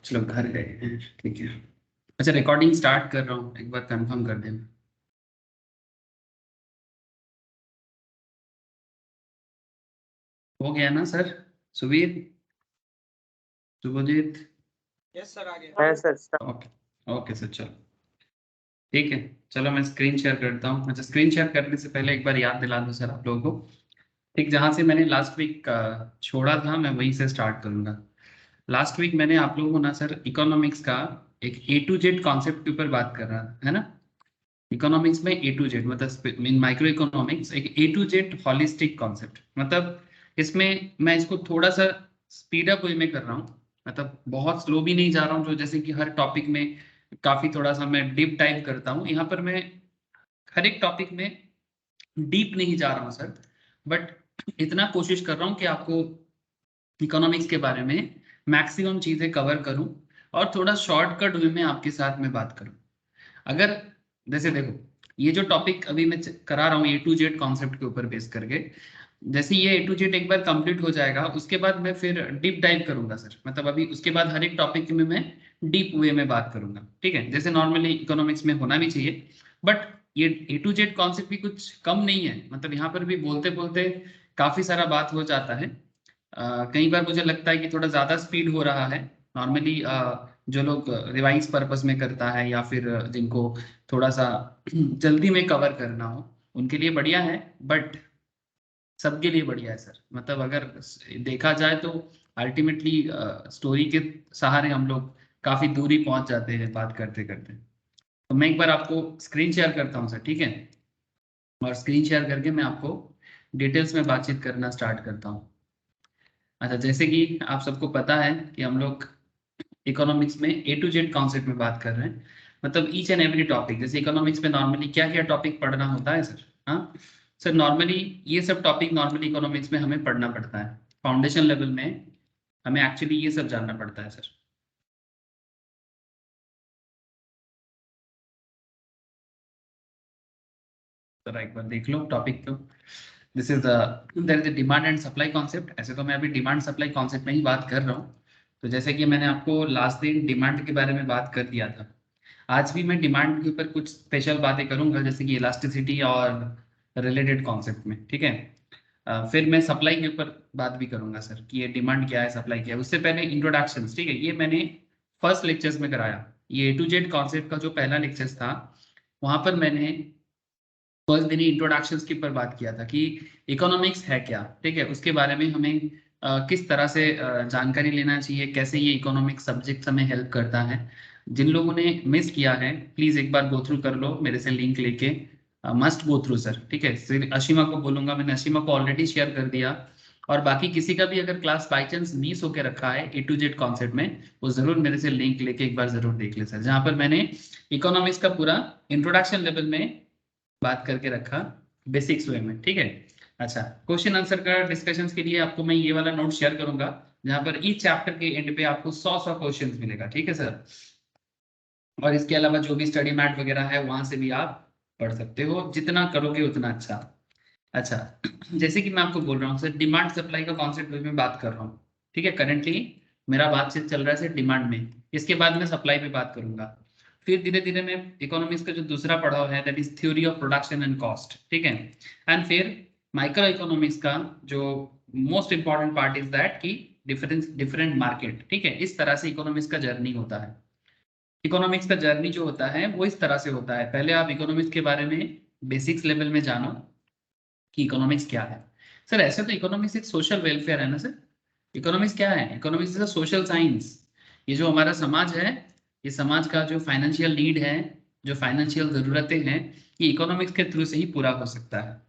चलो घर गए हैं, ठीक है। अच्छा, रिकॉर्डिंग स्टार्ट कर रहा हूँ, एक बार कंफर्म कर देना। हो गया ना sir? Subir, Shubhajit? Yes sir, आ गया है सर। ओके ओके सर, चलो ठीक है। चलो मैं स्क्रीन शेयर करता हूँ। अच्छा, स्क्रीन शेयर करने से पहले एक बार याद दिला दूँ सर आप लोगों को। ठीक, जहाँ से मैंने लास्ट वीक छोड़ा था मैं वहीं से स्टार्ट करूंगा। लास्ट वीक मैंने आप लोगों को ना सर इकोनॉमिक्स का एक A to Z कॉन्सेप्ट के ऊपर बात कर रहा था, है ना। इकोनॉमिक्स में A to Z मतलब इन माइक्रो इकोनॉमिक्स एक A to Z holistic concept, मतलब इसमें मैं इसको थोड़ा सा स्पीड अप वे में कर रहा हूँ। मतलब बहुत स्लो भी नहीं जा रहा हूँ, जो जैसे कि हर टॉपिक में काफी थोड़ा सा मैं डीप टाइप करता हूँ। यहाँ पर मैं हर एक टॉपिक में डीप नहीं जा रहा हूँ सर, बट इतना कोशिश कर रहा हूँ कि आपको इकोनॉमिक्स के बारे में मैक्सिमम चीजें कवर करूं और थोड़ा शॉर्टकट वे में आपके साथ में बात करूं। अगर जैसे देखो, ये जो टॉपिक अभी मैं करा रहा हूँ A to Z कॉन्सेप्ट के ऊपर बेस करके, जैसे ये A to Z एक बार कंप्लीट हो जाएगा उसके बाद मैं फिर डीप डाइव करूंगा सर। मतलब अभी उसके बाद हर एक टॉपिक में मैं डीप वे में बात करूंगा, ठीक है, जैसे नॉर्मली इकोनॉमिक्स में होना भी चाहिए। बट ये A to Z कॉन्सेप्ट भी कुछ कम नहीं है, मतलब यहाँ पर भी बोलते बोलते काफी सारा बात हो जाता है। कई बार मुझे लगता है कि थोड़ा ज़्यादा स्पीड हो रहा है। नॉर्मली जो लोग रिवाइज पर्पस में करता है या फिर जिनको थोड़ा सा जल्दी में कवर करना हो उनके लिए बढ़िया है, बट सबके लिए बढ़िया है सर। मतलब अगर देखा जाए तो अल्टीमेटली स्टोरी के सहारे हम लोग काफ़ी दूरी पहुंच जाते हैं बात करते करते। तो मैं एक बार आपको स्क्रीन शेयर करता हूँ सर, ठीक है, और स्क्रीन शेयर करके मैं आपको डिटेल्स में बातचीत करना स्टार्ट करता हूँ। अच्छा, जैसे कि आप सबको पता है कि हम लोग इकोनॉमिक्स में A to Z कॉन्सेप्ट में बात कर रहे हैं। मतलब ईच एंड एवरी टॉपिक, जैसे इकोनॉमिक्स में नॉर्मली क्या क्या टॉपिक पढ़ना होता है सर। हाँ सर, नॉर्मली ये सब टॉपिक नॉर्मली इकोनॉमिक्स में हमें पढ़ना पड़ता है। फाउंडेशन लेवल में हमें एक्चुअली ये सब जानना पड़ता है सर। जरा एक बार देख लो टॉपिक को। This is there is demand and supply concept. ऐसे तो मैं अभी डिमांड सप्लाई कॉन्सेप्ट में ही बात कर रहा हूँ। तो जैसे कि मैंने आपको लास्ट दिन डिमांड के बारे में बात कर दिया था, आज भी मैं डिमांड के ऊपर कुछ स्पेशल बातें करूंगा, जैसे कि इलास्टिसिटी और रिलेटेड कॉन्सेप्ट में, ठीक है। फिर मैं सप्लाई के ऊपर बात भी करूंगा सर कि ये डिमांड क्या है, सप्लाई क्या है। उससे पहले इंट्रोडक्शन, ठीक है, ये मैंने फर्स्ट लेक्चर्स में कराया। ये A to Z कॉन्सेप्ट का जो पहला लेक्चर्स था वहां पर मैंने फर्स्ट दिन इंट्रोडक्शन के ऊपर बात किया था कि इकोनॉमिक्स है क्या, ठीक है, उसके बारे में हमें किस तरह से जानकारी लेना चाहिए, कैसे ये इकोनॉमिक्स सब्जेक्ट हमें हेल्प करता है। जिन लोगों ने मिस किया है प्लीज एक बार गो थ्रू कर लो मेरे से लिंक लेके। मस्ट गो थ्रू सर, ठीक है। फिर अशीमा को बोलूंगा, मैंने अशीमा को ऑलरेडी शेयर कर दिया। और बाकी किसी का भी अगर क्लास बाई चांस मिस होके रखा है A to Z कॉन्सेप्ट में, वो जरूर मेरे से लिंक लेके एक बार जरूर देख ले सर, जहाँ पर मैंने इकोनॉमिक्स का पूरा इंट्रोडक्शन लेवल में बात करके रखा बेसिक्स वे में, ठीक है। अच्छा, क्वेश्चन आंसर का डिस्कशंस के लिए आपको मैं ये वाला नोट शेयर करूंगा, जहां पर ईच चैप्टर के एंड पे आपको 100 क्वेश्चंस मिलेगा, ठीक है सर। और इसके अलावा जो भी स्टडी मैट वगैरह है वहां से भी आप पढ़ सकते हो, जितना करोगे उतना अच्छा। अच्छा, जैसे कि मैं आपको बोल रहा हूँ सर, डिमांड सप्लाई का कॉन्सेप्ट में बात कर रहा हूँ, ठीक है। करेंटली मेरा बातचीत चल रहा है सर डिमांड में, इसके बाद मैं सप्लाई पे बात करूंगा। फिर धीरे धीरे मैं इकोनॉमिक्स का जो दूसरा पढ़ाव है that is theory of production and cost, ठीक है। एंड फिर माइक्रो इकोनॉमिक्स का जो most important part is that की डिफरेंस डिफरेंट मार्केट, ठीक है। इस तरह से इकोनॉमिक्स का जर्नी होता है। इकोनॉमिक्स का जर्नी जो होता है वो इस तरह से होता है, पहले आप इकोनॉमिक्स के बारे में बेसिक्स लेवल में जानो कि इकोनॉमिक्स क्या है। सर ऐसे तो इकोनॉमिक्स एक सोशल वेलफेयर है ना सर। इकोनॉमिक्स क्या है? Economics is a social science. ये जो हमारा समाज है, ये समाज का जो फाइनेंशियल नीड है, जो फाइनेंशियल जरूरतें हैं, ये इकोनॉमिक्स के थ्रू से ही पूरा हो सकता है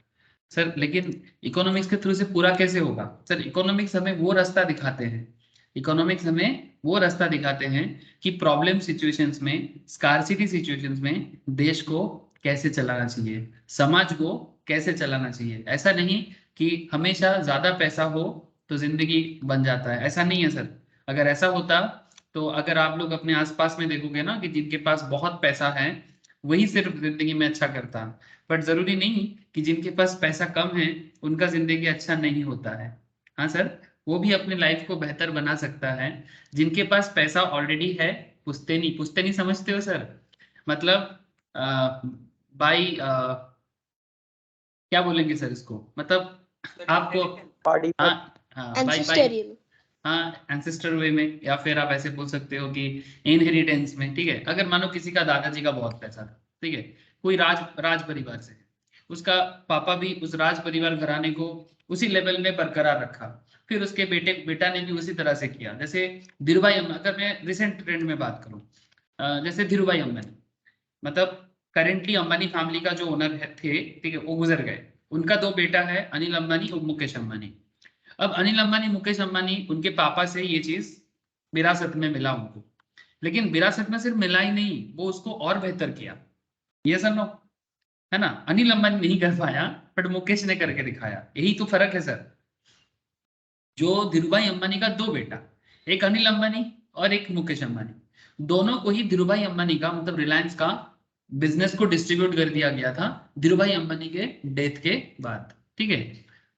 सर। लेकिन इकोनॉमिक्स के थ्रू से पूरा कैसे होगा सर? इकोनॉमिक्स हमें वो रास्ता दिखाते हैं, इकोनॉमिक्स हमें वो रास्ता दिखाते हैं कि प्रॉब्लम सिचुएशंस में, स्कार्सिटी सिचुएशंस में देश को कैसे चलाना चाहिए, समाज को कैसे चलाना चाहिए। ऐसा नहीं कि हमेशा ज्यादा पैसा हो तो जिंदगी बन जाता है, ऐसा नहीं है सर। अगर ऐसा होता तो अगर आप लोग अपने आसपास में देखोगे ना कि जिनके पास बहुत पैसा है वही सिर्फ जिंदगी में अच्छा करता, बट जरूरी नहीं कि जिनके पास पैसा कम है उनका जिंदगी अच्छा नहीं होता है। हाँ सर, वो भी अपने लाइफ को बेहतर बना सकता है। जिनके पास पैसा ऑलरेडी है, पुश्तैनी, पुश्तैनी समझते हो सर? मतलब बाई क्या बोलेंगे सर इसको, मतलब आपको, बॉडी हाँ हाँ, बाई बाई, एंसेस्टरियल। हाँ एंसेस्टर वे में, या फिर आप ऐसे बोल सकते हो कि इनहेरिटेंस में, ठीक है। अगर मानो किसी का दादाजी का बहुत पैसा था, ठीक है, कोई राज परिवार से है, उसका पापा भी उस राज परिवार घराने को उसी लेवल में बरकरार रखा, फिर उसके बेटा ने भी उसी तरह से किया। जैसे धीरूभाई अम्बानी, अगर मैं रिसेंट ट्रेंड में बात करूं, जैसे धीरूभाई अम्बानी, मतलब करेंटली अंबानी फैमिली का जो ओनर थे, ठीक है, वो गुजर गए। उनका दो बेटा है, अनिल अंबानी और मुकेश अंबानी। अब अनिल अंबानी, मुकेश अंबानी, उनके पापा से ये चीज विरासत में मिला उनको, लेकिन विरासत में सिर्फ मिला ही नहीं, वो उसको और बेहतर किया। ये सर नो, है ना? अनिल अंबानी नहीं कर पाया, बट मुकेश ने करके दिखाया। यही तो फर्क है सर। जो धीरूभाई अंबानी का दो बेटा, एक अनिल अंबानी और एक मुकेश अंबानी, दोनों को ही धीरूभाई अंबानी का, मतलब रिलायंस का बिजनेस को डिस्ट्रीब्यूट कर दिया गया था धीरूभाई अंबानी के डेथ के बाद, ठीक है।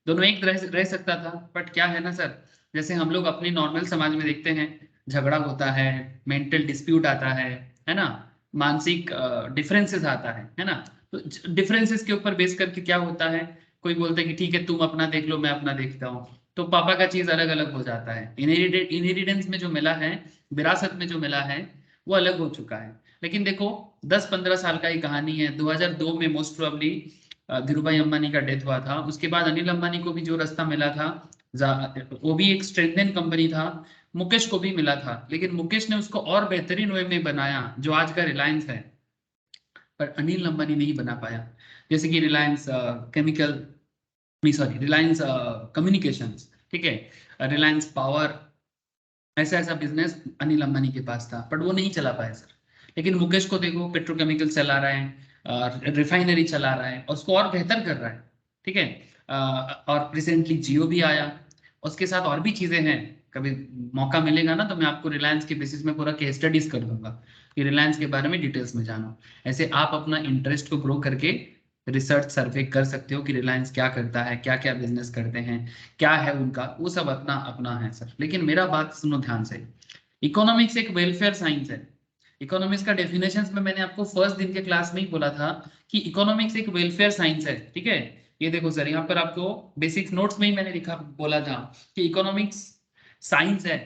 दोनों एक रह सकता था, बट क्या है ना सर, जैसे हम लोग अपने नॉर्मल समाज में देखते हैं, झगड़ा होता है, मेंटल डिस्प्यूट आता है ना, मानसिक डिफरेंसेस आता है ना। तो डिफरेंसेस के ऊपर बेस करके क्या होता है, कोई बोलता है कि ठीक है तुम अपना देख लो, मैं अपना देखता हूँ, तो पापा का चीज अलग अलग हो जाता है। इनहेरिटेंस में जो मिला है, विरासत में जो मिला है, वो अलग हो चुका है। लेकिन देखो 10-15 साल का ही कहानी है। 2002 में मोस्ट प्रोबेबली धीरूभाई अंबानी का डेथ हुआ था। उसके बाद अनिल अंबानी को भी जो रास्ता मिला था, वो भी एक स्ट्रेंथन कंपनी था, मुकेश को भी मिला था, लेकिन मुकेश ने उसको और बेहतरीन वे में बनाया, जो आज का रिलायंस है, पर अनिल अंबानी नहीं बना पाया। जैसे कि Reliance chemical, sorry, Reliance communications, ठीक है, रिलायंस पावर, ऐसा ऐसा बिजनेस अनिल अंबानी के पास था, बट वो नहीं चला पाया सर। लेकिन मुकेश को देखो, पेट्रोकेमिकल चला रहा है, रिफाइनरी चला रहा है, और उसको और बेहतर कर रहा है, ठीक है। और रिसेंटली जियो भी आया, उसके साथ और भी चीजें हैं। कभी मौका मिलेगा ना, तो मैं आपको रिलायंस के बेसिस में पूरा केस स्टडीज कर दूंगा कि रिलायंस के बारे में डिटेल्स में जानो। ऐसे आप अपना इंटरेस्ट को ग्रो करके रिसर्च सर्वे कर सकते हो कि रिलायंस क्या करता है, क्या क्या बिजनेस करते हैं, क्या है उनका, वो सब अपना अपना है सर। लेकिन मेरा बात सुनो ध्यान से, इकोनॉमिक्स एक वेलफेयर साइंस है। इकोनॉमिक्स का डेफिनेशन में मैंने आपको फर्स्ट दिन के क्लास में ही बोला था कि इकोनॉमिक्स एक वेलफेयर साइंस है, ठीक है। ये देखो सर, यहाँ पर आपको बेसिक नोट्स में ही मैंने लिखा, बोला था कि इकोनॉमिक्स साइंस है।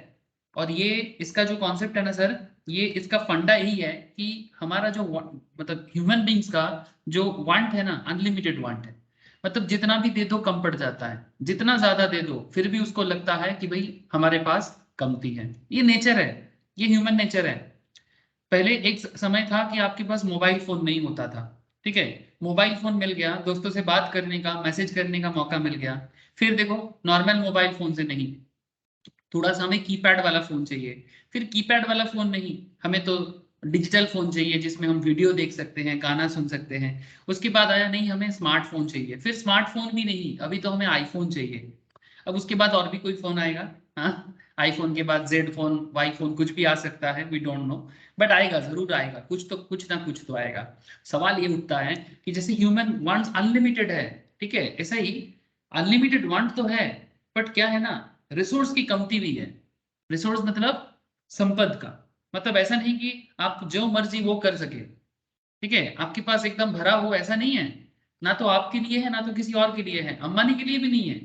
और ये इसका जो कॉन्सेप्ट है ना सर, ये इसका फंडा यही है कि हमारा जो मतलब ह्यूमन बींग्स का जो वांट है ना, अनलिमिटेड वांट है। मतलब जितना भी दे दो कम पड़ जाता है, जितना ज्यादा दे दो फिर भी उसको लगता है कि भाई हमारे पास कमती है। ये नेचर है, ये ह्यूमन नेचर है। पहले एक समय था कि आपके पास मोबाइल फोन नहीं होता था, ठीक है, मोबाइल फोन मिल गया, दोस्तों से बात करने का, मैसेज करने का मौका मिल गया। फिर देखो नॉर्मल मोबाइल फोन से नहीं, थोड़ा सा हमें कीपैड वाला फोन चाहिए, फिर कीपैड वाला फोन नहीं, हमें तो डिजिटल फोन चाहिए जिसमें हम वीडियो देख सकते हैं, गाना सुन सकते हैं। उसके बाद आया नहीं, हमें स्मार्टफोन चाहिए, फिर स्मार्टफोन भी नहीं, अभी तो हमें आईफोन चाहिए। अब उसके बाद और भी कोई फोन आएगा, हाँ, आईफोन के बाद जेड फोन, वाई फोन, कुछ भी आ सकता है, वी डोंट नो, बट आएगा, जरूर आएगा, कुछ ना कुछ तो आएगा। सवाल ये उठता है कि जैसे ह्यूमन वांट्स अनलिमिटेड है, ठीक है, ऐसा ही अनलिमिटेड वांट तो है, बट क्या है ना, रिसोर्स की कमती भी है। रिसोर्स मतलब संपद का, मतलब ऐसा नहीं कि आप जो मर्जी वो कर सके, ठीक है, आपके पास एकदम भरा हो, ऐसा नहीं है। ना तो आपके लिए है, ना तो किसी और के लिए है, अंबानी के लिए भी नहीं है।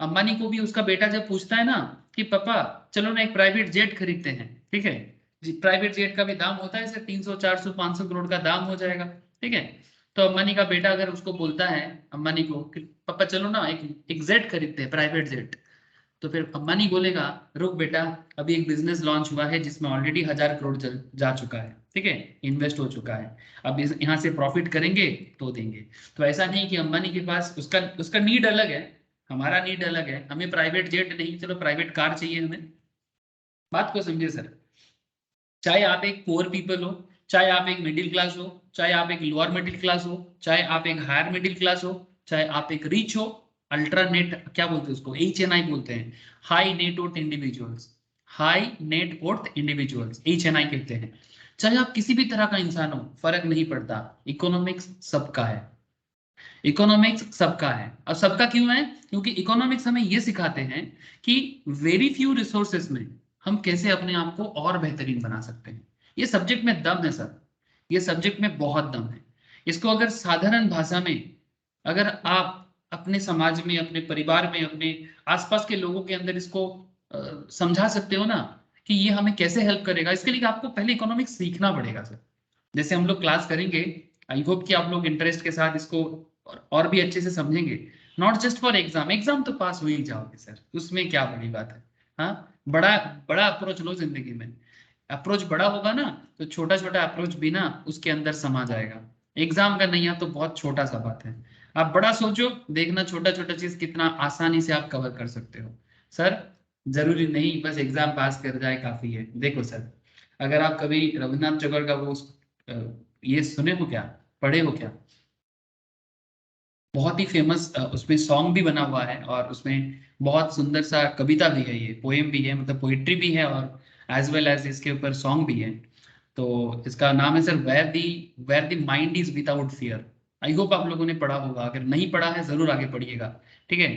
अंबानी को भी उसका बेटा जब पूछता है ना कि पापा चलो ना एक प्राइवेट जेट खरीदते हैं, ठीक है, प्राइवेट जेट का भी दाम होता है सर 300 400 500 करोड़ का दाम हो जाएगा, ठीक है। तो अंबानी का बेटा अगर उसको बोलता है, अंबानी को, कि पापा चलो ना एक जेट खरीदते हैं, प्राइवेट जेट, तो फिर अंबानी बोलेगा रुक बेटा, अभी एक बिजनेस लॉन्च हुआ है जिसमें ऑलरेडी 1000 करोड़ जा चुका है, ठीक है, इन्वेस्ट हो चुका है, अब यहाँ से प्रॉफिट करेंगे तो देंगे। तो ऐसा नहीं कि अंबानी के पास, उसका उसका नीड अलग है, हमारा नीड अलग है। हमें प्राइवेट जेट नहीं, चलो प्राइवेट कार चाहिए हमें। बात को समझिए सर, चाहे आप एक पुअर पीपल हो, चाहे आप एक मिडिल क्लास हो, चाहे आप एक लोअर मिडिल क्लास हो, चाहे आप एक हायर मिडिल क्लास हो, चाहे आप एक रिच हो, अल्ट्रा नेट क्या बोलते हैं उसको, HNI बोलते हैं, high net worth individuals, high net worth individuals, HNI कहते हैं। चाहे आप किसी भी तरह का इंसान हो, फर्क नहीं पड़ता, इकोनॉमिक्स सबका है। इकोनॉमिक्स सबका है। अब सबका क्यों है? क्योंकि इकोनॉमिक्स हमें ये सिखाते हैं कि वेरी फ्यू रिसोर्सेस में हम कैसे अपने आप को और बेहतरीन बना सकते हैं। ये सब्जेक्ट में दम है सर, ये सब्जेक्ट में बहुत दम है। इसको अगर साधारण भाषा में अगर आप अपने समाज में, अपने परिवार में, अपने आसपास के लोगों के अंदर इसको समझा सकते हो ना कि ये हमें कैसे हेल्प करेगा, इसके लिए आपको पहले इकोनॉमिक्स सीखना पड़ेगा सर। जैसे हम लोग क्लास करेंगे, आई होप कि आप लोग इंटरेस्ट के साथ इसको और भी अच्छे से समझेंगे। Not just for exam, exam तो पास हो ही जाओगे सर, उसमें क्या बड़ी बात है। हाँ, बड़ा बड़ा अप्रोच लो जिंदगी में। अप्रोच बड़ा होगा ना तो छोटा छोटा अप्रोच भी ना उसके अंदर समा जाएगा। एग्जाम का नहीं है तो बहुत छोटा सा बात है। आप बड़ा सोचो, देखना छोटा छोटा चीज कितना आसानी से आप कवर कर सकते हो। सर जरूरी नहीं बस एग्जाम पास कर जाए काफी है। देखो सर, अगर आप कभी रविन्द्रनाथ टैगोर का वो ये सुने हो क्या, पढ़े हो क्या? बहुत ही फेमस उसमें सॉन्ग भी बना हुआ है और उसमें बहुत सुंदर सा कविता भी है, ये पोएम भी है, मतलब पोइट्री भी है और एज वेल एज इसके ऊपर सॉन्ग भी है। तो इसका नाम है sir where the mind is without fear. I hope आप लोगों ने पढ़ा होगा, अगर नहीं पढ़ा है जरूर आगे पढ़िएगा। ठीक है,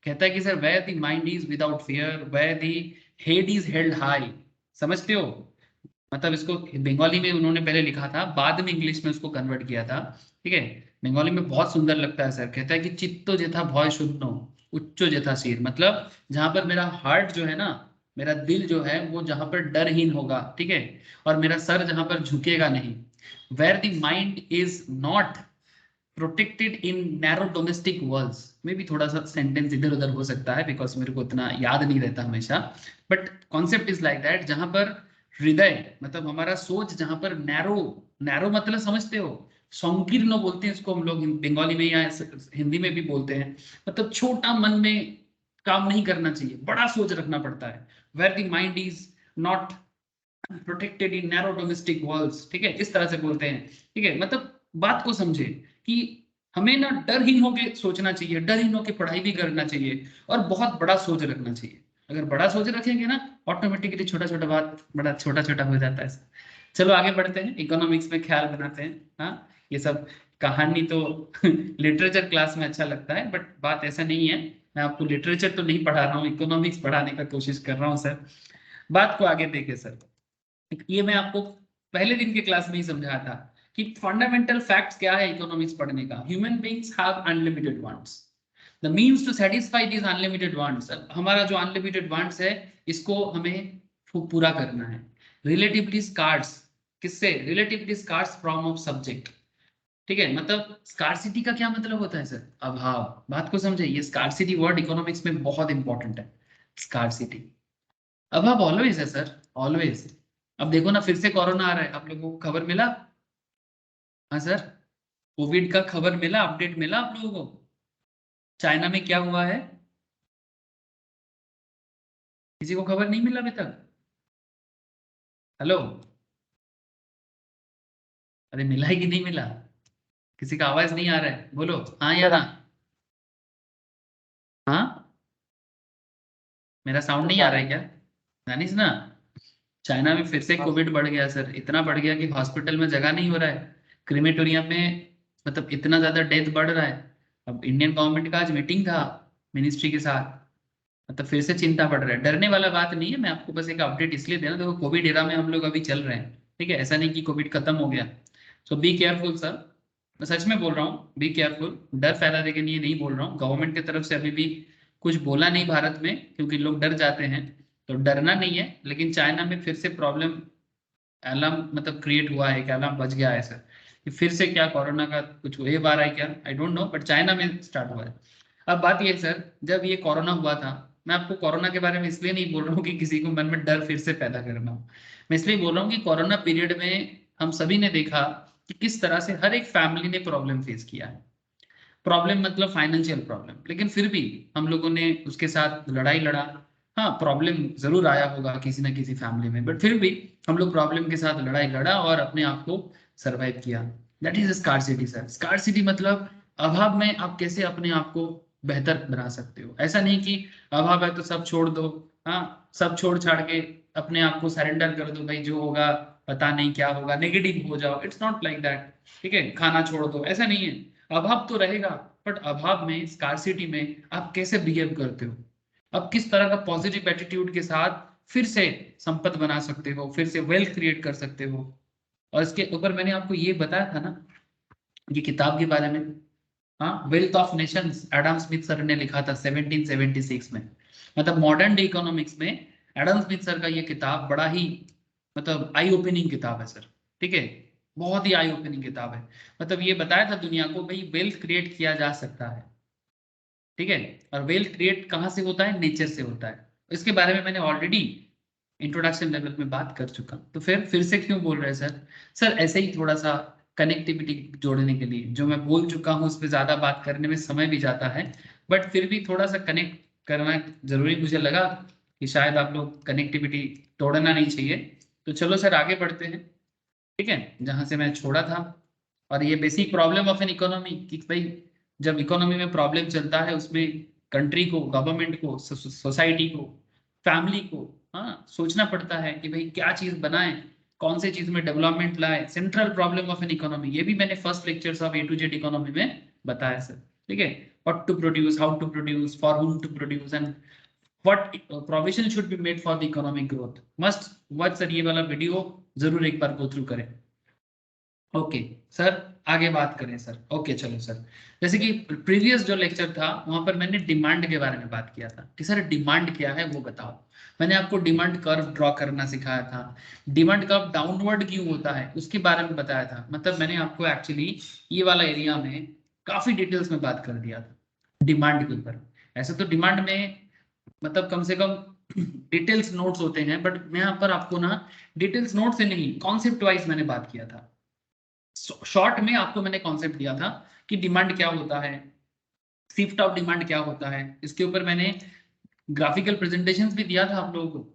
कहता है कि sir where the mind is without fear, where the head is held high. समझते हो? मतलब इसको बंगाली में उन्होंने पहले लिखा था, बाद में इंग्लिश में उसको कन्वर्ट किया था। ठीक है, बंगाली में बहुत सुंदर लगता है सर। कहता है कि चित्तो जेथा भय शून्य उच्चो जेथा सिर, मतलब जहां पर मेरा हार्ट जो है ना, मेरा दिल जो है वो जहां पर डरहीन होगा, ठीक है, और मेरा सर जहां पर झुकेगा नहीं। Where the mind is not protected in narrow domestic worlds में भी थोड़ा सा सेंटेंस इधर उधर हो सकता है बिकॉज मेरे को इतना याद नहीं रहता हमेशा। But concept is like that, जहां पर हृदय मतलब हमारा सोच जहां पर नैरो, नैरो मतलब समझते हो, संकीर्ण बोलते हैं इसको हम लोग बंगाली में या हिंदी में भी बोलते हैं। मतलब छोटा मन में काम नहीं करना चाहिए, बड़ा सोच रखना पड़ता है। Where the mind is not protected in narrow domestic worlds, ठीक है, इस तरह से बोलते हैं। ठीक है, मतलब बात को समझे कि हमें ना डरहीन होके सोचना चाहिए, डरहीन होके पढ़ाई भी करना चाहिए और बहुत बड़ा सोच रखना चाहिए। अगर बड़ा सोच रखेंगे ना ऑटोमेटिकली छोटा छोटा बात बड़ा छोटा छोटा हो जाता है। चलो आगे बढ़ते हैं, इकोनॉमिक्स में ख्याल बनाते हैं। हाँ, ये सब कहानी तो लिटरेचर क्लास में अच्छा लगता है, बट बात ऐसा नहीं है। मैं आपको लिटरेचर तो नहीं पढ़ा रहा हूँ, इकोनॉमिक्स पढ़ाने का कोशिश कर रहा हूँ सर। बात को आगे देखे सर, ये मैं आपको पहले दिन के क्लास में ही समझाया था कि फंडामेंटल फैक्ट्स क्या है इकोनॉमिक्स पढ़ने का। Human beings have unlimited wants, the means to satisfy this unlimited wants. हमारा जो अनलिमिटेड वांट्स है इसको हमें पूरा करना है। रिलेटिवली स्कार्स, किससे? Relatively scarce from of subject. ठीक है, मतलब स्कार्सिटी का क्या मतलब होता है सर? अभाव। बात को समझे, ये स्कार्सिटी वर्ड इकोनॉमिक्स में बहुत इंपॉर्टेंट है। स्कार्सिटी, अभाव ऑलवेज है सर, ऑलवेज। अब देखो ना, फिर से कोरोना आ रहा है, आप लोगों को खबर मिला? हाँ सर, कोविड का खबर मिला, अपडेट मिला आप लोगों को? चाइना में क्या हुआ है? किसी को खबर नहीं मिला अभी तक? हेलो, अरे मिला है कि नहीं मिला? किसी का आवाज नहीं आ रहा है, बोलो हाँ या ना। हाँ, मेरा साउंड नहीं आ रहा है क्या? जानिस ना, चाइना में फिर से कोविड बढ़ गया सर, इतना बढ़ गया कि हॉस्पिटल में जगह नहीं हो रहा है, क्रिमेटोरियम में, मतलब इतना ज्यादा डेथ बढ़ रहा है। अब इंडियन गवर्नमेंट का आज मीटिंग था मिनिस्ट्री के साथ, मतलब फिर से चिंता बढ़ रहा है। डरने वाला बात नहीं है, मैं आपको बस एक अपडेट इसलिए देना, देखो कोविड एरा में हम लोग अभी चल रहे हैं। ठीक है, ऐसा नहीं कि कोविड खत्म हो गया। सो बी केयरफुल सर, मैं सच में बोल रहा हूँ, बी केयरफुल। डर फैलाने के लिए नहीं बोल रहा हूँ, गवर्नमेंट की तरफ से अभी भी कुछ बोला नहीं भारत में क्योंकि लोग डर जाते हैं, तो डरना नहीं है। लेकिन चाइना में फिर से प्रॉब्लम, अलार्म मतलब क्रिएट हुआ है, क्या अलार्म बज गया है सर कि फिर से क्या कोरोना का कुछ वेव आ रहा है क्या, I don't know, but China में स्टार्ट हुआ है। अब बात ये है सर, जब ये कोरोना हुआ था, मैं आपको कोरोना के बारे में इसलिए नहीं बोल रहा हूँ कि किसी को मन में डर फिर से पैदा करना हो, मैं इसलिए बोल रहा हूँ कि कोरोना पीरियड में हम सभी ने देखा कि किस तरह से हर एक फैमिली ने प्रॉब्लम फेस किया है। प्रॉब्लम मतलब फाइनेंशियल प्रॉब्लम, लेकिन फिर भी हम लोगों ने उसके साथ लड़ाई लड़ा। हाँ, प्रॉब्लम जरूर आया होगा किसी ना किसी फैमिली में, बट फिर भी हम लोग प्रॉब्लम के साथ लड़ाई लड़ा और अपने आप को सरवाइव किया। That is scarcity sir. Scarcity मतलब अभाव में आप कैसे अपने आप को बेहतर बना सकते हो। ऐसा नहीं कि अभाव है तो सब छोड़ दो, हाँ, सब छोड़ छाड़ के अपने आप को सरेंडर कर दो, भाई जो होगा पता नहीं क्या होगा, नेगेटिव हो जाओ। It's not like that. ठीक है, खाना छोड़ दो, ऐसा नहीं है। अभाव तो रहेगा, बट अभाव में, स्कार्सिटी में आप कैसे बिहेव करते हो, आप किस तरह का पॉजिटिव एटीट्यूड के साथ फिर से संपत्ति बना सकते हो, फिर से वेल्थ क्रिएट कर सकते हो। और इसके ऊपर मैंने आपको ये बताया था ना, ये किताब के बारे में, हाँ, wealth of Nations, Adam Smith sir ने लिखा था 1776 में। मतलब मॉडर्न डे इकोनॉमिक्स में एडम स्मिथ सर का ये किताब बड़ा ही मतलब आई ओपनिंग किताब है सर, ठीक है, बहुत ही आई ओपनिंग किताब है। मतलब ये बताया था दुनिया को भाई वेल्थ क्रिएट किया जा सकता है, ठीक है। और वेल्थ क्रिएट कहाँ से होता है, नेचर से होता है। इसके बारे में मैंने ऑलरेडी इंट्रोडक्शन लेवल में बात कर चुका, तो फिर से क्यों बोल रहे हैं सर? सर ऐसे ही थोड़ा सा कनेक्टिविटी जोड़ने के लिए, जो मैं बोल चुका हूँ उस पर ज्यादा बात करने में समय भी जाता है, बट फिर भी थोड़ा सा कनेक्ट करना जरूरी मुझे लगा कि शायद आप लोग कनेक्टिविटी तोड़ना नहीं चाहिए। तो चलो सर आगे बढ़ते हैं, ठीक है, जहां से मैं छोड़ा था। और ये basic problem of an economy कि भाई जब इकोनॉमी में प्रॉब्लम चलता है उसमें कंट्री को, गवर्नमेंट को, सोसाइटी को, फैमिली को, हाँ, सोचना पड़ता है कि भाई क्या चीज बनाए, कौन से चीज में डेवलपमेंट लाए, central problem of an economy. ये भी मैंने first lectures of A to Z economy में बताया सर, ठीक है। What to produce, how to produce, for whom to produce, and what provision should be made for the economic growth. Must watch sir ये वाला video जरूर एक बार go through करें। Okay sir, आगे बात करें सर। ओके चलो सर, जैसे कि प्रीवियस जो लेक्चर था वहां पर मैंने डिमांड के बारे में बात किया था कि सर डिमांड क्या है वो बताओ। मैंने आपको डिमांड कर्व ड्रॉ करना सिखाया था, डिमांड कर्व डाउनवर्ड क्यों होता है उसके बारे में बताया था। मतलब मैंने आपको एक्चुअली ये वाला एरिया में काफी डिटेल्स में बात कर दिया था डिमांड के ऊपर। ऐसे तो डिमांड में मतलब कम से कम डिटेल्स नोट्स होते हैं, बट मैं यहाँ पर आपको ना डिटेल्स नोट से नहीं, कॉन्सेप्ट वाइज मैंने बात किया था। शॉर्ट में आपको मैंने कॉन्सेप्ट दिया था कि डिमांड क्या होता है, शिफ्ट ऑफ डिमांड क्या होता है, इसके ऊपर मैंने ग्राफिकल प्रेजेंटेशंस भी दिया था आप लोगों को।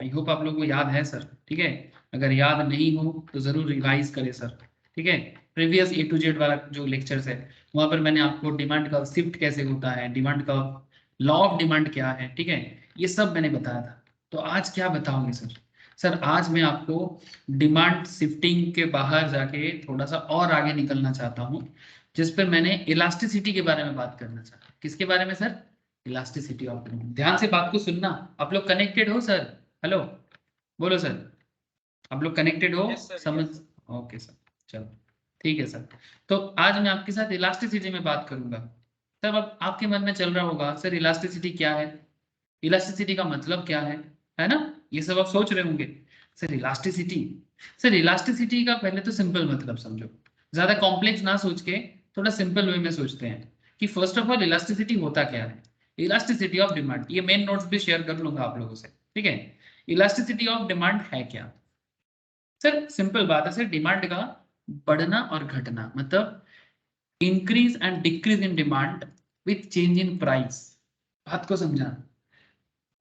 आई होप आप लोगों को याद है सर, ठीक है। अगर याद नहीं हो तो जरूर रिवाइज करें सर, ठीक है। प्रीवियस A to Z वाला जो लेक्चर्स है वहां पर मैंने आपको डिमांड का शिफ्ट कैसे होता है, डिमांड का लॉ ऑफ डिमांड क्या है, ठीक है, ये सब मैंने बताया था। तो आज क्या बताओगे सर? सर आज मैं आपको डिमांड शिफ्टिंग के बाहर जाके थोड़ा सा और आगे निकलना चाहता हूँ, जिस पर मैंने इलास्टिसिटी के बारे में बात करना चाहता हूँ। किसके बारे में सर? Elasticity of demand. ध्यान से बात को सुनना। आप लोग कनेक्टेड हो सर? हेलो, बोलो सर, आप लोग कनेक्टेड हो? Yes, sir, समझ? yes. ओके सर, चलो ठीक है सर। तो आज मैं आपके साथ इलास्टिसिटी में बात करूंगा। तब अब आपके मन में चल रहा होगा सर इलास्टिसिटी क्या है, इलास्टिसिटी का मतलब क्या है ना? ये सब आप सोच रहे होंगे। सर इलास्टिसिटी, सर इलास्टिसिटी का पहले तो सिंपल मतलब समझो, ज्यादा कॉम्प्लेक्स ना सोच के थोड़ा सिंपल वे में सोचते हैं कि फर्स्ट ऑफ ऑल इलास्टिसिटी होता क्या है। इलास्टिसिटी ऑफ डिमांड, ये मेन नोट्स भी शेयर कर लूंगा आप लोगों से, ठीक है। इलास्टिसिटी ऑफ डिमांड है क्या? सर सिंपल बात है सर, डिमांड का बढ़ना और घटना, मतलब increase and decrease in demand with change in price. बात को समझा,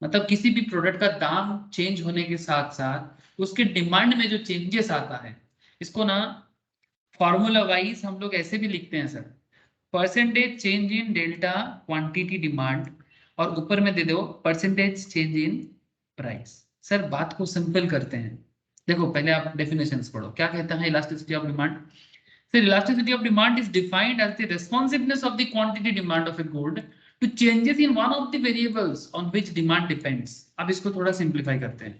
मतलब किसी भी प्रोडक्ट का दाम चेंज होने के साथ साथ उसके डिमांड में जो चेंजेस आता है, इसको ना फॉर्मूला वाइज हम लोग ऐसे भी लिखते हैं सर, परसेंटेज चेंज इन डेल्टा क्वांटिटी डिमांड, और ऊपर में दे दो percentage change in price. Sir बात को सिंपल करते हैं, देखो पहले आप डेफिनेशंस पढ़ो, क्या कहता है elasticity of demand. Sir elasticity of demand is defined as the responsiveness of the quantity demand of a good to changes in one of the variables on which demand depends। अब इसको थोड़ा simplify करते हैं।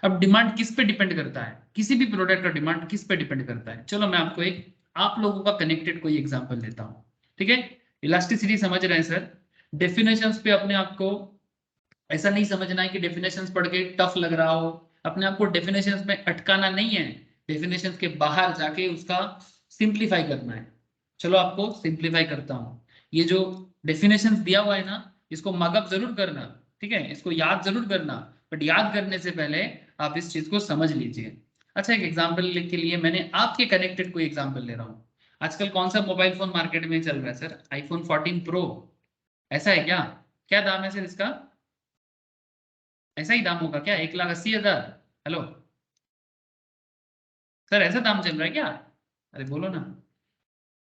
अब demand किस पे depend करता है, किसी भी प्रोडक्ट का डिमांड किस पे डिपेंड करता है। चलो मैं आपको एक आप लोगों का कनेक्टेड कोई एग्जांपल देता हूं, ठीक है। इलास्टिसिटी समझ रहे हैं सर? डेफिनेशंस पे अपने आप को ऐसा नहीं समझना है कि डेफिनेशंस पढ़ के टफ लग रहा हो, अपने आप को डेफिनेशंस में अटकाना नहीं है, डेफिनेशंस के बाहर जाके उसका सिंप्लीफाई करना है। चलो आपको सिंप्लीफाई करता हूँ। ये जो डेफिनेशंस दिया हुआ है ना, इसको मगअप जरूर करना, ठीक है, इसको याद जरूर करना, बट याद करने से पहले आप इस चीज को समझ लीजिए। अच्छा एक एग्जाम्पल के लिए मैंने आपके कनेक्टेड कोई एग्जाम्पल ले रहा हूँ। आजकल कौन सा मोबाइल फोन मार्केट में चल रहा है सर? iPhone 14 Pro, ऐसा है क्या? क्या दाम है सर इसका? ऐसा ही दाम होगा क्या? 1,80,000? हेलो सर, ऐसा दाम चल रहा है क्या? अरे बोलो ना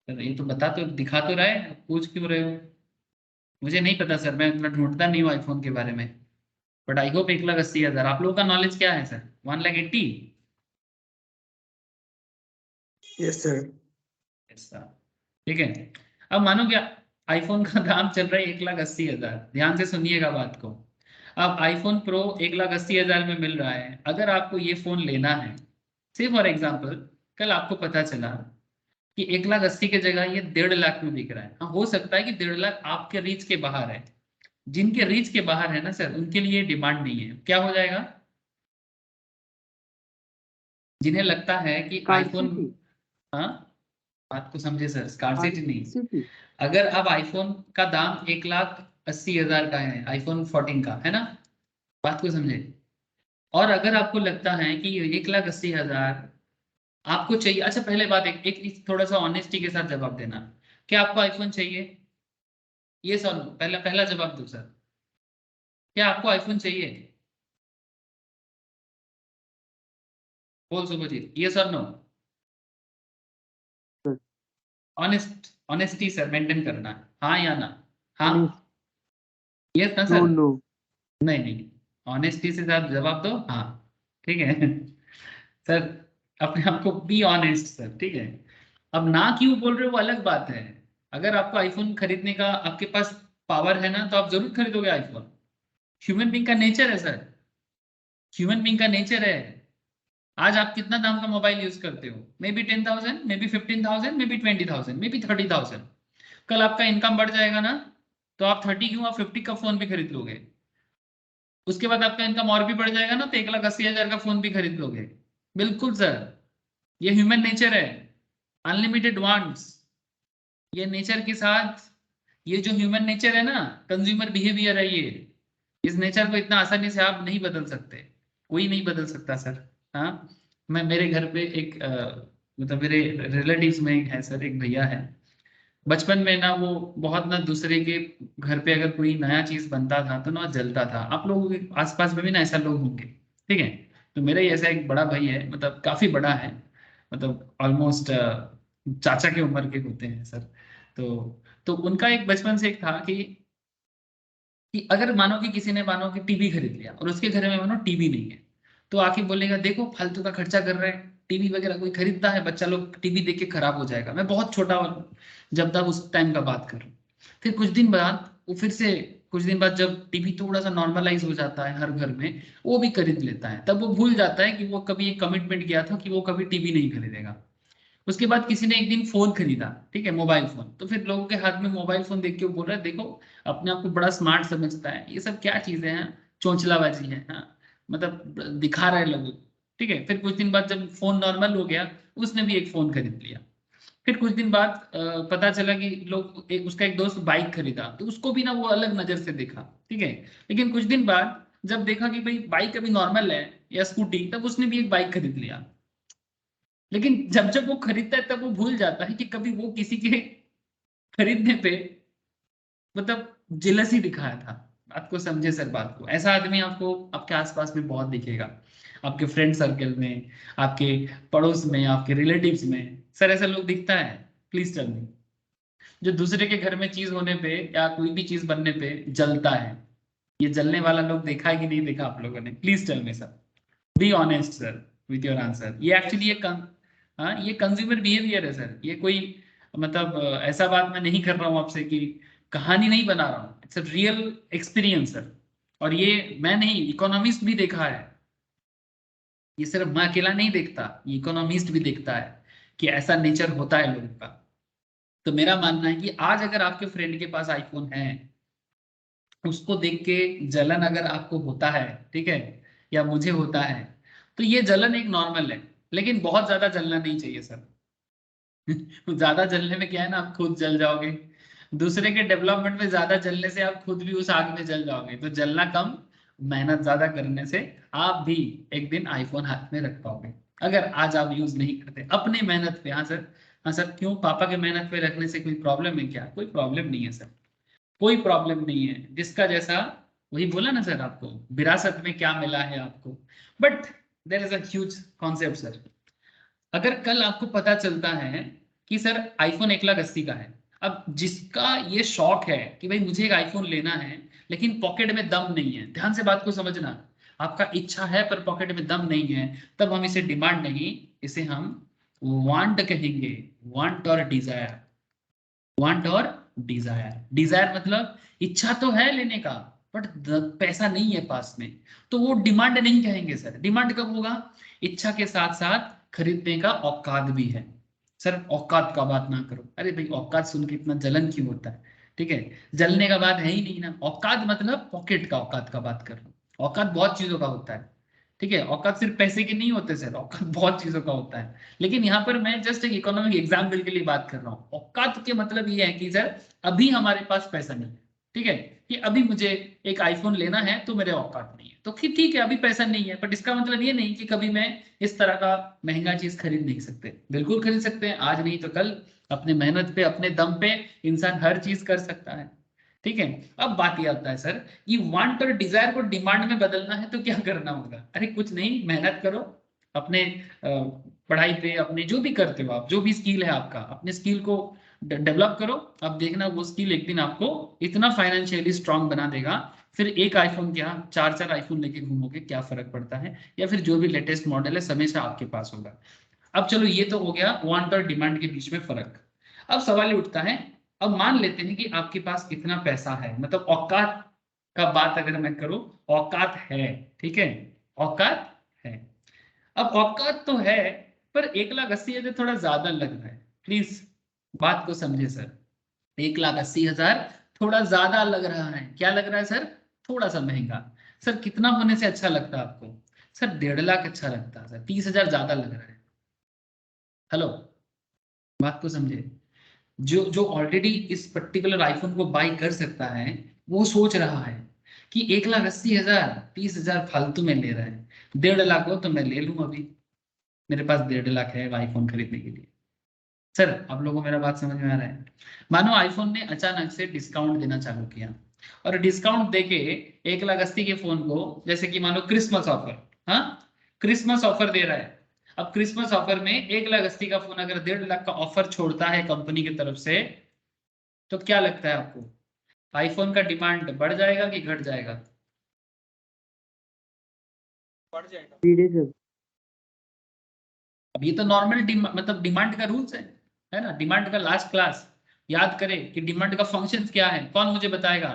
सर, ये तो बता तो दिखा तो रहा है, पूछ क्यों रहे हो? मुझे नहीं पता सर, मैं इतना ढूंढता नहीं हूँ आईफोन के बारे में, बट आई होप 1,80,000। आप लोगों का नॉलेज क्या है सर? 1,80,000? Yes, sir. ऐसा, ठीक है। अब मानो क्या, आईफोन का दाम चल रहा है 1,80,000, ध्यान से सुनिएगा बात को। अब आईफोन प्रो 1,80,000 में मिल रहा है। अगर आपको ये फोन लेना है, से फॉर एग्जाम्पल कल आपको पता चला कि 1,80,000 की जगह ये 1,50,000 में बिक रहा है। हाँ, हो सकता है कि 1,50,000 आपके रीच के बाहर है। जिनके रीच के बाहर है ना सर, उनके लिए डिमांड नहीं है। क्या हो जाएगा? जिन्हें लगता है कि आईफोन, हाँ बात को समझे सर, स्कार्सिटी नहीं। अगर अब आईफोन का दाम 1,80,000 का है, आईफोन 14 का है ना, बात को समझे। और अगर आपको लगता है कि 1,80,000 आपको चाहिए, अच्छा पहले बात एक थोड़ा सा ऑनेस्टी के साथ जवाब देना, क्या आपको आईफोन चाहिए? ये सर नो, पहला पहला जवाब दो सर, क्या आपको आईफोन चाहिए? बोल सुभजीत, ये sir no. Honesty sir maintain करना, हाँ या ना? हाँ, ये ना सर? नहीं नहीं, ऑनेस्टी से साथ जवाब दो हाँ, ठीक है। सर अपने आप को बी ऑनेस्ट सर, ठीक है। अब ना क्यों बोल रहे हो वो अलग बात है। अगर आपको आईफोन खरीदने का आपके पास पावर है ना, तो आप जरूर खरीदोगे आईफोन। ह्यूमन बीइंग का नेचर है सर, ह्यूमन बीइंग का नेचर है। आज आप कितना दाम का मोबाइल यूज करते हो? May be 10,000, may be 15,000, may be 20,000, may be 30,000। कल आपका इनकम बढ़ जाएगा ना, तो आप 30 क्यों, आप 50 का फोन भी खरीद लोगे। उसके बाद आपका इनकम और भी बढ़ जाएगा ना, तो 1,80,000 का फोन भी खरीद लोगे। बिल्कुल सर, ये ह्यूमन नेचर है, अनलिमिटेड वांट्स। ये नेचर के साथ, ये जो ह्यूमन नेचर है ना, कंज्यूमर बिहेवियर है ये, इस नेचर को इतना आसानी से आप नहीं बदल सकते, कोई नहीं बदल सकता सर। हाँ, मैं मेरे घर पे एक मतलब मेरे रिलेटिव्स में एक है सर, एक भैया है। बचपन में ना वो बहुत ना, दूसरे के घर पे अगर कोई नया चीज बनता था तो ना जलता था। आप लोगों के आसपास में भी ना ऐसा लोग होंगे, ठीक है। तो मेरा ही ऐसा एक बड़ा भाई है, मतलब काफी बड़ा है, मतलब ऑलमोस्ट चाचा के उम्र के होते हैं सर। तो उनका एक बचपन से एक था कि अगर मानो कि किसी ने मानो कि टीवी खरीद लिया और उसके घर में मानो टीवी नहीं है, तो आके बोलेगा देखो फालतू का खर्चा कर रहे हैं, टीवी वगैरह कोई खरीदता है? बच्चा लोग टीवी देख के खराब हो जाएगा। मैं बहुत छोटा जब तक उस टाइम का बात करूं। फिर कुछ दिन बाद वो फिर से, कुछ दिन बाद जब टीवी थोड़ा सा नॉर्मलाइज हो जाता है हर घर में, वो भी खरीद लेता है। तब वो भूल जाता है कि वो कभी एक कमिटमेंट किया था कि वो कभी टीवी नहीं खरीदेगा। उसके बाद किसी ने एक दिन फोन खरीदा, ठीक है, मोबाइल फोन। तो फिर लोगों के हाथ में मोबाइल फोन देख के वो बोल रहा है देखो, अपने आप को बड़ा स्मार्ट समझता है, ये सब क्या चीजें हैं, चोंचलाबाजी है, हाँ, मतलब दिखा रहा है लोगों को। ठीक है, फिर कुछ दिन बाद जब फोन नॉर्मल हो गया, उसने भी एक फोन खरीद लिया। फिर कुछ दिन बाद पता चला कि उसका एक दोस्त बाइक खरीदा, तो उसको भी ना वो अलग नजर से देखा, ठीक है। लेकिन कुछ दिन बाद जब देखा कि भाई बाइक अभी नॉर्मल है या स्कूटी, तब उसने भी एक बाइक खरीद लिया। लेकिन जब जब वो खरीदता है तब वो भूल जाता है कि कभी वो किसी के खरीदने पे मतलब जेलसी दिखाया था। आपको समझे सर बात को? ऐसा आदमी आपको आपके आसपास में बहुत दिखेगा, आपके फ्रेंड सर्कल में, आपके पड़ोस में, आपके रिलेटिव्स में। सर ऐसा लोग दिखता है? प्लीज टेल मी, जो दूसरे के घर में चीज होने पे या कोई भी चीज बनने पे जलता है। ये जलने वाला लोग देखा है कि नहीं देखा आप लोगों ने? Please tell me sir, be honest sir with your answer. ये एक्चुअली हाँ, ये कंज्यूमर बिहेवियर है सर। ये कोई मतलब ऐसा बात मैं नहीं कर रहा हूँ आपसे कि कहानी नहीं बना रहा हूँ, इट्स रियल एक्सपीरियंस सर। और ये मैं नहीं, इकोनॉमिस्ट भी देखा है। ये सिर्फ मैं अकेला नहीं देखता, ये इकोनॉमिस्ट भी देखता है कि ऐसा नेचर होता है लोगों का। तो मेरा मानना है कि आज अगर आपके फ्रेंड के पास आईफोन है, उसको देख के जलन अगर आपको होता है, ठीक है, या मुझे होता है, तो ये जलन एक नॉर्मल है। लेकिन बहुत ज्यादा जलना नहीं चाहिए सर। ज्यादा जलने में क्या है ना, आप खुद जल जाओगे। दूसरे के डेवलपमेंट में ज्यादा जलने से आप खुद भी उस आग में जल जाओगे। तो जलना कम, मेहनत ज्यादा करने से आप भी एक दिन आईफोन हाथ में रख पाओगे, अगर आज आप यूज नहीं करते अपने मेहनत पे। हाँ सर, हाँ सर, क्यों पापा के मेहनत पे रखने से कोई प्रॉब्लम है क्या? कोई प्रॉब्लम नहीं है सर, कोई प्रॉब्लम नहीं है। जिसका जैसा, वही बोला ना सर आपको, विरासत में क्या मिला है आपको। But there is a huge concept sir. अगर कल आपको पता चलता है कि सर आईफोन 1,80,000 का है, अब जिसका ये शौक है कि भाई मुझे एक आईफोन लेना है, लेकिन पॉकेट में दम नहीं है, ध्यान से बात को समझना, आपका इच्छा है पर पॉकेट में दम नहीं है, तब हम इसे डिमांड नहीं, इसे हम वांट कहेंगे, वांट और डिजायर। वांट और डिजायर। डिजायर मतलब इच्छा तो है लेने का, बट पैसा नहीं है पास में, तो वो डिमांड नहीं कहेंगे सर। डिमांड कब होगा? इच्छा के साथ साथ खरीदने का औकात भी है। सर औकात का बात ना करो, अरे भाई औकात सुन के इतना जलन क्यों होता है? ठीक है, जलने का बात है ही नहीं ना। औकात मतलब पॉकेट का औकात का बात कर रहा हूँ। औकात बहुत चीजों का होता है, ठीक है। औकात सिर्फ पैसे की नहीं होते सर, औकात बहुत चीजों का होता है। लेकिन यहाँ पर मैं जस्ट एक इकोनॉमिक एग्जाम्पल के लिए बात कर रहा हूँ। औकात के मतलब ये है कि सर अभी हमारे पास पैसा नहीं है, ठीक है, कि अभी मुझे एक आईफोन लेना है तो मेरे औकात नहीं है, तो ठीक है अभी पैसा नहीं है, बट इसका मतलब ये नहीं कि कभी मैं इस तरह का महंगा चीज खरीद नहीं सकते। बिल्कुल खरीद सकते हैं, आज नहीं तो कल अपने मेहनत पे अपने दम पे इंसान हर चीज कर सकता है, ठीक है। अब बात ये आता है सर, ये वांट और डिजायर को डिमांड में बदलना है तो क्या करना होगा? अरे कुछ नहीं, मेहनत करो अपने पढ़ाई पे, अपने जो भी करते हो आप, जो भी स्किल है आपका, अपने स्किल को डेवलप करो। अब देखना वो स्किल एक दिन आपको इतना फाइनेंशियली स्ट्रांग बना देगा, फिर एक आईफोन क्या चार चार आईफोन लेके घूमोगे, क्या फर्क पड़ता है? या फिर जो भी लेटेस्ट मॉडल है हमेशा आपके पास होगा। अब चलो ये तो हो गया वांट और डिमांड के बीच में फर्क। अब सवाल ये उठता है, अब मान लेते हैं कि आपके पास इतना पैसा है, मतलब औकात का बात अगर मैं करूं, औकात है, ठीक है, औकात है। अब औकात तो है, पर 1,80,000 थोड़ा ज्यादा लग रहा है, प्लीज बात को समझे सर। 1,80,000 थोड़ा ज्यादा लग रहा है। क्या लग रहा है सर? थोड़ा सा महंगा। सर कितना होने से अच्छा लगता है आपको? सर 1.5 लाख अच्छा लगता है सर, 30,000 ज्यादा लग रहा है। हेलो, बात को समझे। जो जो ऑलरेडी इस पर्टिकुलर आईफोन को बाई कर सकता है, वो सोच रहा है कि 1,80,000 30,000 फालतू में ले रहा है, 1.5 लाख हो तो मैं ले लूं अभी, मेरे पास 1.5 लाख है आईफोन खरीदने के लिए। सर आप लोगों को मेरा बात समझ में आ रहा है? मानो आईफोन ने अचानक से डिस्काउंट देना चालू किया, और डिस्काउंट देके 1,80,000 के फोन को, जैसे कि मानो क्रिसमस ऑफर, हाँ क्रिसमस ऑफर दे रहा है। अब क्रिसमस ऑफर में 1,80,000 का फोन अगर 1.5 लाख का ऑफर छोड़ता है कंपनी की तरफ से, तो क्या लगता है आपको? आईफोन का डिमांड बढ़ जाएगा कि घट जाएगा? बढ़ जाएगा। अब ये तो नॉर्मल मतलब डिमांड का रूल्स है ना, डिमांड का लास्ट क्लास याद करें कि डिमांड का फंक्शन क्या है, कौन मुझे बताएगा?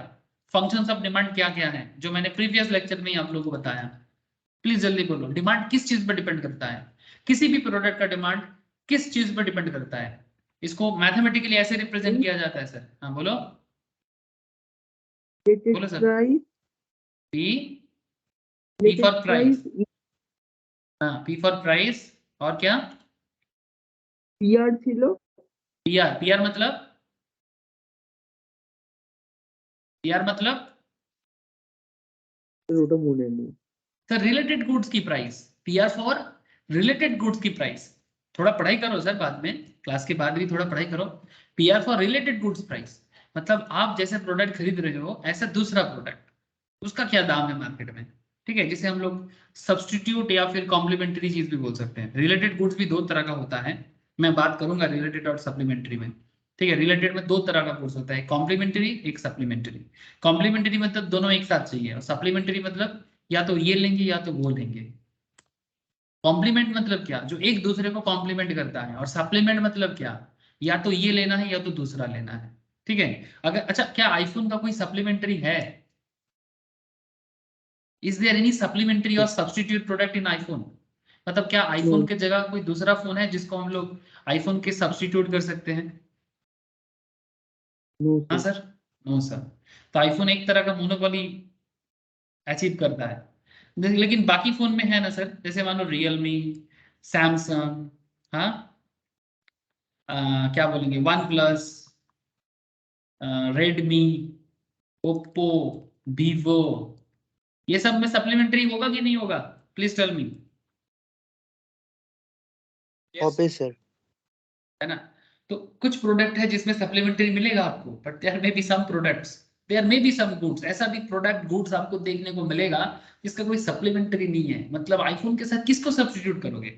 फंक्शंस ऑफ डिमांड क्या क्या है, जो मैंने प्रीवियस लेक्चर में ही आप लोगों को बताया। प्लीज जल्दी बोलो, डिमांड किस चीज पर डिपेंड करता है? किसी भी प्रोडक्ट का डिमांड किस चीज पर डिपेंड करता है? इसको मैथमेटिकली ऐसे रिप्रेजेंट किया जाता है सर, हाँ बोलो, बोलो sir. P, P for price, हाँ पी फॉर प्राइस, और क्या? पीआर ছিল पीआर, पीआर मतलब, पीआर मतलब ওটা মনে নেই सर रिलेटेड गुड्स की price. PR for related goods की प्राइस। थोड़ा पढ़ाई करो सर, बाद में क्लास के बाद भी थोड़ा पढ़ाई करो। PR for related goods price मतलब आप जैसे प्रोडक्ट खरीद रहे हो ऐसा दूसरा प्रोडक्ट, उसका क्या दाम है मार्केट में, ठीक है, जिसे हम लोग सब्सटीट्यूट या फिर कॉम्प्लीमेंट्री चीज भी बोल सकते हैं। रिलेटेड गुड्स भी दो तरह का होता है, मैं बात करूंगा रिलेटेड और सप्लीमेंट्री में, ठीक है। रिलेटेड में दो तरह का गुड्स होता है, कॉम्प्लीमेंट्री एक सप्लीमेंट्री। कॉम्प्लीमेंट्री मतलब दोनों एक साथ चाहिए, और सप्लीमेंट्री मतलब या तो ये लेंगे या तो वो लेंगे। कॉम्प्लीमेंट मतलब क्या? जो एक दूसरे को कॉम्प्लीमेंट करता है। और सप्लीमेंट मतलब क्या? या तो ये लेना है या तो दूसरा लेना है, ठीक है। अगर अच्छा, क्या आईफोन का कोई सप्लीमेंट्री है? इज देयर एनी सप्लीमेंट्री और सब्स्टिट्यूट प्रोडक्ट इन आईफोन? मतलब क्या आईफोन के जगह कोई दूसरा फोन है जिसको हम लोग आईफोन के सब्स्टिट्यूट कर सकते हैं? हाँ सर, नो सर। तो आईफोन एक तरह का मोनोपोली अचीव करता है। लेकिन बाकी फोन में है ना सर, जैसे मानो रियलमी, सैमसंग, हाँ क्या बोलेंगे, OnePlus, Redmi, Oppo, Vivo, ये सब में सप्लीमेंट्री होगा कि नहीं होगा? Please tell me. হবে স্যার है ना? तो कुछ प्रोडक्ट है जिसमें सप्लीमेंट्री मिलेगा आपको, but there may be some products, there may be some goods, ऐसा भी प्रोडक्ट गुड्स आपको देखने को मिलेगा जिसका कोई सप्लीमेंट्री नहीं है। मतलब आईफोन के साथ किसको सब्स्टिट्यूट करोगे?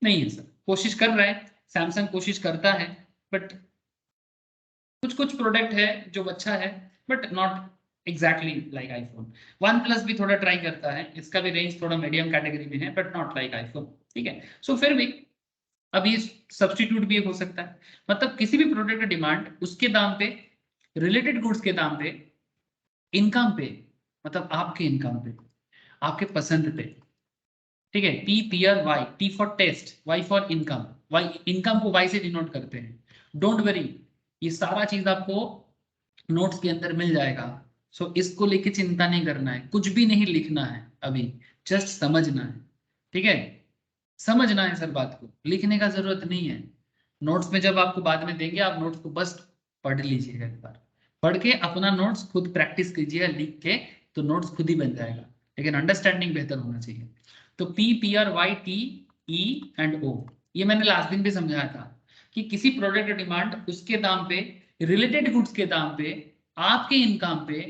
नहीं है सर। कोशिश कर रहा है, सैमसंग कोशिश करता है, बट कुछ कुछ प्रोडक्ट है जो अच्छा है, but not exactly like iPhone. One plus भी थोड़ा ट्राई करता है, इसका भी रेंज थोड़ा मीडियम कैटेगरी में है, बट नॉट लाइक आईफोन, ठीक है। सो फिर भी अब ये सब्स्टिट्यूट भी हो सकता है, मतलब किसी भी प्रोडक्ट का डिमांड उसके दाम पे, रिलेटेड गुड्स के दाम पे, इनकम पे, मतलब आपके इनकम पे, आपके पसंद पे, ठीक है। P, P, R, Y, T for taste, Y for income, Y income को Y से डिनोट करते हैं। डोंट वरी, ये सारा चीज आपको नोट्स के अंदर मिल जाएगा। सो इसको लेके चिंता नहीं करना है, कुछ भी नहीं लिखना है अभी, जस्ट समझना है, ठीक है। समझना है सर, बात को लिखने का जरूरत नहीं है। नोट्स में जब आपको बाद में देंगे, आप नोट्स को बस पढ़ लीजिएगा एक बार, पढ़ के अपना नोट्स खुद प्रैक्टिस कीजिएगा लिख के, तो नोट्स खुद ही बन जाएगा, लेकिन अंडरस्टैंडिंग बेहतर होना चाहिए। तो P, P, R, Y, T, E and O, ये मैंने लास्ट दिन भी समझाया था कि किसी प्रोडक्ट का डिमांड उसके दाम पे, रिलेटेड गुड्स के दाम पे, आपके इनकम पे,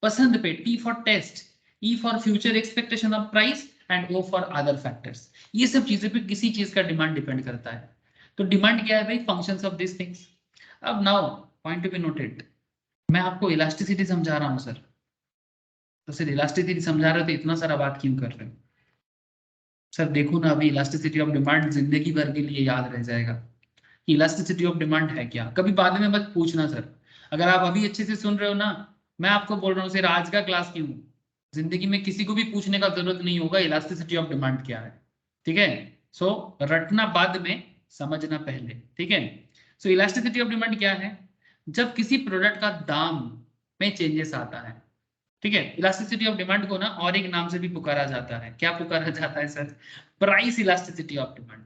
पसंद पे, T for taste, E for future expectation of price and O for other factors. ये सब चीजें पे किसी चीज का डिमांड डिपेंड करता है। तो डिमांड क्या है भाई? Functions of this things. अब now point to be noted, मैं आपको इलास्टिसिटी समझा रहा हूं सर, तो सर इलास्टिसिटी समझा रहे हो तो इतना सारा बात क्यों कर रहे हो सर? देखो ना, अभी इलास्टिसिटी ऑफ डिमांड जिंदगी भर के लिए याद रह जाएगा कि इलास्टिसिटी ऑफ डिमांड है क्या। कभी बाद में मत पूछना सर, अगर आप अभी अच्छे से सुन रहे हो ना, मैं आपको बोल रहा हूँ सर, आज का क्लास क्यों, जिंदगी में किसी को भी पूछने का जरूरत नहीं होगा इलास्टिसिटी ऑफ डिमांड क्या है, ठीक है। सो रटना बाद में, समझना पहले, ठीक है। सो इलास्टिसिटी ऑफ डिमांड क्या है? जब किसी प्रोडक्ट का दाम में चेंजेस आता है, ठीक है। इलास्टिसिटी ऑफ डिमांड को ना और एक नाम से भी पुकारा जाता है, क्या पुकारा जाता है sir? Price elasticity of demand.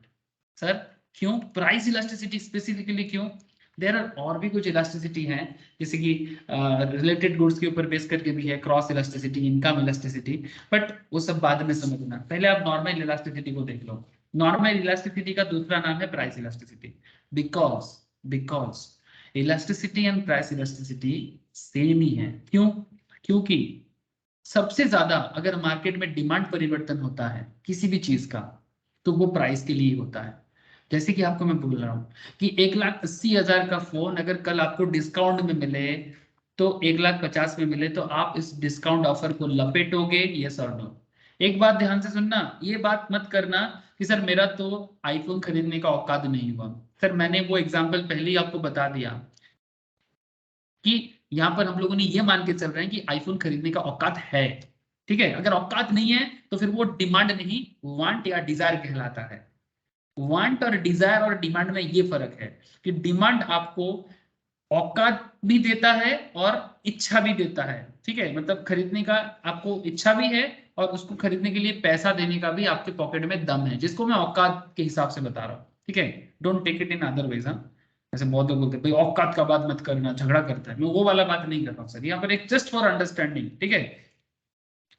Sir क्यों प्राइस इलास्टिसिटी स्पेसिफिकली क्यों? देयर आर और भी कुछ इलास्टिसिटी हैं, जैसे कि रिलेटेड गुड्स के ऊपर बेस करके भी है, cross elasticity, income elasticity, but वो सब बाद में समझना, पहले आप नॉर्मल इलास्टिसिटी को देख लो। नॉर्मल इलास्टिसिटी का दूसरा नाम है price elasticity, because because elasticity and price elasticity same ही है। क्यों? क्योंकि सबसे ज्यादा अगर मार्केट में डिमांड परिवर्तन होता है किसी भी चीज का, तो वो प्राइस के लिए होता है। जैसे कि आपको मैं बोल रहा हूँ कि 1,80,000 का फोन अगर कल आपको डिस्काउंट में मिले, तो 1,50,000 में मिले, तो आप इस डिस्काउंट ऑफर को लपेटोगे, यस और नो? एक बात ध्यान से सुनना, ये बात मत करना कि सर मेरा तो आईफोन खरीदने का औकात नहीं हुआ। सर मैंने वो एग्जाम्पल पहले ही आपको बता दिया कि यहाँ पर हम लोगों ने ये मान के चल रहे हैं कि आईफोन खरीदने का औकात है, ठीक है। अगर औकात नहीं है तो फिर वो डिमांड नहीं, वांट या डिजायर कहलाता है। वांट और डिजायर और डिमांड में ये फर्क है कि डिमांड आपको औकात भी देता है और इच्छा भी देता है, ठीक है। मतलब खरीदने का आपको इच्छा भी है, और उसको खरीदने के लिए पैसा देने का भी आपके पॉकेट में दम है, जिसको मैं औकात के हिसाब से बता रहा हूँ, ठीक है। Don't take it in other ways. जैसे बहुत लोग बोलते हैं भाई औकात का बात मत करना, झगड़ा करता है, मैं वो वाला बात नहीं कर रहा हूँ सर, यहाँ पर एक जस्ट फॉर अंडरस्टैंडिंग, ठीक है,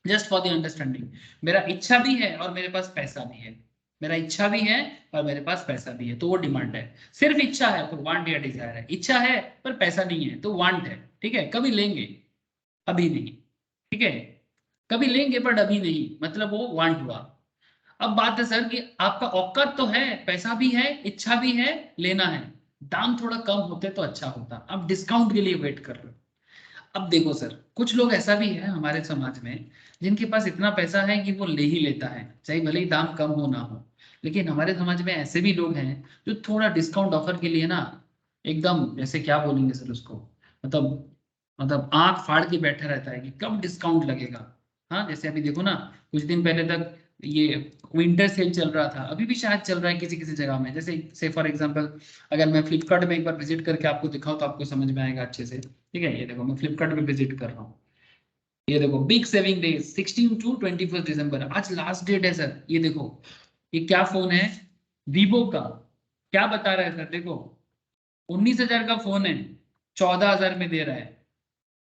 जस्ट फॉर द अंडरस्टैंडिंग। मेरा इच्छा भी है और मेरे पास पैसा भी है, मेरा इच्छा भी है और मेरे पास पैसा भी है, तो वो डिमांड है। सिर्फ इच्छा है तो वांट या डिजायर है, इच्छा है पर पैसा नहीं है तो वांट है, ठीक है। कभी लेंगे, अभी नहीं, ठीक है। कभी लेंगे बट अभी नहीं, मतलब वो वांट हुआ। अब बात है सर कि आपका औकात तो है, पैसा भी है, इच्छा भी है, लेना है, दाम थोड़ा कम होते तो अच्छा होता, अब डिस्काउंट के लिए वेट कर रहे हो। अब देखो सर, कुछ लोग ऐसा भी है हमारे समाज में जिनके पास इतना पैसा है कि वो ले ही लेता है, चाहे भले ही दाम कम हो ना हो। लेकिन हमारे समाज में ऐसे भी लोग हैं जो थोड़ा डिस्काउंट ऑफर के लिए ना, एकदम जैसे क्या बोलेंगे सर उसको, मतलब आंख फाड़ के बैठा रहता है कि कब डिस्काउंट लगेगा। हाँ, जैसे अभी देखो ना, कुछ दिन पहले तक ये विंटर सेल चल रहा था, अभी भी शायद चल रहा है किसी किसी जगह में। जैसे से फॉर एग्जांपल, अगर मैं फ्लिपकार्ट में एक बार विजिट करके आपको दिखाऊं तो आपको समझ में आएगा अच्छे से, ठीक है। ये देखो मैं फ्लिपकार्ट में विजिट कर रहा हूँ, ये देखो बिग सेविंग डे 16 to 21 दिसंबर, आज लास्ट डेट है सर। ये देखो ये क्या फोन है, वीवो का, क्या बता रहा है सर, देखो 19,000 का फोन है, 14,000 में दे रहा है।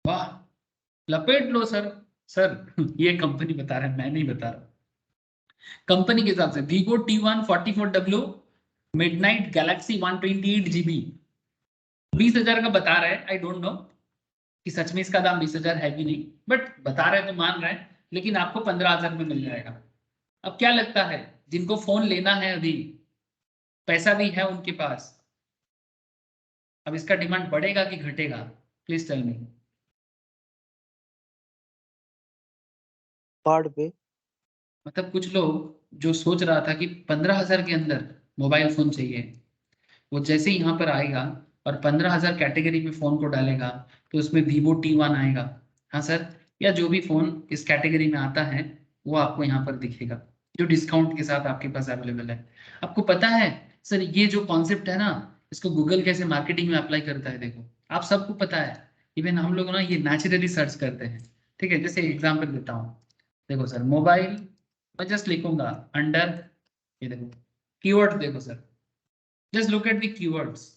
वाह, लपेट लो सर। सर ये कंपनी बता रहा है, मैं नहीं बता रहा, कंपनी के हिसाब से Vivo T1 44W midnight Galaxy 128 GB 20,000 का बता रहा है। आई डोंट नो कि सच में इसका दाम 20,000 है कि नहीं, बट बता रहे तो मान रहे हैं, लेकिन आपको 15,000 में मिल जाएगा। अब क्या लगता है, जिनको फोन लेना है अभी, पैसा भी है उनके पास, अब इसका डिमांड बढ़ेगा कि घटेगा? Please tell me. पार्ट पे। मतलब कुछ लोग जो सोच रहा था कि 15,000 के अंदर मोबाइल फोन चाहिए, वो जैसे ही यहाँ पर आएगा और 15,000 कैटेगरी में फोन को डालेगा तो उसमें Vivo T1 आएगा, हाँ सर, या जो भी फोन इस कैटेगरी में आता है वो आपको यहाँ पर दिखेगा जो डिस्काउंट के साथ आपके पास अवेलेबल है। आपको पता है सर ये जो कॉन्सेप्ट है ना, इसको गूगल कैसे मार्केटिंग में अप्लाई करता है, देखो आप सबको पता है, इवन हम लोग ना ये नेचुरली सर्च करते हैं, ठीक है। जैसे एग्जाम्पल देता हूँ, देखो सर मोबाइल, मैं जस्ट लिखूंगा अंडर, ये देखो कीवर्ड देखो sir, just look at the keywords.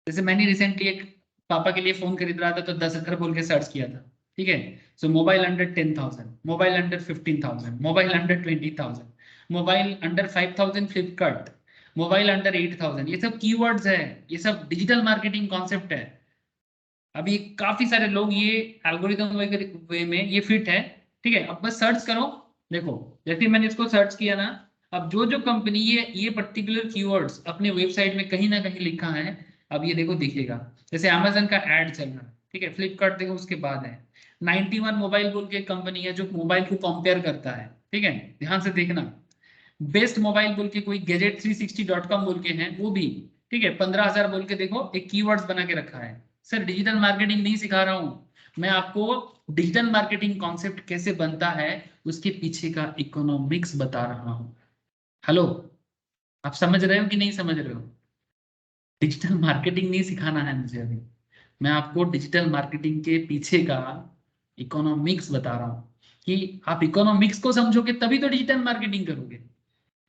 जैसे मैंने रिसेंटली एक पापा के लिए फोन खरीद रहा था तो 10,000 बोल के सर्च किया था, ठीक है। So mobile under 10,000, mobile under 15,000, mobile under 20,000, mobile under 5,000 Flipkart, mobile under 8,000, ये सब कीवर्ड्स है, ये सब डिजिटल मार्केटिंग कॉन्सेप्ट है। अभी काफी सारे लोग ये एल्गोरिदम वे में ये फिट है, ठीक है। अब बस सर्च करो, देखो जैसे मैंने इसको सर्च किया ना, अब जो जो कंपनी ये पर्टिकुलर कीवर्ड्स अपने वेबसाइट में कहीं ना कहीं लिखा है, अब ये देखो दिखेगा। जैसे अमेजन का एड चल रहा है, ठीक है, फ्लिपकार्ट देखो उसके बाद है 91 मोबाइल बोल के कंपनी है जो मोबाइल को कंपेयर करता है, ठीक है, ध्यान से देखना। बेस्ट मोबाइल बोल के कोई gadget360.com बोल के हैं वो भी, ठीक है, 15,000 बोल के देखो एक कीवर्ड्स बना के रखा है। सर डिजिटल मार्केटिंग नहीं सिखा रहा हूं मैं आपको, डिजिटल मार्केटिंग कॉन्सेप्ट कैसे बनता है उसके पीछे का इकोनॉमिक्स बता रहा हूं। हेलो, आप समझ रहे हो कि नहीं समझ रहे हो? डिजिटल मार्केटिंग नहीं सिखाना है मुझे अभी, मैं आपको डिजिटल मार्केटिंग के पीछे का इकोनॉमिक्स बता रहा हूँ कि आप इकोनॉमिक्स को समझोगे तभी तो डिजिटल मार्केटिंग करोगे।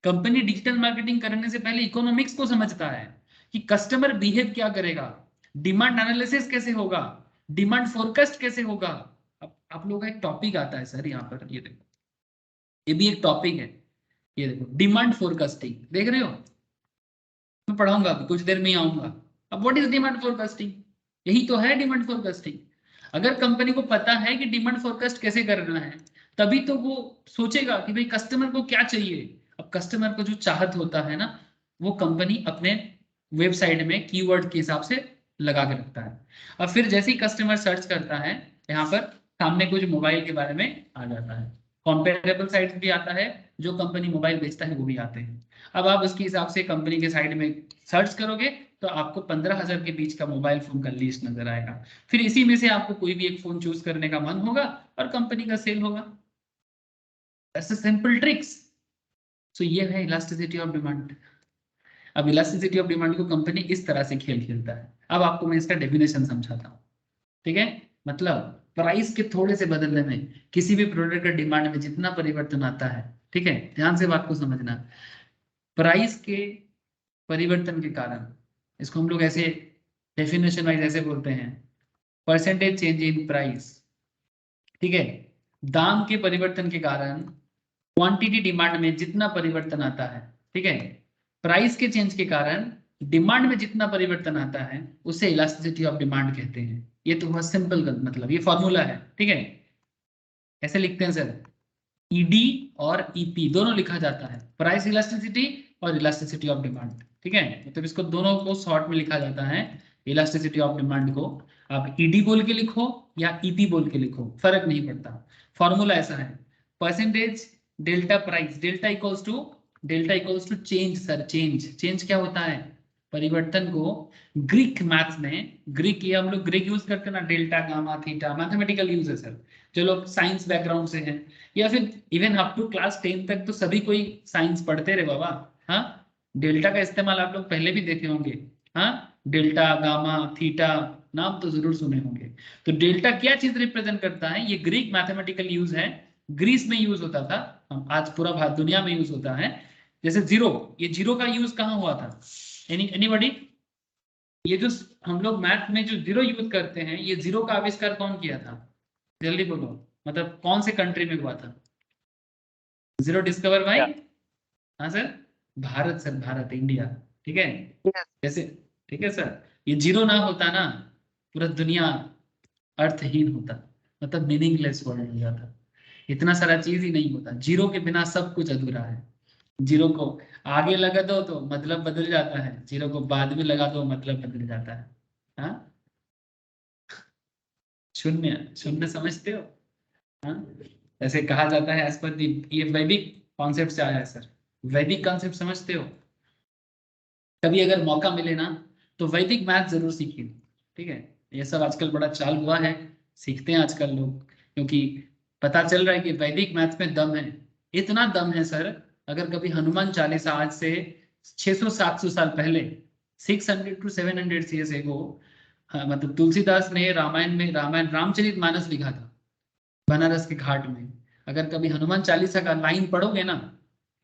कंपनी डिजिटल मार्केटिंग करने से पहले इकोनॉमिक्स को समझता है कि कस्टमर बिहेव क्या करेगा, डिमांड एनालिसिस कैसे होगा, डिमांड फोरकास्ट कैसे होगा। अब आप लोगों का एक टॉपिक आता है सर यहाँ पर, ये देखो ये भी एक टॉपिक है, ये देखो डिमांड फोरकास्टिंग देख रहे हो, मैं पढ़ाऊंगा अभी कुछ देर में ही आऊंगा। अब व्हाट इज डिमांड फोरकास्टिंग, यही तो है डिमांड फोरकास्टिंग। अगर कंपनी को पता है कि डिमांड फोरकास्ट कैसे करना है तभी तो वो सोचेगा कि भाई कस्टमर को क्या चाहिए। अब कस्टमर को जो चाहत होता है ना वो कंपनी अपने वेबसाइट में कीवर्ड के हिसाब से लगा के रखता है। अब फिर जैसे ही कस्टमर सर्च करता है यहाँ पर सामने कुछ मोबाइल के बारे में आ जाता है, कॉम्पेरेबल साइट्स भी आता है, जो कंपनी मोबाइल बेचता है वो भी आते हैं। अब आप उसके हिसाब से कंपनी के साइड में सर्च करोगे तो आपको 15,000 के बीच का मोबाइल फोन का लिस्ट नजर आएगा। फिर इसी में से आपको कोई भी एक फोन चूज करने का मन होगा और कंपनी का सेल होगा। ऐसे सिंपल ट्रिक्स। सो ये है इलास्टिसिटी ऑफ डिमांड। अब इलास्टिसिटी ऑफ डिमांड को कंपनी इस तरह से खेल खेलता है। अब आपको मैं इसका डेफिनेशन समझाता हूँ, ठीक है। मतलब प्राइस के थोड़े से बदलने में किसी भी प्रोडक्ट का डिमांड में जितना परिवर्तन आता है, ठीक है, ध्यान से बात को समझना, प्राइस के परिवर्तन के कारण, इसको हम लोग ऐसे डेफिनेशन वाइज ऐसे बोलते हैं, परसेंटेज चेंज इन प्राइस, ठीक है। दाम के परिवर्तन के कारण क्वांटिटी डिमांड में जितना परिवर्तन आता है, ठीक है, प्राइस के चेंज के कारण डिमांड में जितना परिवर्तन आता है उसे इलास्टिसिटी ऑफ डिमांड कहते हैं। ये तो बहुत सिंपल मतलब ये फॉर्मूला है, ठीक है। ऐसे लिखते हैं सर, ईडी और ईपी दोनों लिखा जाता है, प्राइस इलास्टिसिटी और इलास्टिसिटी ऑफ डिमांड, ठीक है। मतलब इसको दोनों को शॉर्ट में लिखा जाता है, इलास्टिसिटी ऑफ डिमांड को आप ईडी बोल के लिखो या ईपी बोल के लिखो फर्क नहीं पड़ता। फॉर्मूला ऐसा है, percentage delta price, delta equals to change sir, change क्या होता है, परिवर्तन को ग्रीक मैथ्स में, ग्रीक ये हम लोग ग्रीक यूज करते हैं ना, delta gamma theta mathematical use है सर, जो लोग साइंस बैकग्राउंड से हैं या फिर इवन अप टू क्लास 10 तक तो सभी कोई साइंस पढ़ते रहे बाबा। हाँ, डेल्टा का इस्तेमाल आप लोग पहले भी देखे होंगे, हाँ, डेल्टा गामा थीटा नाम तो जरूर सुने होंगे। तो डेल्टा क्या चीज रिप्रेजेंट करता है, ये ग्रीक मैथमेटिकल यूज है, ग्रीस में यूज होता था, आज पूरा भारत दुनिया में यूज होता है। जैसे जीरो, ये जीरो का यूज कहाँ हुआ था, एनीबॉडी? ये जो हम लोग मैथ में जो जीरो यूज करते हैं, ये जीरो का आविष्कार कौन किया था, जल्दी बोलो, मतलब कौन से कंट्री में हुआ था जीरो डिस्कवर भाई? हाँ sir, Bharat sir, Bharat, India, ठीक है। जैसे, ठीक है सर, ये जीरो ना होता ना पूरा दुनिया अर्थहीन होता, मतलब मीनिंगलेस वर्ल्ड हो जाता, इतना सारा चीज ही नहीं होता, जीरो के बिना सब कुछ अधूरा है। जीरो को आगे लगा दो तो मतलब बदल जाता है, जीरो को बाद में लगा दो मतलब बदल जाता है। हाँ, शून्य, शून्य समझते हो? हाँ, ऐसे कहा जाता है एज पर दी, ये वैदिक कॉन्सेप्ट से आया है सर, वैदिक कॉन्सेप्ट समझते हो? कभी अगर मौका मिले ना तो वैदिक मैथ जरूर सीखिए, ठीक है। ये सब आजकल बड़ा चाल हुआ है, सीखते हैं आजकल लोग, क्योंकि पता चल रहा है कि वैदिक मैथ में दम है। इतना दम है सर, अगर कभी हनुमान चालीसा आज से 600-700 साल पहले, 600 to 700 years ago, हाँ, मतलब तुलसीदास ने रामायण रामचरितमानस लिखा था बनारस के घाट में। अगर कभी हनुमान चालीसा का लाइन पढ़ोगे ना,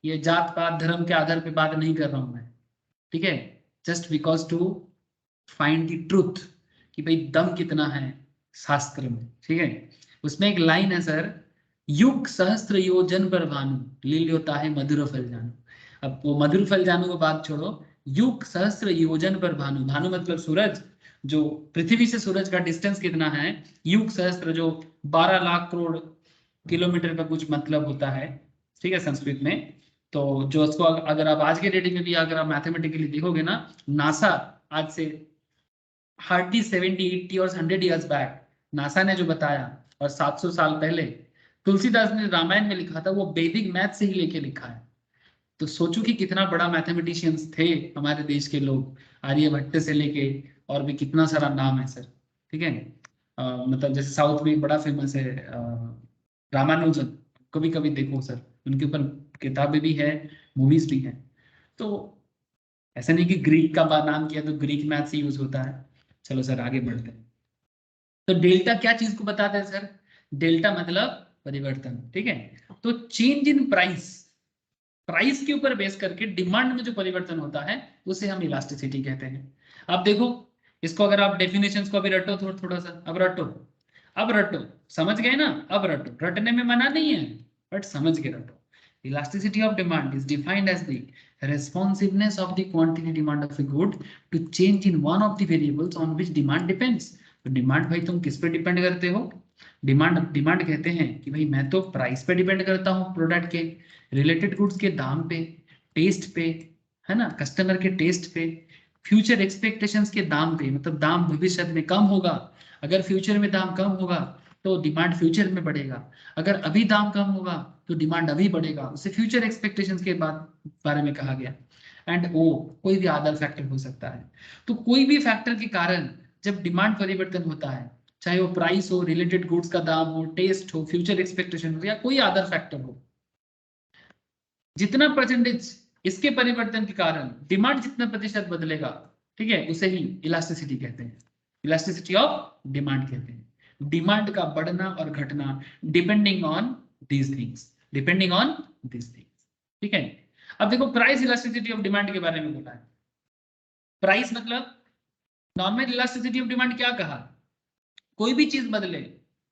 ये जात पात धर्म के आधार पे बात नहीं कर रहा हूं मैं, ठीक है, just because to find the truth कि भाई दम कितना है शास्त्र में, ठीक है। उसमें एक लाइन है सर, युग सहस्त्र योजन पर भानु लील्योता है मधुर फल जानू। अब वो मधुर फल जानू को बात छोड़ो, युग सहस्त्र योजन पर भानु, भानु मतलब सूरज, जो पृथ्वी से सूरज का डिस्टेंस कितना है, युग सहस्त्र जो 12 लाख करोड़ किलोमीटर का कुछ मतलब होता है, ठीक है, संस्कृत में। तो जो उसको अगर आप आज के डेट में भी अगर आप मैथमेटिकली देखोगे ना, नासा आज से हार्डली 70-80 और 100 years बैक नासा ने जो बताया, और 700 साल पहले तुलसीदास ने रामायण में लिखा था, वो वैदिक मैथ से ही लेके लिखा है। तो सोचो कि कितना बड़ा मैथमेटिशियंस थे हमारे देश के लोग, आर्यभट्ट से लेके और भी कितना सारा नाम है सर, ठीक है। मतलब जैसे साउथ में बड़ा फेमस है रामानुजन, कभी कभी देखो सर, उनके ऊपर किताबें भी है, मूवीज भी हैं। तो ऐसा नहीं कि ग्रीक का नाम किया तो ग्रीक मैथ से यूज होता है। चलो सर आगे बढ़ते हैं। तो डेल्टा क्या चीज को बताते हैं सर, डेल्टा मतलब परिवर्तन, ठीक है। तो चेंज इन प्राइस, प्राइस के ऊपर बेस करके डिमांड में जो परिवर्तन होता है उसे हम इलास्टिसिटी कहते हैं। अब देखो, इसको अगर आप डेफिनेशंस को अभी रटो थोड़ा सा, अब रटो, अब रटो, समझ गए ना, अब रटो, रटने में मना नहीं है, बट समझ के रटो। Elasticity of demand is defined as the responsiveness of the quantity demand of a good to change in one of the variables on which demand depends। तो डिमांड भाई तुम किस पे डिपेंड करते हो, डिमांड डिमांड कहते हैं कि भाई मैं तो प्राइस पे डिपेंड करता हूँ प्रोडक्ट के, रिलेटेड गुड्स के दाम पे, टेस्ट पे, है ना, कस्टमर के टेस्ट पे, फ्यूचर एक्सपेक्टेशंस के दाम पे, मतलब दाम भविष्य में कम होगा, अगर फ्यूचर में दाम कम होगा तो डिमांड फ्यूचर में बढ़ेगा, अगर अभी दाम कम होगा तो डिमांड अभी बढ़ेगा, उसे फ्यूचर एक्सपेक्टेशंस के बारे में कहा गया। एंड ओ कोई भी अदर फैक्टर हो सकता है। तो कोई भी फैक्टर के कारण जब डिमांड परिवर्तन होता है, चाहे वो प्राइस हो, रिलेटेड गुड्स का दाम हो, टेस्ट हो, फ्यूचर एक्सपेक्टेशन हो, या कोई अदर फैक्टर हो, जितना परसेंटेज इसके परिवर्तन के कारण डिमांड जितना प्रतिशत बदलेगा, ठीक है, उसे ही इलास्टिसिटी कहते हैं, इलास्टिसिटी ऑफ डिमांड कहते हैं। डिमांड का बढ़ना और घटना depending on these things, depending on these things, ठीक है। अब देखो प्राइस इलास्टिसिटी ऑफ डिमांड के बारे में बोला है। प्राइस मतलब नॉर्मल इलास्टिसिटी ऑफ डिमांड क्या कहा, कोई भी चीज बदले,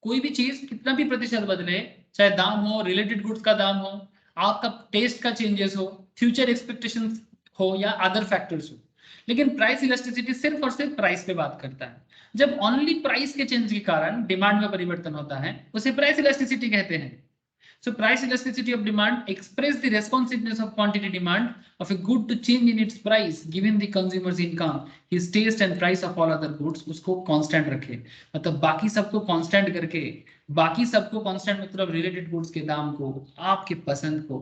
कोई भी चीज कितना भी प्रतिशत बदले, चाहे दाम हो, रिलेटेड गुड्स का दाम हो, आपका टेस्ट का चेंजेस हो, फ्यूचर एक्सपेक्टेशंस हो, या अदर फैक्टर्स हो, लेकिन प्राइस इलास्टिसिटी सिर्फ और सिर्फ प्राइस पे बात करता है। जब ओनली प्राइस के चेंज के कारण डिमांड में परिवर्तन होता है उसे प्राइस इलास्टिसिटी कहते हैं। So price elasticity of demand express the responsiveness of quantity demand of a good to change in its price given the consumer's income, his taste and price of all other goods। उसको constant रखे, मतलब बाकी सबको constant करके, बाकी सबको constant मतलब related goods के दाम को, आपके पसंद को,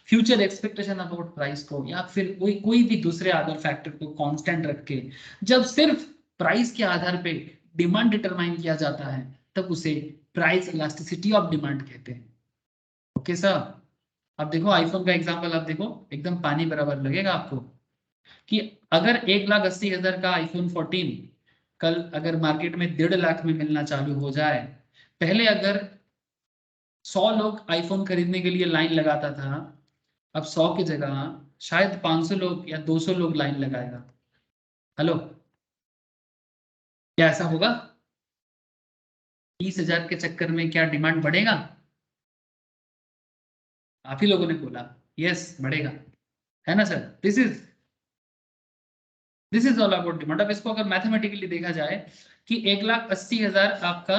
फ्यूचर एक्सपेक्टेशन अबाउट प्राइस को, या फिर कोई भी दूसरे अदर फैक्टर को कांस्टेंट रख के जब सिर्फ प्राइस के आधार पे डिमांड डिटरमाइन किया जाता है तब उसे प्राइस इलास्टिसिटी ऑफ डिमांड कहते हैं। Okay sir. अब देखो आईफोन का एग्जांपल, आप देखो एकदम पानी बराबर लगेगा आपको, कि अगर 1,80,000 का आईफोन 14 कल अगर मार्केट में 1.5 लाख में मिलना चालू हो जाए, पहले अगर 100 लोग आईफोन खरीदने के लिए लाइन लगाता था, अब 100 की जगह शायद 500 लोग या 200 लोग लाइन लगाएगा। हेलो, क्या ऐसा होगा? 30,000 के चक्कर में क्या डिमांड बढ़ेगा? आप ही लोगों ने बोला यस बढ़ेगा, है ना sir. This is all about demand. अब इसको अगर मैथमेटिकली देखा जाए कि 1,80,000 आपका,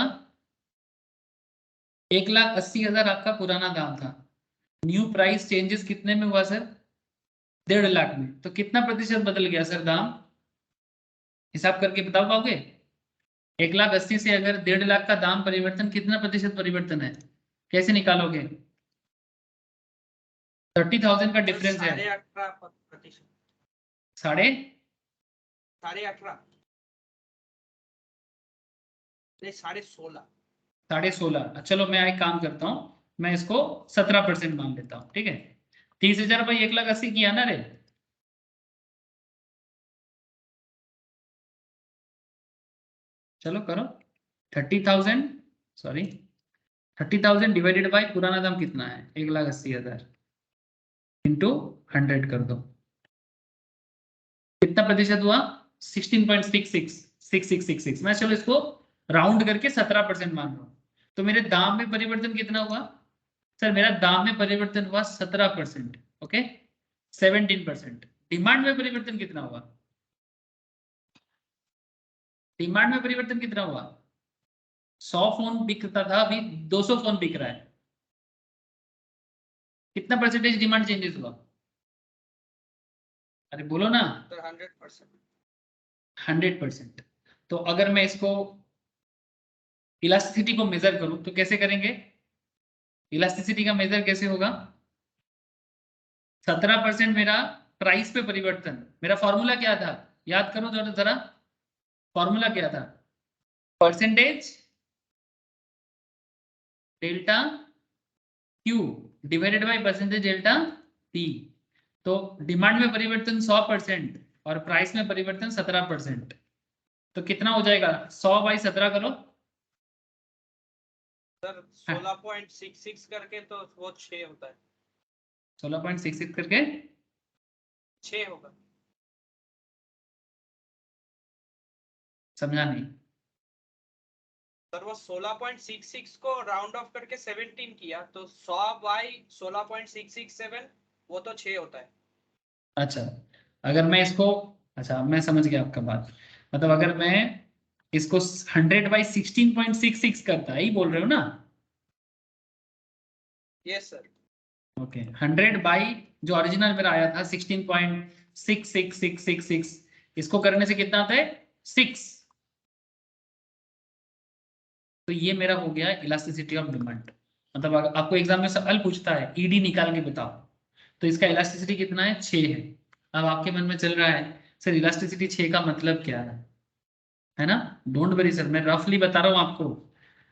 1,80,000 आपका पुराना दाम था, न्यू प्राइस चेंजेस कितने में हुआ सर? 1.5 लाख में, तो कितना प्रतिशत बदल गया सर दाम? हिसाब करके बता पाओगे? 1,80,000 से अगर 1.5 लाख का दाम परिवर्तन, कितना प्रतिशत परिवर्तन है, कैसे निकालोगे? 30,000 का डिफरेंस है, 8.5%। साढ़े 18.5 नहीं 16.5 16.5। चलो मैं एक काम करता हूँ, मैं इसको 17% मान लेता हूँ, ठीक है। 30,000 भाई 1,80,000 किया ना रे। चलो करो 30,000, सॉरी 30,000 डिवाइडेड बाय पुराना दाम कितना है 1,80,000 इंटू 100 कर दो, कितना प्रतिशत हुआ 16.666666। मैं चलो इसको राउंड करके 17% मान रहा हूँ। तो मेरे दाम में परिवर्तन कितना हुआ सर, मेरा दाम में परिवर्तन हुआ 17%, ओके 17%। डिमांड में परिवर्तन कितना हुआ, डिमांड में परिवर्तन कितना हुआ, 100 फोन बिकता था, अभी 200 फोन बिक रहा है, कितना परसेंटेज डिमांड चेंजेस हुआ, अरे बोलो ना। 100%। तो अगर मैं इसको इलास्टिसिटी को मेजर करूं तो कैसे करेंगे, इलास्टिसिटी का मेजर कैसे होगा, 17% मेरा प्राइस पे परिवर्तन, मेरा फॉर्मूला क्या था याद करो जरा जरा, फॉर्मूला क्या था, percentage delta Q divided by percentage delta P. तो डिमांड में परिवर्तन 100% और प्राइस में परिवर्तन 17%, तो कितना हो जाएगा 100 बाई 17 करो सर 16.66 करके तो वो 6 होता है, 16.66 करके 6 होगा। समझा नहीं सर वो 16.66 को राउंड ऑफ करके 17 किया तो 100 बाई 16.667 वो तो 6 होता है। अच्छा अगर मैं इसको, अच्छा मैं समझ गया आपका बात, मतलब अगर मैं इसको 100 बाई 16.66 करता है, ही बोल रहे हो ना। Yes sir. ओके 100 बाई जो ओरिजिनल मेरा आया था 16.66666, इसको करने से कितना आता है 6। तो ये मेरा हो गया इलास्टिसिटी ऑफ डिमांड। मतलब अगर आपको एग्जाम में सवाल पूछता है ईडी निकाल के बताओ, तो इसका इलास्टिसिटी कितना है 6 है। अब आपके मन में चल रहा है सर इलास्टिसिटी 6 का मतलब क्या है ना। डोंट वरी सर, मैं रफली बता रहा हूँ आपको।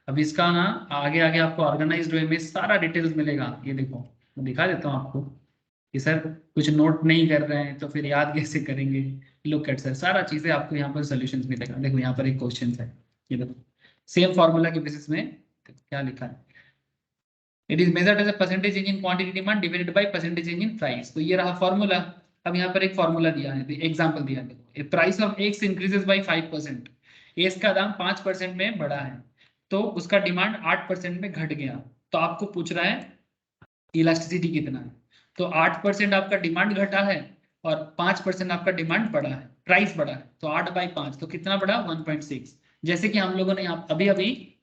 अब इसका ना आगे आगे आपको ऑर्गेनाइज्ड वे में सारा डिटेल्स मिलेगा। ये देखो मैं दिखा देता हूँ आपको कि सर कुछ नोट नहीं कर रहे हैं तो फिर याद कैसे करेंगे। लुक एट सर, सारा चीजें आपको यहाँ पर सोल्यूशंस मिलेगा। देखो यहाँ पर एक क्वेश्चन है, ये देखो सेम फॉर्मूला के बेसिस में क्या लिखा है, it is measured as a percentage change in quantity demand divided by percentage change in price. तो ये रहा फॉर्मूला। अब यहाँ पर एक फॉर्मूला दिया है, एग्जांपल दिया है, देखो price of x increases by 5%, x का दाम 5% में बढ़ा है तो उसका डिमांड 8% में घट गया। तो आपको पूछ रहा है इलास्टिसिटी कितना है। तो 8% आपका डिमांड घटा है और 5% आपका डिमांड बढ़ा है, प्राइस बढ़ा है, तो 8/5 तो कितना बढ़ा 1.6। जैसे कि हम लोगों ने अभी अभी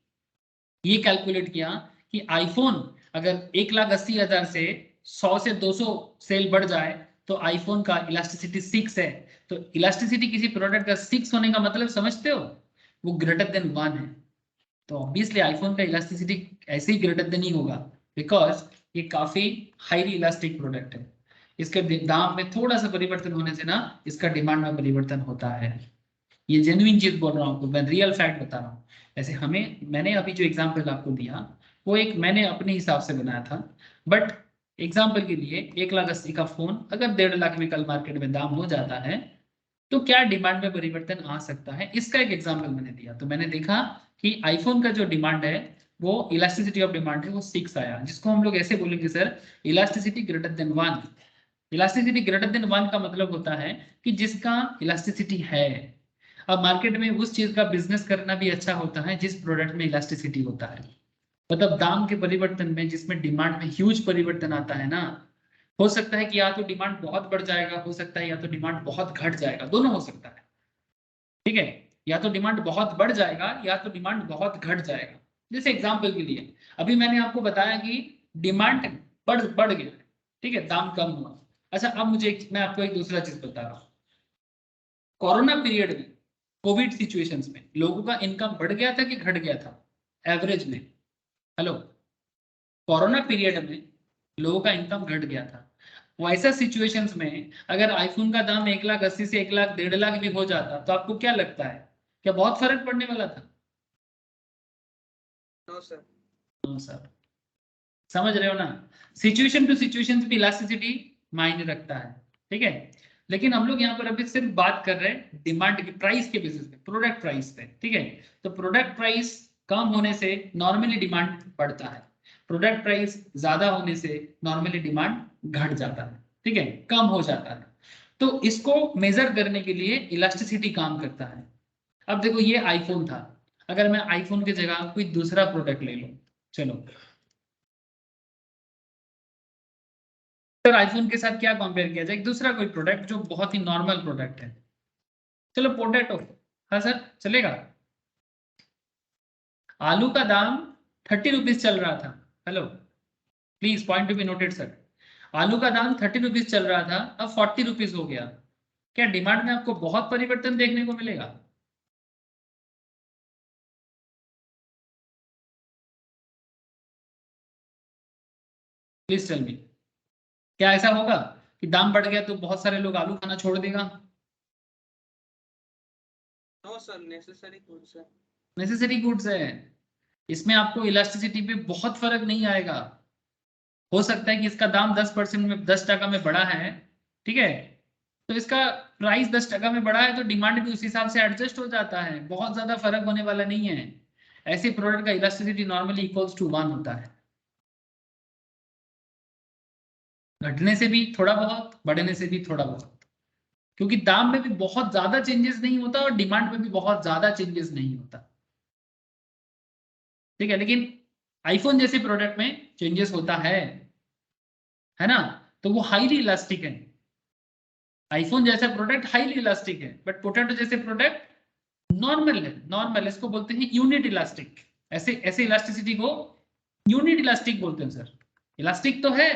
ये कैलकुलेट किया कि आईफोन अगर 1,80,000 से 100 से 200 सेल बढ़ जाए तो आईफोन का इलास्टिसिटी 6 है। तो इलास्टिसिटी किसी प्रोडक्ट का 6 होने का मतलब समझते हो, वो ग्रेटर देन 1 है। तो ऑब्वियसली आईफोन का इलास्टिसिटी ऐसे ही ग्रेटर देन ही होगा, बिकॉज ये काफी हाईली इलास्टिक प्रोडक्ट है। इसके दाम में थोड़ा सा परिवर्तन होने से ना इसका डिमांड में परिवर्तन होता है। ये जेन्युइन चीज बोल रहा हूँ आपको, मैं रियल फैक्ट बता रहा हूँ। ऐसे मैंने अभी जो एग्जाम्पल आपको दिया वो एक मैंने अपने हिसाब से बनाया था, बट एग्जाम्पल के लिए 1,80,000 का फोन अगर 1.5 लाख में कल मार्केट में दाम हो जाता है तो क्या डिमांड में परिवर्तन आ सकता है, इसका एक एग्जाम्पल मैंने दिया। तो मैंने देखा कि आईफोन का जो डिमांड है वो इलास्टिसिटी ऑफ डिमांड है वो 6 आया, जिसको हम लोग ऐसे बोलेंगे sir elasticity greater than 1। Elasticity greater than 1 का मतलब होता है कि जिसका इलास्टिसिटी है। अब मार्केट में उस चीज का बिजनेस करना भी अच्छा होता है जिस प्रोडक्ट में इलास्टिसिटी होता है। मतलब दाम के परिवर्तन में जिसमें डिमांड में ह्यूज परिवर्तन आता है ना, हो सकता है कि या तो डिमांड बहुत बढ़ जाएगा, हो सकता है या तो डिमांड बहुत घट जाएगा, दोनों हो सकता है। ठीक है, या तो डिमांड बहुत बढ़ जाएगा या तो डिमांड बहुत घट जाएगा। जैसे एग्जांपल के लिए अभी मैंने आपको बताया कि डिमांड बढ़ गया, ठीक है, दाम कम हुआ। अच्छा अब मैं आपको एक दूसरा चीज बता रहा हूँ। कोरोना पीरियड में, कोविड सिचुएशंस में लोगों का इनकम बढ़ गया था कि घट गया था एवरेज में, हेलो, कोरोना पीरियड में लोगों का इनकम घट गया था। वैसा सिचुएशंस में अगर आईफोन का दाम 1,80,000 से 1,00,000 1,50,000 भी हो जाता तो आपको क्या लगता है, क्या बहुत फर्क पड़ने वाला था? No sir. No sir. समझ रहे हो ना, सिचुएशन टू सिचुएशन भी इलास्टिसिटी मायने रखता है, ठीक है। लेकिन हम लोग यहाँ पर अभी सिर्फ बात कर रहे हैं डिमांड की, प्राइस के बेसिस पे, प्रोडक्ट प्राइस पे, ठीक है। तो प्रोडक्ट प्राइस कम होने से नॉर्मली डिमांड बढ़ता है, प्रोडक्ट प्राइस ज्यादा होने से नॉर्मली डिमांड घट जाता है, ठीक है, कम हो जाता है। तो इसको मेजर करने के लिए इलास्टिसिटी काम करता है। अब देखो ये आईफोन था, अगर मैं आईफोन की जगह कोई दूसरा प्रोडक्ट ले लूं, चलो सर आईफोन के साथ क्या कंपेयर किया जाए, एक दूसरा कोई प्रोडक्ट जो बहुत ही नॉर्मल प्रोडक्ट है, चलो पोटैटो, हाँ सर चलेगा। आलू का दाम 30 रुपीज चल रहा था, hello please point to be noted sir, आलू का दाम 30 रुपीज चल रहा था, अब 40 रुपीज हो गया। क्या डिमांड में आपको बहुत परिवर्तन देखने को मिलेगा? प्लीज टेल मी, क्या ऐसा होगा कि दाम बढ़ गया तो बहुत सारे लोग आलू खाना छोड़ देगा? नो सर, नेसेसरी गुड्स है। नेसेसरी गुड्स है, इसमें आपको इलास्टिसिटी पे बहुत फर्क नहीं आएगा। हो सकता है कि इसका दाम 10% में 10% में बढ़ा है, ठीक है, तो इसका प्राइस 10% में बढ़ा है तो डिमांड भी उस हिसाब से एडजस्ट हो जाता है, बहुत ज्यादा फर्क होने वाला नहीं है। ऐसे प्रोडक्ट का इलास्टिसिटी नॉर्मली इक्वल्स टू 1 होता है, घटने से भी थोड़ा बहुत, बढ़ने से भी थोड़ा बहुत, क्योंकि दाम में भी बहुत ज्यादा चेंजेस नहीं होता और डिमांड में भी बहुत ज्यादा चेंजेस नहीं होता, ठीक है। लेकिन आईफोन जैसे प्रोडक्ट में चेंजेस होता है ना, तो वो हाईली इलास्टिक है। आईफोन जैसा प्रोडक्ट हाईली इलास्टिक है, बट पोटैटो जैसे प्रोडक्ट नॉर्मल है, नॉर्मल, इसको बोलते हैं यूनिट इलास्टिक। ऐसे ऐसे इलास्टिसिटी को यूनिट इलास्टिक बोलते हैं सर, इलास्टिक तो है।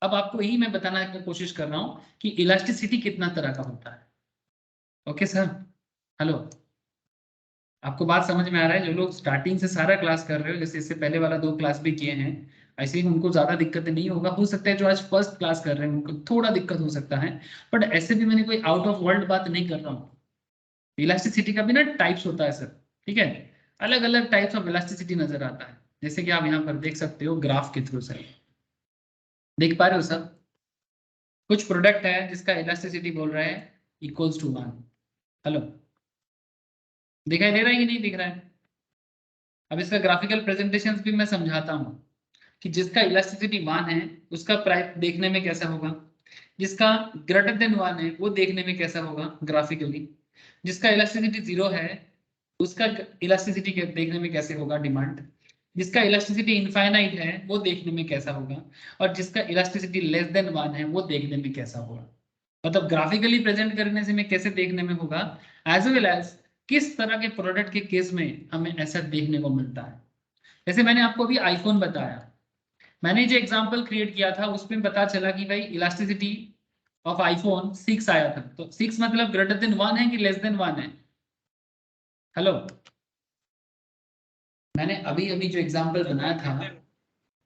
अब आपको यही मैं बताना की कोशिश कर रहा हूं कि इलास्टिसिटी कितना तरह का होता है। ओके सर, हेलो, आपको बात समझ में आ रहा है? जो लोग स्टार्टिंग से सारा क्लास कर रहे हो, जैसे इससे पहले वाला 2 क्लास भी किए हैं, ऐसे ही उनको ज्यादा दिक्कत नहीं होगा। हो सकता है जो आज फर्स्ट क्लास कर रहे हैं उनको थोड़ा दिक्कत हो सकता है, बट ऐसे भी मैंने कोई आउट ऑफ वर्ल्ड बात नहीं कर रहा हूँ। इलास्टिसिटी का भी ना टाइप्स होता है सर, ठीक है, अलग अलग टाइप्स ऑफ इलास्टिसिटी नजर आता है, जैसे कि आप यहाँ पर देख सकते हो ग्राफ के थ्रू सर, देख पा रहे हो सर? कुछ प्रोडक्ट है जिसका इलास्टिसिटी बोल रहा है इक्वल्स टू 1। हेलो, दिखाई दे रहा है कि नहीं दिख रहा है? अब इसका ग्राफिकल प्रेजेंटेशन भी मैं समझाता हूँ कि जिसका इलास्टिसिटी 1 है उसका प्राइस देखने में कैसा होगा, जिसका ग्रेटर देन 1 है वो देखने में कैसा होगा ग्राफिकली, जिसका इलास्टिसिटी 0 है उसका इलास्टिसिटी देखने में कैसे होगा डिमांड, जिसका इलास्टिसिटी इनफाइनाइट है वो देखने में कैसा होगा, और जिसका इलास्टिसिटी लेस देन 1 है वो देखने में कैसा होगा। मतलब ग्राफिकली प्रेजेंट करने से में कैसे देखने में होगा, एज वेल एज किस तरह के प्रोडक्ट के केस में हमें ऐसा देखने को मिलता है। जैसे मैंने आपको अभी आईफोन बताया, मैंने जो एग्जांपल क्रिएट किया था उसमें पता चला कि भाई इलास्टिसिटी ऑफ आईफोन 6 आया था, तो 6 मतलब ग्रेटर देन 1 है कि लेस देन 1 है? हेलो, मैंने अभी अभी जो एग्जांपल बनाया था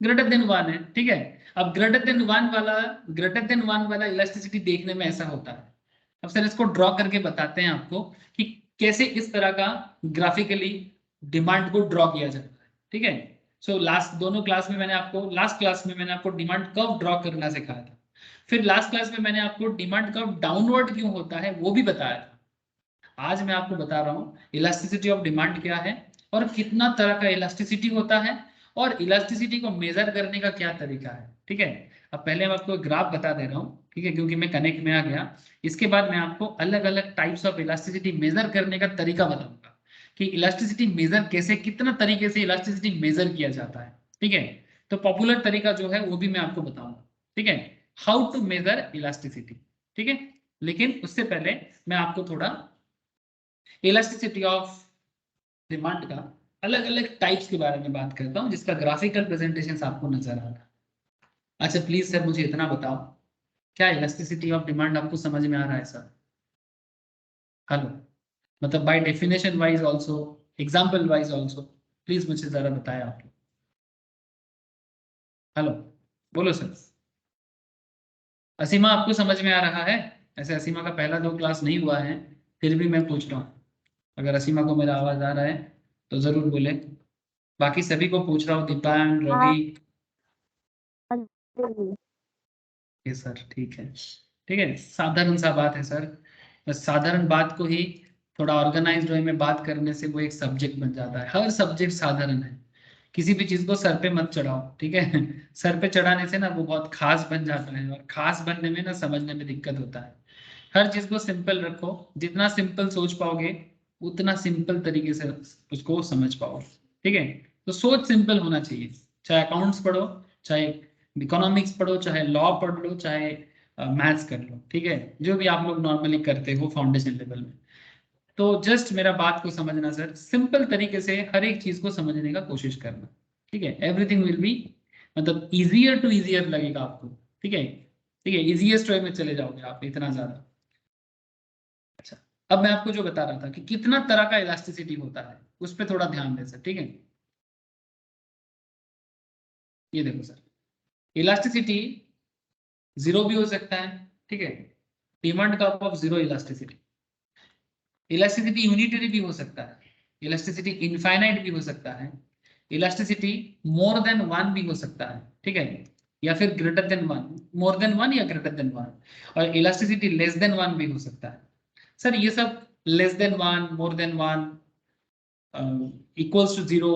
ग्रेटर देन 1 है, ठीक है। अब ग्रेटर देन 1 वाला इलास्टिसिटी देखने में ऐसा होता है। अब सर इसको ड्रॉ करके बताते हैं आपको कि कैसे इस तरह का ग्राफिकली डिमांड को ड्रॉ किया जाता है, ठीक है। सो लास्ट क्लास में मैंने आपको डिमांड कर्व ड्रॉ करना सिखाया था, फिर लास्ट क्लास में मैंने आपको डिमांड कर्व डाउनवर्ड क्यों होता है वो भी बताया था। आज मैं आपको बता रहा हूँ इलास्टिसिटी ऑफ डिमांड क्या है और कितना तरह का इलास्टिसिटी होता है और इलास्टिसिटी को मेजर करने का क्या तरीका है, ठीक है। अब पहले मैं आपको ग्राफ बता दे रहा हूँ, ठीक है, क्योंकि मैं कनेक्ट में आ गया। इसके बाद मैं आपको अलग अलग टाइप्स ऑफ इलास्टिसिटी मेजर करने का तरीका बताऊंगा कि इलास्टिसिटी मेजर कैसे, कितना तरीके से इलास्टिसिटी मेजर किया जाता है, ठीक है। तो पॉपुलर तरीका जो है वो भी मैं आपको बताऊंगा, ठीक है, हाउ टू मेजर इलास्टिसिटी, ठीक है। लेकिन उससे पहले मैं आपको थोड़ा इलास्टिसिटी ऑफ डिमांड का अलग अलग टाइप्स के बारे में बात करता हूं जिसका ग्राफिकल प्रेजेंटेशन आपको नजर आ रहा है। अच्छा प्लीज सर मुझे इतना बताओ, क्या इलास्टिसिटी ऑफ डिमांड आपको समझ में आ रहा है सर? हेलो, मतलब by definition wise also, example wise also, please मुझे जरा बताएं आप। हेलो, बोलो सर। असीमा आपको समझ में आ रहा है? ऐसे असीमा का पहला 2 क्लास नहीं हुआ है, फिर भी मैं पूछ रहा हूँ। अगर असीमा को मेरा आवाज आ रहा है तो जरूर बोले। बाकी सभी को पूछ रहा हूँ, दीपान, रवि। ये सर ठीक है, ठीक है, साधारण सा बात है सर। बस साधारण बात को ही थोड़ा ऑर्गेनाइज्ड वे में बात करने से वो एक सब्जेक्ट बन जाता है। हर सब्जेक्ट साधारण है, किसी भी चीज को सर पे मत चढ़ाओ, ठीक है। सर पे चढ़ाने से ना वो बहुत खास बन जाता है, और खास बनने में ना समझने में दिक्कत होता है। हर चीज को सिंपल रखो, जितना सिंपल सोच पाओगे उतना सिंपल तरीके से उसको समझ पाओगे, ठीक है। तो सोच सिंपल होना चाहिए, चाहे अकाउंट्स पढ़ो, चाहे इकोनॉमिक्स पढ़ो, चाहे लॉ पढ़ लो, चाहे मैथ्स कर लो, ठीक है, जो भी आप लोग नॉर्मली करते हो फाउंडेशन लेवल में। तो जस्ट मेरा बात को समझना सर, सिंपल तरीके से हर एक चीज को समझने का कोशिश करना, ठीक है। एवरीथिंग विल बी मतलब इजियर टू इजियर लगेगा आपको, ठीक है, ठीक है, इजिएस्ट वे में चले जाओगे आप इतना ज्यादा। अच्छा, अब मैं आपको जो बता रहा था कि कितना तरह का इलास्टिसिटी होता है, उस पर थोड़ा ध्यान दें सर, ठीक है। ये देखो सर, इलास्टिसिटी जीरो भी हो सकता है, ठीक है, डिमांड का of zero elasticity. Elasticity unitary भी हो सकता है, इलास्टिसिटी इनफाइनाइट भी हो सकता है, इलास्टिसिटी मोर देन वन भी हो सकता है, ठीक है, या फिर greater than one, more than one या ग्रेटर देन वन, और इलास्टिसिटी लेस देन वन भी हो सकता है। सर ये सब less than one, more than one, equals to zero,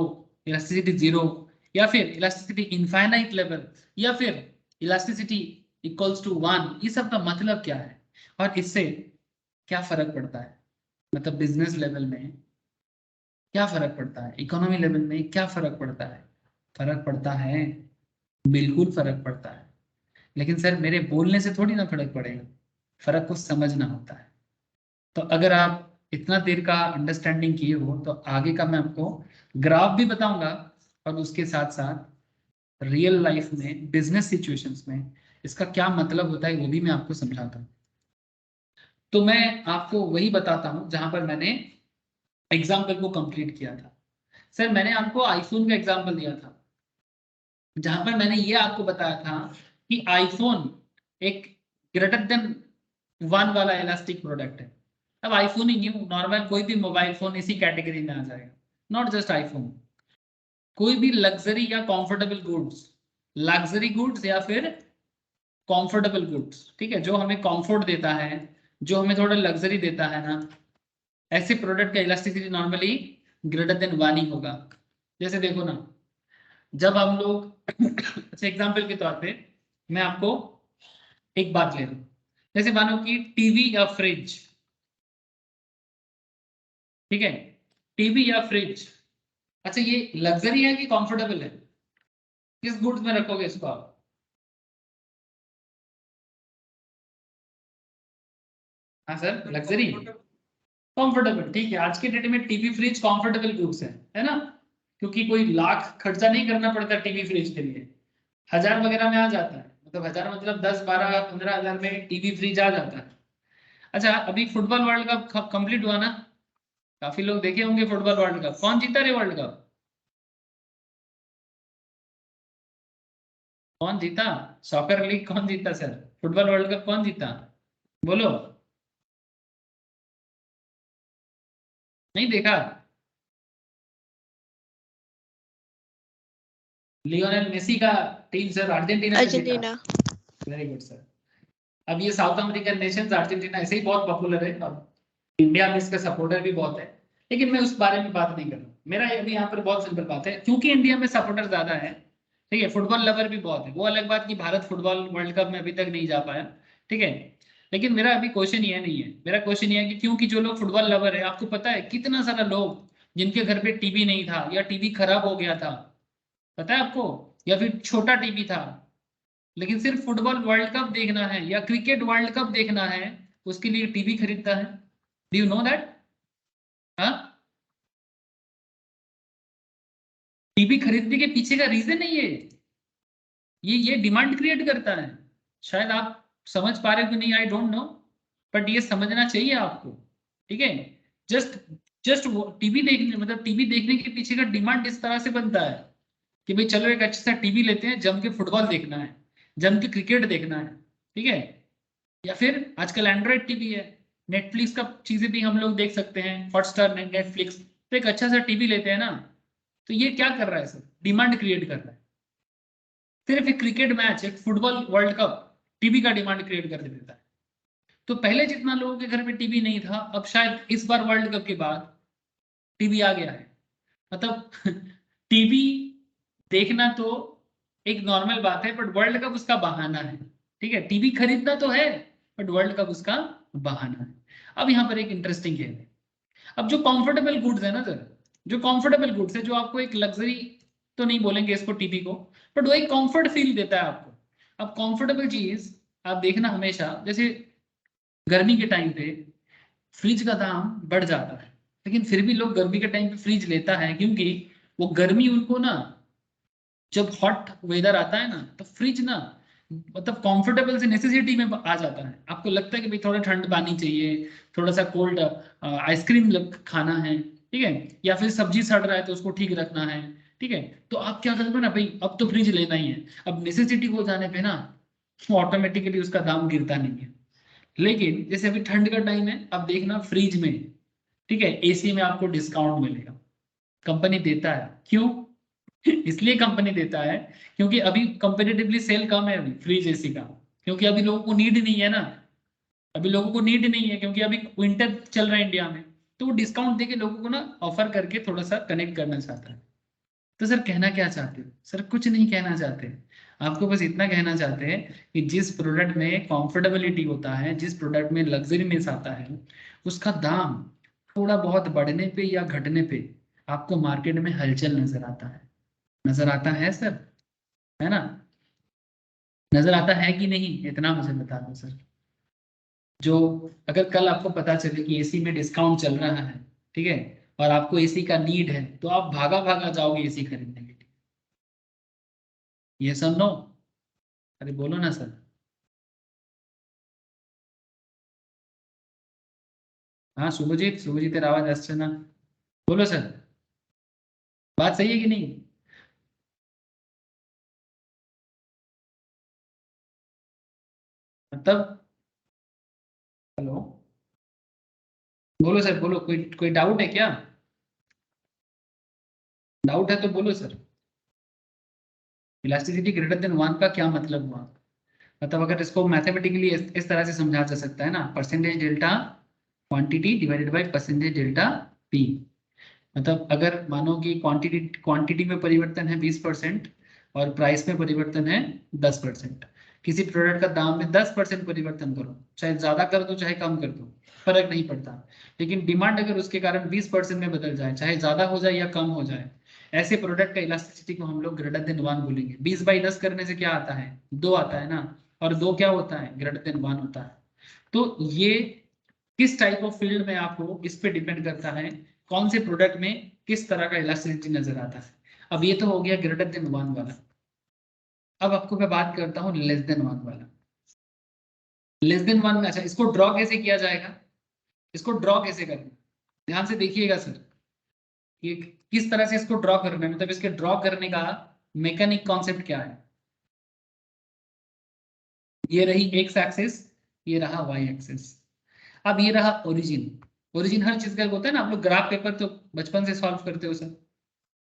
elasticity zero, या फिर इलास्टिसिटी इनफाइनाइट लेवल, या फिर इलास्टिसिटी इक्वल्स टू वन, ये सब का मतलब क्या है और इससे क्या फर्क पड़ता है? मतलब बिजनेस लेवल में क्या फर्क पड़ता है, इकोनॉमी लेवल में क्या फर्क पड़ता है? फर्क पड़ता है, बिल्कुल फर्क पड़ता है। लेकिन सर मेरे बोलने से थोड़ी ना फर्क पड़ेगा, फर्क को समझना होता है। तो अगर आप इतना देर का अंडरस्टैंडिंग किए हो तो आगे का मैं आपको ग्राफ भी बताऊंगा, और उसके साथ साथ रियल लाइफ में बिजनेस सिचुएशंस में इसका क्या मतलब होता है वो भी मैं आपको समझाता हूँ। तो मैं आपको वही बताता हूँ जहां पर मैंने एग्जाम्पल को कंप्लीट किया था। सर मैंने आपको आईफोन का एग्जाम्पल दिया था, जहां पर मैंने ये आपको बताया था कि आईफोन एक ग्रेटर देन वन वाला इलास्टिक प्रोडक्ट है। अब आईफोन ही न्यू नॉर्मल कोई भी मोबाइल फोन इसी कैटेगरी में आ जाएगा, नॉट जस्ट आईफोन। कोई भी लग्जरी या कंफर्टेबल गुड्स, लग्जरी गुड्स या फिर कंफर्टेबल गुड्स, ठीक है, जो हमें कंफर्ट देता है, जो हमें थोड़ा लग्जरी देता है ना, ऐसे प्रोडक्ट का elasticity normally greater than one ही होगा। जैसे देखो ना, जब हम लोग अच्छा एग्जांपल के तौर पे मैं आपको एक बात ले रहा हूँ, जैसे मानो कि टीवी या फ्रिज, ठीक है, टीवी या फ्रिज, अच्छा ये लग्जरी है कि कंफर्टेबल है? किस गुड्स में रखोगे इसको आप? हाँ सर, लग्जरी, कंफर्टेबल, ठीक है। आज के डेट में टीवी फ्रिज कंफर्टेबल गुड्स है ना, क्योंकि कोई लाख खर्चा नहीं करना पड़ता टीवी फ्रिज के लिए, हजार वगैरह में आ जाता है, मतलब हजार मतलब 10, 12, 15 हजार में टीवी फ्रिज आ जाता है। अच्छा अभी फुटबॉल वर्ल्ड कप कंप्लीट हुआ ना, काफी लोग देखे होंगे फुटबॉल वर्ल्ड कप, कौन जीता रे वर्ल्ड कप? कौन जीता? सॉकर लीग कौन जीता सर? फुटबॉल वर्ल्ड कप कौन जीता? बोलो। नहीं देखा? लियोनेल मेसी का टीम सर, अर्जेंटीना ने जीता। Very good sir. अब ये साउथ अमेरिकन नेशंस अर्जेंटीना ऐसे ही बहुत पॉपुलर है, अब इंडिया में इसका सपोर्टर भी बहुत है, लेकिन मैं उस बारे में बात नहीं कर रहा हूँ। मेरा अभी यहाँ पर बहुत सिंपल बात है, क्योंकि इंडिया में सपोर्टर ज्यादा है, ठीक है, फुटबॉल लवर भी बहुत है, वो अलग बात कि भारत फुटबॉल वर्ल्ड कप में अभी तक नहीं जा पाया, ठीक है। लेकिन मेरा अभी क्वेश्चन ये नहीं है, मेरा क्वेश्चन ये है कि क्योंकि जो लोग फुटबॉल लवर है, आपको पता है कितना सारा लोग जिनके घर पे टीवी नहीं था या टीवी खराब हो गया था, पता है आपको, या फिर छोटा टीवी था, लेकिन सिर्फ फुटबॉल वर्ल्ड कप देखना है या क्रिकेट वर्ल्ड कप देखना है, उसके लिए टीवी खरीदता है। Do you know that? हाँ, टीवी खरीदने के पीछे का रीजन है ये डिमांड क्रिएट करता है। शायद आप समझ पा रहे हो कि नहीं, आई डोंट नो, बट ये समझना चाहिए आपको, ठीक है। जस्ट जस्ट टीवी देखने मतलब टीवी देखने के पीछे का डिमांड इस तरह से बनता है कि भाई चलो एक अच्छा सा टीवी लेते हैं, जम के फुटबॉल देखना है, जम के क्रिकेट देखना है, ठीक है। या फिर आजकल एंड्रॉइड टीवी है, नेटफ्लिक्स का चीजें भी हम लोग देख सकते हैं, हॉटस्टार, नेटफ्लिक्स। तो एक अच्छा सा टीवी लेते हैं ना, तो ये क्या कर रहा है सर, डिमांड क्रिएट कर रहा है। सिर्फ एक क्रिकेट मैच, एक फुटबॉल वर्ल्ड कप टीवी का डिमांड क्रिएट कर देता है। तो पहले जितना लोगों के घर में टीवी नहीं था, अब शायद इस बार वर्ल्ड कप के बाद टीवी आ गया है। मतलब टीवी देखना तो एक नॉर्मल बात है, बट वर्ल्ड कप उसका बहाना है। ठीक है, टीवी खरीदना तो है, बट वर्ल्ड कप उसका बहाना है। अब यहाँ पर एक इंटरेस्टिंग गेम है। अब जो कंफर्टेबल गुड्स है ना सर, जो कंफर्टेबल गुड्स है, जो आपको एक लग्जरी तो नहीं बोलेंगे इसको टीवी को, बट वो एक कंफर्ट फील देता है आपको। अब कंफर्टेबल चीज आप देखना हमेशा, जैसे गर्मी के टाइम पे फ्रिज का दाम बढ़ जाता है, लेकिन फिर भी लोग गर्मी के टाइम पे फ्रिज लेता है, क्योंकि वो गर्मी उनको ना, जब हॉट वेदर आता है ना, तो फ्रिज ना मतलब कंफर्टेबल से नेसेसिटी में आ जाता है। आपको लगता है कि भाई थोड़ा ठंड पानी चाहिए, थोड़ा सा कोल्ड आइसक्रीम खाना है, ठीक है, या फिर सब्जी सड़ रहा है तो उसको ठीक रखना है, ठीक है। तो आप क्या करते हो ना भाई, अब तो फ्रिज लेना ही है। अब नेसेसिटी हो जाने पे ना ऑटोमेटिकली उसका दाम गिरता नहीं है। लेकिन जैसे अभी ठंड का टाइम है, अब देखना फ्रिज में, ठीक है, एसी में आपको डिस्काउंट मिलेगा, कंपनी देता है। क्यों? इसलिए कंपनी देता है क्योंकि अभी कंपेरेटिवली सेल कम है अभी फ्रिज एसी का, क्योंकि अभी लोगों को नीड नहीं है ना, अभी लोगों को नीड नहीं है, क्योंकि अभी विंटर चल रहा है इंडिया में। तो वो डिस्काउंट देके लोगों को ना ऑफर करके थोड़ा सा कनेक्ट करना चाहता है। तो सर कहना क्या चाहते हो? सर कुछ नहीं कहना चाहते, आपको बस इतना कहना चाहते हैं कि जिस प्रोडक्ट में कंफर्टेबिलिटी होता है, जिस प्रोडक्ट में लग्जरीनेस आता है, उसका दाम थोड़ा बहुत बढ़ने पे या घटने पे आपको मार्केट में हलचल नजर आता है। नजर आता है सर, है ना? नजर आता है कि नहीं, इतना मुझे बता दो सर। जो अगर कल आपको पता चले कि एसी में डिस्काउंट चल रहा है, ठीक है, और आपको एसी का नीड है, तो आप भागा भागा जाओगे एसी खरीदने के लिए। ये सब नो, अरे बोलो ना सर। हाँ शुभजीत, शुभजीत तेरा आवाज আসছে ना, बोलो सर। बात सही है कि नहीं? मतलब हेलो, बोलो सर बोलो, कोई कोई डाउट है क्या? डाउट है तो बोलो सर। इलास्टिसिटी ग्रेटर देन 1 का क्या मतलब हुआ? मतलब अगर इसको मैथमेटिकली इस तरह से समझा जा सकता है ना, percentage delta quantity divided by percentage delta P. मतलब अगर मानो कि क्वांटिटी क्वांटिटी में परिवर्तन है 20% और प्राइस में परिवर्तन है 10%, किसी प्रोडक्ट का दाम में 10% परिवर्तन करो, चाहे ज्यादा कर दो चाहे कम कर दो, फर्क नहीं पड़ता। लेकिन डिमांड अगर उसके कारण 20% में बदल जाए, चाहे ज्यादा हो जाए या कम हो जाए, ऐसे प्रोडक्ट का इलास्टिसिटी को हम लोग ग्रेटर देन 1 बोलेंगे। 20/10 करने से क्या आता है? 2 आता है ना, और 2 क्या होता है? ग्रेटर देन 1 होता है। तो ये किस टाइप ऑफ फील्ड में आपको, इस पे डिपेंड करता है कौन से प्रोडक्ट में किस तरह का इलास्टिसिटी नजर आता है। अब ये तो हो गया ग्रेटर देन 1 वाला। अब आपको मैं बात करता हूँ लेस देन 1 वाला। लेस देन 1 में, अच्छा इसको ड्रॉ कैसे किया जाएगा, इसको ड्रॉ कैसे करना, ध्यान से देखिएगा सर। ये किस तरह से इसको ड्रॉ करना है, मतलब इसके ड्रॉ करने का मैकेनिक कॉन्सेप्ट क्या है। ये रही एक्स एक्सिस, ये रहा वाई एक्सिस। अब ये रहा ओरिजिन। ओरिजिन हर चीज का होता है ना, आप लोग ग्राफ पेपर तो बचपन से सॉल्व करते हो सर।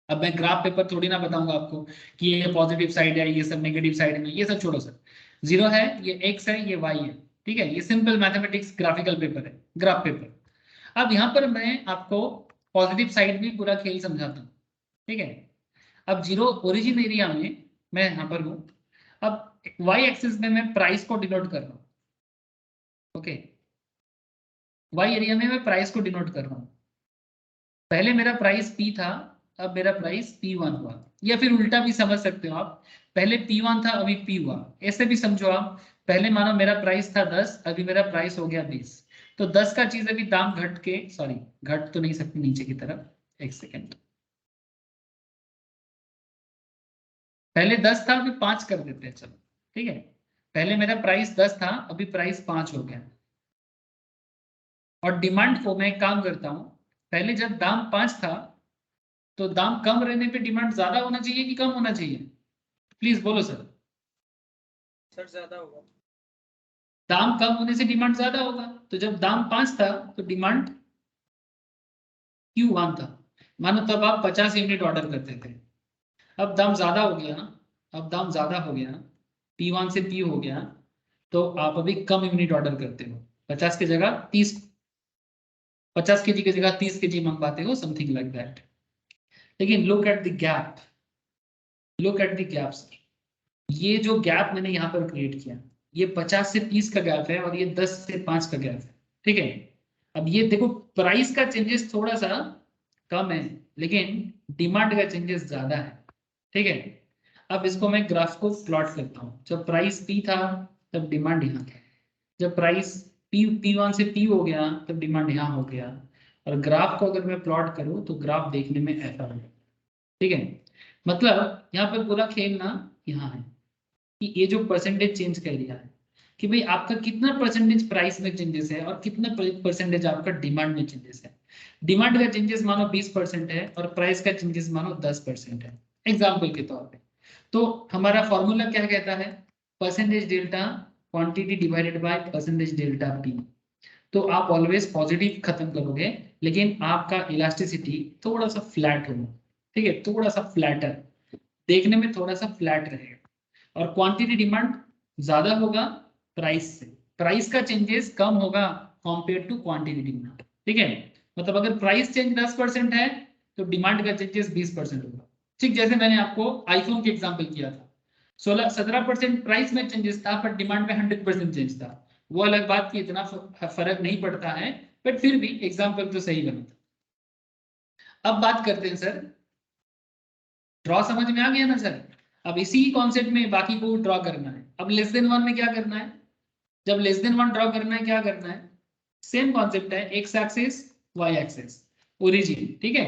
अब मैं ग्राफ पेपर थोड़ी ना बताऊंगा आपको कि ये पॉजिटिव साइड है, ये सब नेगेटिव साइड में, ये सब छोड़ो सर। जीरो है, ये एक्स है, ये वाई है, ठीक है, ये सिंपल मैथमेटिक्स ग्राफिकल पेपर है, ग्राफ पेपर। अब यहाँ पर मैं आपको पॉजिटिव साइड भी पूरा खेल समझाता हूँ, ठीक है। अब जीरो ओरिजिन एरिया में मैं यहाँ पर हूँ। अब वाई एक्सिस में मैं प्राइस को डिनोट कर रहा हूँ, ओके। वाई एरिया में मैं प्राइस को डिनोट कर रहा हूँ। पहले मेरा प्राइस पी था, अब मेरा प्राइस P1 हुआ। या फिर उल्टा भी समझ सकते हो आप, पहले P1 था अभी P हुआ, ऐसे भी समझो आप। पहले मानो मेरा प्राइस था 10, अभी मेरा प्राइस हो गया 20। तो 10 का चीज अभी दाम घट के, सॉरी घट तो नहीं सकती नीचे की तरफ, एक सेकेंड। पहले 10 था अभी 5 कर देते हैं, चलो ठीक है। पहले मेरा प्राइस 10 था, अभी प्राइस 5 हो गया। और डिमांड को मैं एक काम करता हूँ, पहले जब दाम 5 था, तो दाम कम रहने पे डिमांड ज्यादा होना चाहिए कि कम होना चाहिए? प्लीज बोलो सर। सर ज्यादा होगा। दाम कम होने से डिमांड ज्यादा होगा, तो जब दाम 5 था तो डिमांड Q1 था, मानो तब आप 50 यूनिट ऑर्डर करते थे। अब दाम ज्यादा हो गया, अब दाम ज्यादा हो गया, P1 से P हो गया, तो आप अभी कम यूनिट ऑर्डर करते हो, 50 की जगह 30, 50 केजी की जगह 30 केजी मंगवाते हो, समथिंग लाइक दैट। लेकिन look at the gap, look at the gap sir, ये जो गैप मैंने यहाँ पर क्रिएट किया, ये 50 से 30 का गैप है और ये 10 से 5 का गैप है, ठीक है। अब ये देखो प्राइस का चेंजेस थोड़ा सा कम है, लेकिन डिमांड का चेंजेस ज्यादा है, ठीक है। अब इसको मैं ग्राफ को प्लॉट करता हूँ, जब प्राइस P था तब डिमांड यहाँ था, जब प्राइस P1 से P हो गया तब डिमांड यहाँ हो गया, और ग्राफ को अगर मैं प्लॉट करूँ तो ग्राफ देखने में ऐसा होगा, ठीक है। मतलब यहाँ पर पूरा खेल ना यहाँ है कि ये जो परसेंटेज चेंज कर दिया है कि भाई आपका कितना परसेंटेज प्राइस में चेंजेस है और कितना परसेंटेज आपका डिमांड में चेंजेस है। डिमांड का चेंजेस मानो 20% है और प्राइस का चेंजेस मानो 10% है, एग्जाम्पल के तौर पे। तो हमारा फॉर्मूला क्या कहता है, percentage delta quantity divided by percentage delta P. तो आप ऑलवेज पॉजिटिव खत्म करोगे, लेकिन आपका इलास्टिसिटी थोड़ा सा फ्लैट होगा, ठीक है, थोड़ा सा फ्लैटर, देखने में थोड़ा सा फ्लैट रहेगा। और क्वांटिटी डिमांड ज्यादा होगा प्राइस से, प्राइस का चेंजेस कम होगा कंपेयर टू क्वांटिटी डिमांड, ठीक है। मतलब अगर प्राइस चेंज 10% है तो डिमांड का चेंजेस 20% होगा, ठीक जैसे मैंने आपको आईफोन के एग्जांपल किया था, 17% प्राइस में चेंजेस था पर डिमांड में 100% चेंज था। वो अलग बात की इतना फर्क नहीं पड़ता है, बट फिर भी एग्जांपल तो सही बना था। अब बात करते हैं सर, ड्रॉ समझ में आ गया ना सर। अब इसी कॉन्सेप्ट में बाकी को ड्रॉ करना है। अब लेस देन वन में क्या करना है, जब लेस देन वन ड्रॉ करना है क्या करना है, सेम कॉन्सेप्ट है, X axis Y axis origin, ठीक है।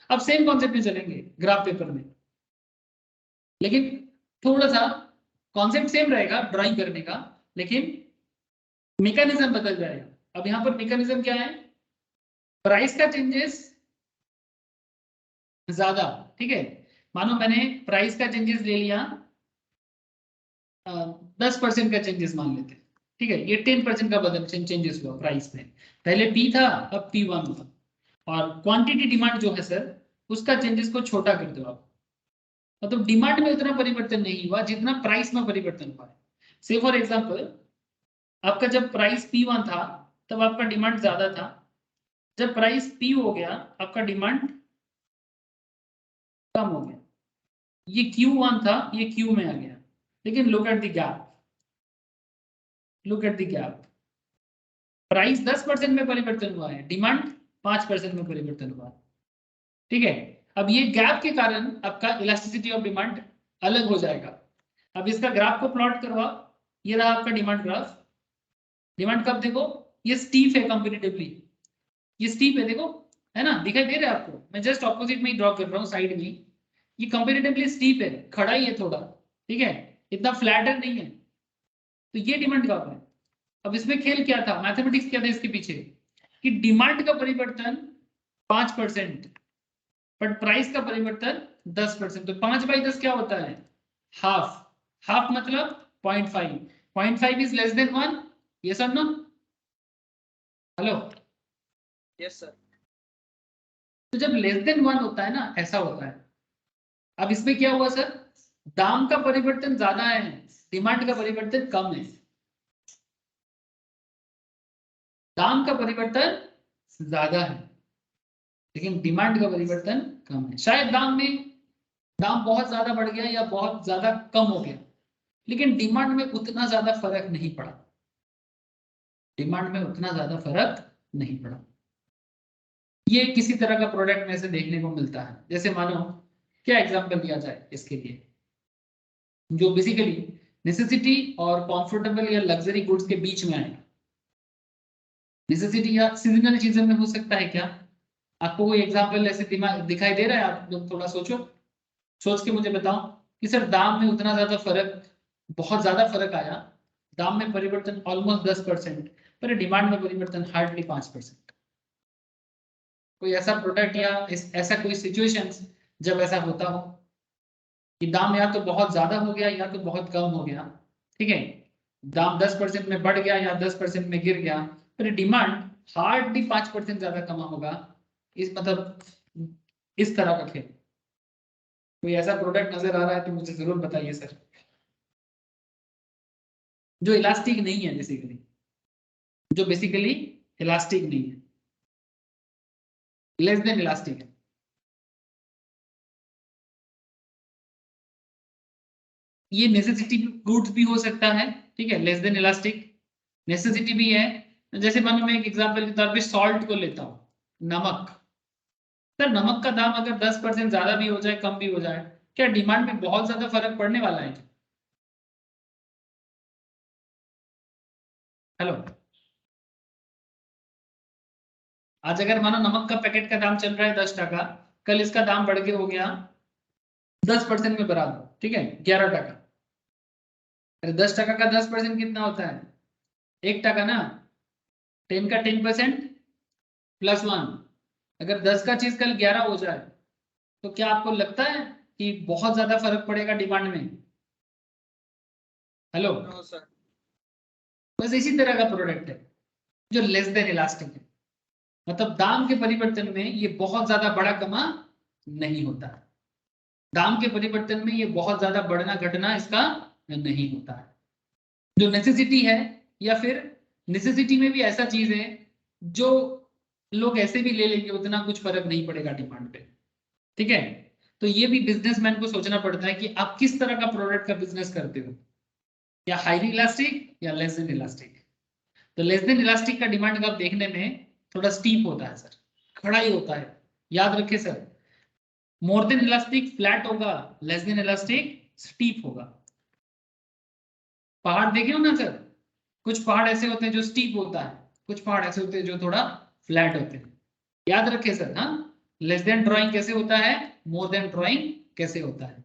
अब सेम कॉन्सेप्ट में चलेंगे ग्राफ पेपर में, लेकिन थोड़ा सा कॉन्सेप्ट सेम रहेगा ड्राइंग करने का, लेकिन मैकेनिज्म बदल जाएगा। अब यहाँ पर मैकेनिज्म क्या है, प्राइस का चेंजेस ज्यादा, ठीक है। मानो मैंने प्राइस का चेंजेस ले लिया 10% का चेंजेस मान लेते हैं, ठीक है, ये 10% का बदल चेंजेस हुआ प्राइस में, पहले P था अब P1 था। और क्वांटिटी डिमांड जो है सर, उसका चेंजेस को छोटा कर दो आप, मतलब डिमांड में उतना परिवर्तन नहीं हुआ जितना प्राइस में परिवर्तन हुआ है। से फॉर एग्जांपल आपका जब प्राइस P1 था तब आपका डिमांड ज्यादा था, जब प्राइस P हो गया आपका डिमांड कम हो गया, ये Q1 था ये Q में आ गया। लेकिन look at the gap, look at the gap, price 10% में परिवर्तन हुआ है, डिमांड 5% में परिवर्तन हुआ है, ठीक है। अब ये गैप के कारण आपका इलास्टिसिटी ऑफ डिमांड अलग हो जाएगा। अब इसका ग्राफ को प्लॉट करवा, ये रहा आपका डिमांड ग्राफ। डिमांड कब देखो, ये स्टीप है कंपैरेटिवली, ये स्टीप है देखो, है ना, दिखाई दे रहा है आपको, मैं जस्ट ऑपोजिट में ही ड्रॉ कर रहा हूँ साइड में, ये कंपैरेटिवली स्टीप है, खड़ा ही है थोड़ा, ठीक है, इतना फ्लैटर नहीं है। तो ये डिमांड कब है। अब इसमें खेल क्या था, मैथमेटिक्स क्या था इसके पीछे, कि डिमांड का परिवर्तन 5% बट प्राइस का परिवर्तन 10%, तो 5/10 क्या होता है, हाफ, हाफ मतलब 0.5, 0.5 इज लेस देन 1, यस और नो, हेलो, यस सर। तो जब लेस देन 1 होता है ना ऐसा होता है। अब इसमें क्या हुआ सर, दाम का परिवर्तन ज्यादा है, डिमांड का परिवर्तन कम है, दाम का परिवर्तन ज्यादा है लेकिन डिमांड का परिवर्तन कम है। शायद दाम बहुत ज्यादा बढ़ गया या बहुत ज्यादा कम हो गया, लेकिन डिमांड में उतना ज्यादा फर्क नहीं पड़ा, डिमांड में उतना ज्यादा फर्क नहीं पड़ा। ये किसी तरह का प्रोडक्ट में से देखने को मिलता है, जैसे मानो क्या एग्जांपल दिया जाए इसके लिए, जो बेसिकली नेसेसिटी और कंफर्टेबल या लग्जरी गुड्स के बीच में आएगा। नेसेसिटी या सीजनल चीजों में हो सकता है क्या, आपको कोई एग्जांपल ऐसे दिमाग दिखाई दे रहा है, आप लोग थोड़ा सोचो, सोच के मुझे बताओ कि सर दाम में उतना ज्यादा फर्क, बहुत ज्यादा फर्क आया, दाम में परिवर्तन ऑलमोस्ट 10% पर डिमांड में परिवर्तन हार्डली 5%। कोई ऐसा प्रोडक्ट या ऐसा कोई सिचुएशन जब ऐसा होता हो कि दाम या तो बहुत ज्यादा हो गया या तो बहुत कम हो गया, ठीक है, दाम 10% में बढ़ गया या 10% में गिर गया, फिर डिमांड हार्डली 5% ज्यादा कमा होगा। इस मतलब इस तरह का खेल। कोई ऐसा प्रोडक्ट नजर आ रहा है तो मुझे जरूर बताइए सर, जो इलास्टिक नहीं है बेसिकली, जो बेसिकली इलास्टिक नहीं है, लेस देन इलास्टिक है। ये नेसेसिटी गुड्स भी हो सकता है, ठीक है, लेस देन इलास्टिक नेसेसिटी भी है। जैसे मानो मैं एक एग्जांपल के तौर पे सॉल्ट को लेता हूँ, नमक। सर नमक का दाम अगर 10% ज्यादा भी हो जाए कम भी हो जाए, क्या डिमांड में बहुत ज्यादा फर्क पड़ने वाला है? हेलो, आज अगर मानो नमक का पैकेट का दाम चल रहा है 10 टका, कल इसका दाम बढ़ के हो गया 10% में बढ़ा दो, ठीक है 11 टका। अरे 10 टका का 10% कितना होता है? 1 टका ना। 10 का 10% +1। अगर 10 का चीज कल 11 हो जाए तो क्या आपको लगता है कि बहुत ज्यादा फर्क पड़ेगा डिमांड में? Hello, no sir. बस इसी तरह का प्रोडक्ट है जो लेस देन इलास्टिक है, मतलब दाम के परिवर्तन में ये बहुत ज्यादा बड़ा कमा नहीं होता है। दाम के परिवर्तन में ये बहुत ज्यादा बढ़ना घटना इसका नहीं होता है। जो नेसेसिटी है, या फिर नेसेसिटी में भी ऐसा चीज है जो लोग ऐसे भी ले लेंगे, उतना कुछ फर्क नहीं पड़ेगा डिमांड पे, ठीक है। तो ये भी बिजनेसमैन को सोचना पड़ता है कि आप किस तरह का प्रोडक्ट का बिजनेस करते हो, या हाईली इलास्टिक या लेस देन इलास्टिक। तो लेस देन इलास्टिक का डिमांड का देखने में थोड़ा स्टीप होता है सर, खड़ा ही होता है। याद रखिए सर, मोर देन इलास्टिक फ्लैट होगा, लेस देन इलास्टिक स्टीप होगा। पहाड़ देखे हो ना सर, कुछ पहाड़ ऐसे होते हैं जो स्टीप होता है, कुछ पहाड़ ऐसे होते हैं जो थोड़ा फ्लैट होते हैं। याद रखिए सर, हाँ, लेस देन ड्राइंग कैसे होता है, मोर देन ड्राइंग कैसे होता है।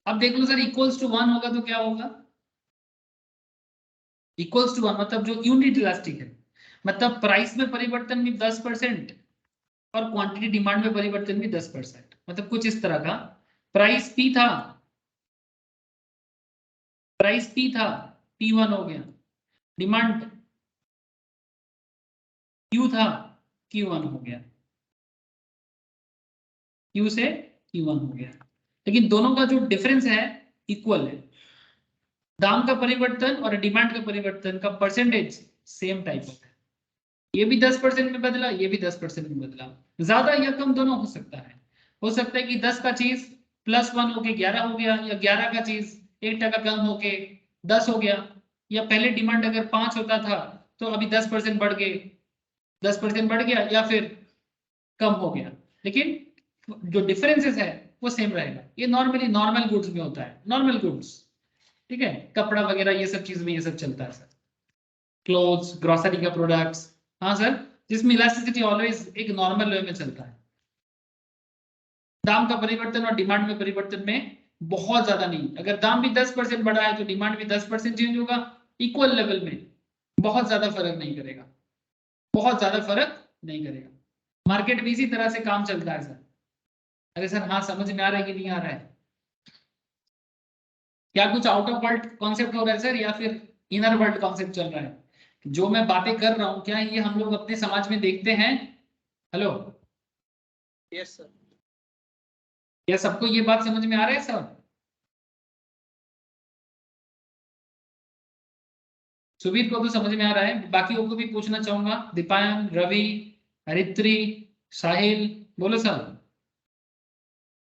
अब देख लो सर, इक्वल्स टू 1 होगा तो क्या होगा? इक्वल्स टू 1 मतलब जो यूनिट इलास्टिक है, मतलब प्राइस में परिवर्तन भी 10% और क्वांटिटी डिमांड में परिवर्तन भी 10%, मतलब कुछ इस तरह का। प्राइस पी था, प्राइस पी था, P1 हो गया। डिमांड Q था, Q1 हो गया। Q से Q1 हो गया, लेकिन दोनों का जो डिफरेंस है इक्वल है। दाम का परिवर्तन और डिमांड का परिवर्तन का परसेंटेज सेम टाइप होता है। ये भी 10% में बदला, ये भी 10% में बदला, ज्यादा या कम दोनों हो सकता है। हो सकता है कि 10 का चीज +1 होके 11 हो गया, या 11 का चीज 1 टका कम होके 10 हो गया, या पहले डिमांड अगर 5 होता था तो अभी 10% बढ़ गए, 10% बढ़ गया, या फिर कम हो गया, लेकिन जो डिफरेंसेस है वो सेम रहेगा। ये नॉर्मली नॉर्मल गुड्स में होता है, नॉर्मल गुड्स, ठीक है, कपड़ा वगैरह ये सब चीज में ये सब चलता है सर, क्लोथ्स, ग्रोसरी का प्रोडक्ट्स। हाँ सर, जिसमें इलास्टिसिटी ऑलवेज एक नॉर्मल वे में चलता है। दाम का परिवर्तन और डिमांड में परिवर्तन में बहुत ज्यादा नहीं, अगर दाम भी 10% बढ़ा है तो डिमांड भी 10% चेंज होगा, इक्वल लेवल में, बहुत ज्यादा फर्क नहीं करेगा, बहुत ज्यादा फर्क नहीं करेगा। मार्केट में इसी तरह से काम चलता है सर। अरे सर हाँ, समझ में आ रहा है कि नहीं आ रहा है? क्या कुछ आउट ऑफ वर्ल्ड कॉन्सेप्ट हो रहा है सर, या फिर इनर वर्ल्ड कॉन्सेप्ट चल रहा है? जो मैं बातें कर रहा हूँ क्या ये हम लोग अपने समाज में देखते हैं? Hello, yes sir. क्या सबको ये बात समझ में आ रहा है सर? सुबीर को तो समझ में आ रहा है, बाकियों को भी पूछना चाहूंगा, दीपायन, रवि, हरित्री, साहिल, बोलो सर,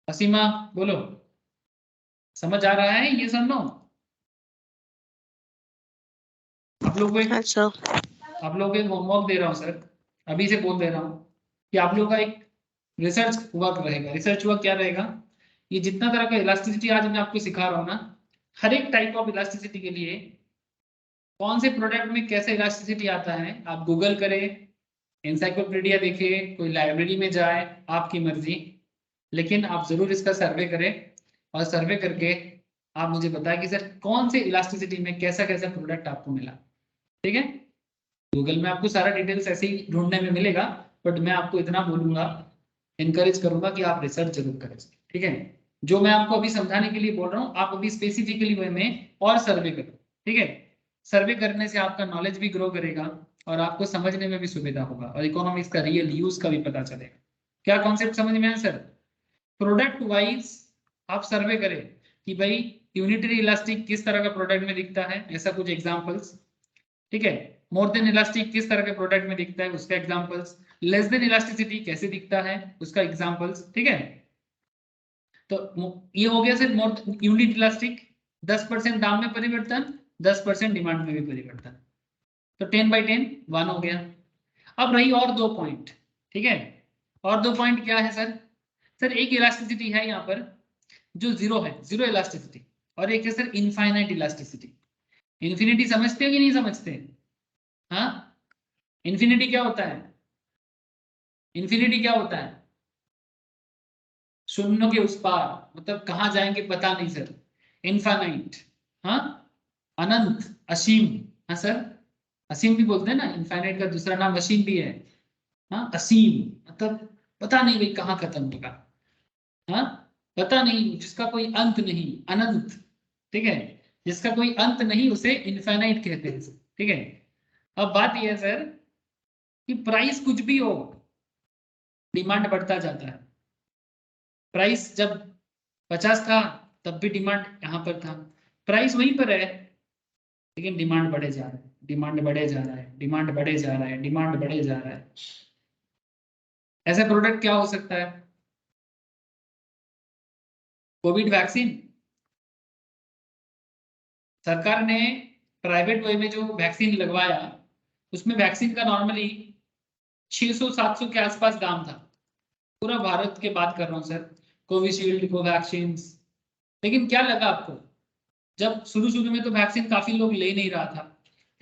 असीमा, बोलो, समझ आ रहा है ये सब? नो, आप लोग को एक आप लोग को एक होमवर्क दे रहा हूँ सर, अभी से बोल दे रहा हूँ कि आप लोगों का एक रिसर्च वर्क रहेगा। रिसर्च वर्क क्या रहेगा? ये जितना तरह का इलास्टिसिटी आज मैं आपको सिखा रहा हूँ ना, हर एक टाइप ऑफ इलास्टिसिटी के लिए कौन से प्रोडक्ट में कैसे इलास्टिसिटी आता है, आप गूगल करें, एनसाइक्लोपीडिया देखें, कोई लाइब्रेरी में जाए, आपकी मर्जी, लेकिन आप जरूर इसका सर्वे करें, और सर्वे करके आप मुझे बताएं कि सर कौन से इलास्टिसिटी में कैसा कैसा प्रोडक्ट आपको मिला, ठीक है। गूगल में आपको सारा डिटेल्स ऐसे ही ढूंढने में मिलेगा, बट मैं आपको इतना बोलूंगा, इनकरेज करूंगा कि आप रिसर्च जरूर करें, ठीक है। जो मैं आपको अभी समझाने के लिए बोल रहा हूँ, आप अभी स्पेसिफिकली वे में और सर्वे करो, ठीक है। सर्वे करने से आपका नॉलेज भी ग्रो करेगा और आपको समझने में भी सुविधा होगा और इकोनॉमिक्स का रियल यूज का भी पता चलेगा। क्या कॉन्सेप्ट समझ में आया सर? प्रोडक्ट वाइज आप सर्वे करें कि भाई यूनिटरी इलास्टिक किस तरह का प्रोडक्ट में दिखता है, ऐसा कुछ एग्जांपल्स, ठीक है। मोर देन इलास्टिक किस तरह के प्रोडक्ट में दिखता है, उसका एग्जांपल्स। लेस देन इलास्टिसिटी कैसे दिखता है, उसका एग्जांपल्स, ठीक है। तो ये हो गया सर मोर यूनिट इलास्टिक, 10% दाम में परिवर्तन, 10% डिमांड में भी परिवर्तन, तो 10/10 1 हो गया। अब रही और 2 पॉइंट, ठीक है। और 2 पॉइंट क्या है सर? सर एक इलास्टिसिटी है यहाँ पर जो जीरो है, जीरो इलास्टिसिटी, और एक है सर इनफाइनाइट इलास्टिसिटी। इन्फिनिटी समझते हो कि नहीं समझते? हाँ, इन्फिनिटी क्या होता है? इन्फिनिटी क्या होता है? शून्य के उस पार, मतलब कहाँ जाएंगे पता नहीं सर। इनफाइनाइट, हाँ, अनंत, असीम। हाँ सर, असीम भी बोलते हैं ना, इनफाइनाइट का दूसरा नाम असीम भी है। हाँ, असीम मतलब पता नहीं भाई कहाँ खत्म होगा, हाँ, पता नहीं, जिसका कोई अंत नहीं, अनंत, ठीक है। जिसका कोई अंत नहीं उसे इनफाइनाइट कहते हैं, ठीक है। अब बात यह है सर कि प्राइस कुछ भी हो, डिमांड बढ़ता जाता है। प्राइस जब 50 था तब भी डिमांड यहाँ पर था, प्राइस वहीं पर है, लेकिन डिमांड बढ़े जा रहा है, डिमांड बढ़े जा रहा है, डिमांड बढ़े जा रहा है, डिमांड बढ़े जा रहा है। ऐसा प्रोडक्ट क्या हो सकता है? Covid vaccine. सरकार ने प्राइवेट वे में जो वैक्सीन लगवाया, उसमें वैक्सीन का नॉर्मली 600-700 के आसपास दाम था। पूरा भारत के बात कर रहा हूँ सर, कोविशील्ड, कोवैक्सीन। लेकिन क्या लगा आपको, जब शुरू शुरू में तो वैक्सीन काफी लोग ले नहीं रहा था,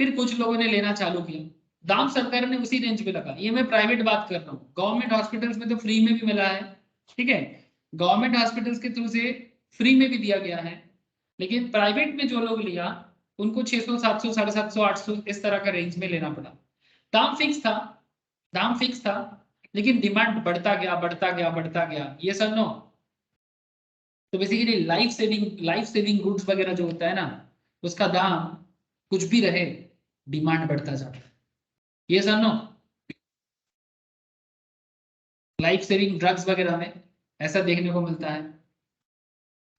फिर कुछ लोगों ने लेना चालू किया, दाम सरकार ने उसी रेंज पे लगा। ये मैं प्राइवेट बात कर रहा हूँ, गवर्नमेंट हॉस्पिटल्स में तो फ्री में भी मिला है, ठीक है। गवर्नमेंट हॉस्पिटल्स के थ्रू से फ्री में भी दिया गया है, लेकिन प्राइवेट में जो लोग लिया उनको 600, 700, 750, 800 इस तरह का रेंज में लेना पड़ा। दाम फिक्स था, दाम फिक्स था, लेकिन डिमांड बढ़ता गया, बढ़ता गया, बढ़ता गया, ये सर नो। तो बेसिकली लाइफ सेविंग गुड्स वगैरह जो होता है ना, उसका दाम कुछ भी रहे, डिमांड बढ़ता जाता है, ये sir no. Life saving drugs वगैरह में ऐसा देखने को मिलता है,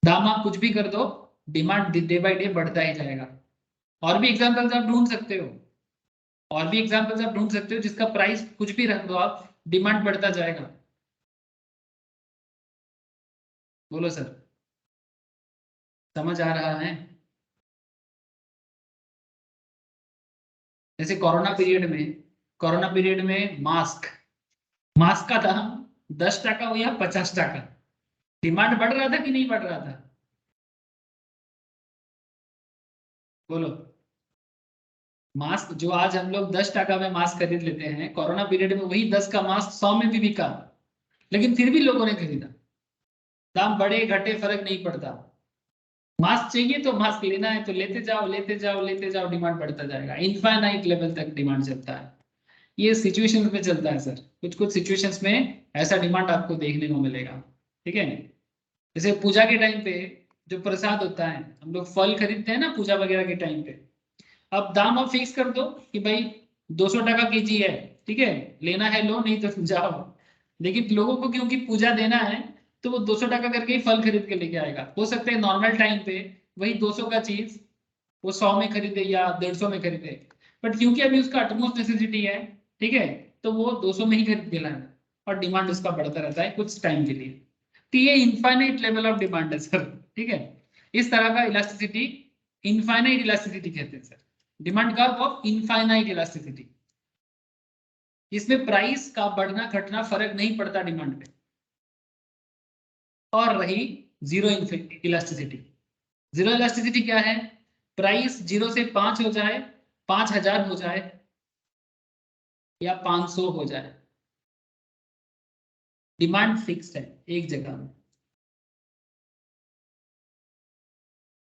दाम आप कुछ भी कर दो, डिमांड डे बाय डे बढ़ता ही जाएगा। और भी एग्जांपल्स आप ढूंढ सकते हो, और भी एग्जांपल्स आप ढूंढ सकते हो जिसका प्राइस कुछ भी रख दो आप, डिमांड बढ़ता जाएगा। बोलो सर, समझ आ रहा है? जैसे कोरोना पीरियड में मास्क, मास्क का दाम 10 টাকা हो या 50 টাকা, डिमांड बढ़ रहा था कि नहीं बढ़ रहा था? बोलो। मास्क जो आज हम लोग 10 টাকা में मास्क खरीद लेते हैं, कोरोना पीरियड में वही 10 का मास्क 100 में भी बिका, लेकिन फिर भी लोगों ने खरीदा। दाम बढ़े घटे फर्क नहीं पड़ता, मास्क चाहिए तो मास्क लेना है तो लेते जाओ, लेते जाओ, लेते जाओ, डिमांड बढ़ता जाएगा, इनफाइनाइट लेवल तक डिमांड चलता है। ये सिचुएशंस में चलता है सर, कुछ कुछ सिचुएशंस में ऐसा डिमांड आपको देखने को मिलेगा, ठीक है। जैसे पूजा के टाइम पे जो प्रसाद होता है, हम लोग फल खरीदते हैं ना पूजा वगैरह के टाइम पे, अब दाम आप फिक्स कर दो कि भाई 200 টাকা केजी है, ठीक है, लेना है लो, नहीं तो जाओ। लेकिन लोगों को क्योंकि पूजा देना है, तो वो 200 टाका करके ही फल खरीद के लेके आएगा। हो सकता है नॉर्मल टाइम पे वही 200 का चीज वो 100 में खरीदे या 150 में खरीदे, बट क्योंकि अभी उसका अटमोस्ट नेसेसिटी है, ठीक है, तो वो 200 में ही खरीद के लाएगा, और डिमांड उसका बढ़ता रहता है कुछ टाइम के लिए। तो ये इनफाइनाइट लेवल ऑफ डिमांड है सर, ठीक है। इस तरह का इलास्टिसिटी इनफाइनाइट इलास्टिसिटी कहते हैं sir, demand curve of infinite elasticity. इसमें प्राइस का बढ़ना घटना फर्क नहीं पड़ता डिमांड पे। और रही जीरो इलास्टिसिटी। जीरो इलास्टिसिटी क्या है? प्राइस 0 से 5 हो जाए, 5000 हो जाए या 500 हो जाए, डिमांड फिक्स्ड है एक जगह में।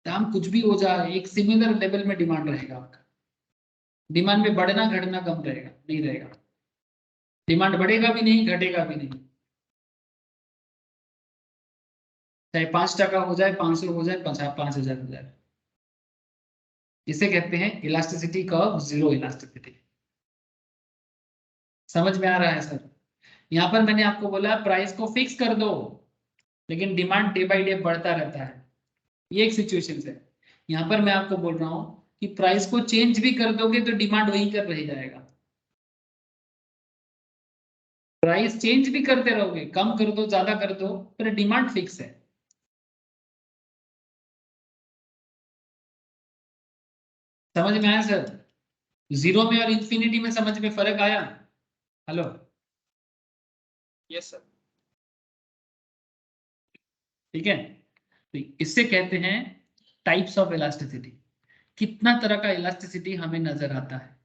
दाम कुछ भी हो जाए, एक सिमिलर लेवल में डिमांड रहेगा आपका, डिमांड में बढ़ना घटना कम रहेगा, नहीं रहेगा, डिमांड बढ़ेगा भी नहीं, घटेगा भी नहीं। चाहे 5% हो जाए, 500 हो जाए, 5,000 हो जाए। इसे कहते हैं इलास्टिसिटी कर्व, जीरो इलास्टिसिटी। समझ में आ रहा है सर? यहाँ पर मैंने आपको बोला प्राइस को फिक्स कर दो, लेकिन डिमांड डे बाय डे बढ़ता रहता है। ये एक सिचुएशन है। यहाँ पर मैं आपको बोल रहा हूँ कि प्राइस को चेंज भी कर दोगे तो डिमांड वही कर रह जाएगा। प्राइस चेंज भी करते रहोगे, कम कर दो, ज्यादा कर दो, फिर डिमांड फिक्स है। समझ में आया सर? जीरो में और इंफिनिटी में समझ में फर्क आया? हेलो? Yes sir. ठीक है, तो इससे कहते हैं टाइप्स ऑफ इलास्टिसिटी। कितना तरह का इलास्टिसिटी हमें नजर आता है।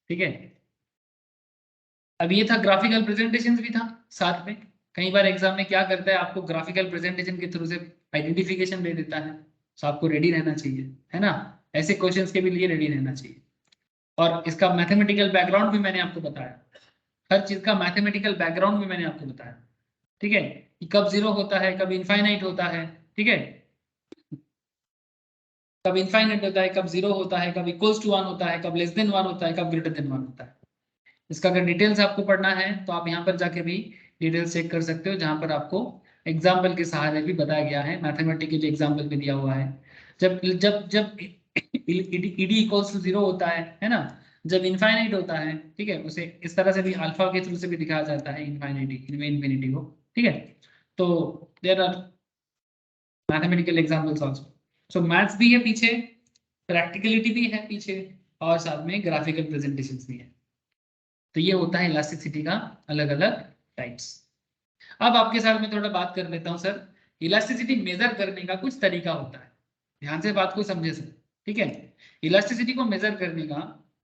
ठीक है, अब ये था ग्राफिकल प्रेजेंटेशन भी था साथ में। कई बार एग्जाम में क्या करता है, आपको ग्राफिकल प्रेजेंटेशन के थ्रू से आइडेंटिफिकेशन दे देता है, तो आपको रेडी रहना चाहिए, है ना? ऐसे क्वेश्चंस के भी लिए रेडी रहना चाहिए। और इसका मैथमेटिकल बैकग्राउंड भी मैंने आपको बताया, हर चीज का मैथमेटिकल बैकग्राउंड भी मैंने आपको बताया। ठीक है, कि कब जीरो होता है, कब इनफाइनाइट होता है। ठीक है, कब इनफाइनाइट होता है, कब जीरो होता है, कब इक्वल्स टू 1 होता है, कब लेस देन 1 होता है, कब ग्रेटर देन 1 होता है। इसका अगर डिटेल्स आपको पढ़ना है तो आप यहाँ पर जाके भी डिटेल्स चेक कर सकते हो, जहाँ पर आपको एग्जाम्पल के सहारे भी बताया गया है, मैथमेटिकल एग्जाम्पल भी दिया हुआ है। जब जब जब ईडी इक्वल्स टू जीरो होता है ना, जब इनफाइनाइट होता है, ठीक है, उसे इस तरह से भी अल्फा के थ्रू से भी दिखाया जाता है, इनफिनिटी को। ठीक है, तो there are mathematical examples also. So maths भी है पीछे, प्रैक्टिकलिटी भी है पीछे, और साथ में ग्राफिकल प्रेजेंटेशंस भी है। तो ये होता है इलास्टिसिटी का अलग अलग टाइप्स। अब आपके साथ में थोड़ा बात कर लेता हूं सर, इलास्टिसिटी मेजर करने का कुछ तरीका होता है। ध्यान से बात को समझे सर। ठीक है, इलास्टिसिटी को मेजर करने का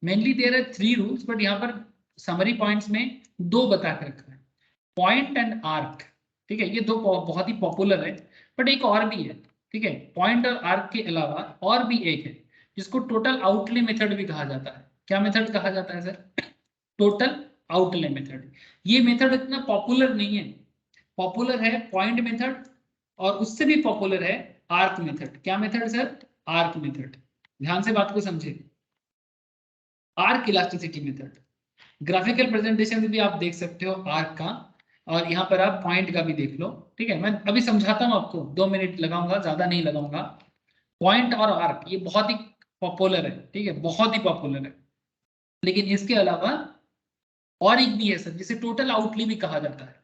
mainly there are 3 rules, but यहाँ पर समरी पॉइंट्स में 2 बता के रखा है, पॉइंट एंड आर्क। ठीक है, ये 2 बहुत ही पॉपुलर है, बट एक और भी है। ठीक है, पॉइंट और आर्क के अलावा और भी एक है, जिसको टोटल आउटले मेथड भी कहा जाता है। क्या मेथड कहा जाता है सर? Total outlay method. ये मेथड इतना पॉपुलर नहीं है, पॉपुलर है पॉइंट मेथड, और उससे भी पॉपुलर है आर्क मेथड। क्या मेथड सर? Arc method. ध्यान से बात को समझे, arc elasticity method. Graphical presentation भी आप देख सकते हो आर्क का, और यहाँ पर आप पॉइंट का भी देख लो। ठीक है, मैं अभी समझाता हूँ आपको, 2 मिनट लगाऊंगा, ज्यादा नहीं लगाऊंगा। पॉइंट और आर्क ये बहुत ही पॉपुलर है, ठीक है, बहुत ही पॉपुलर है। लेकिन इसके अलावा और एक भी है सर, जिसे टोटल आउटले भी कहा जाता है,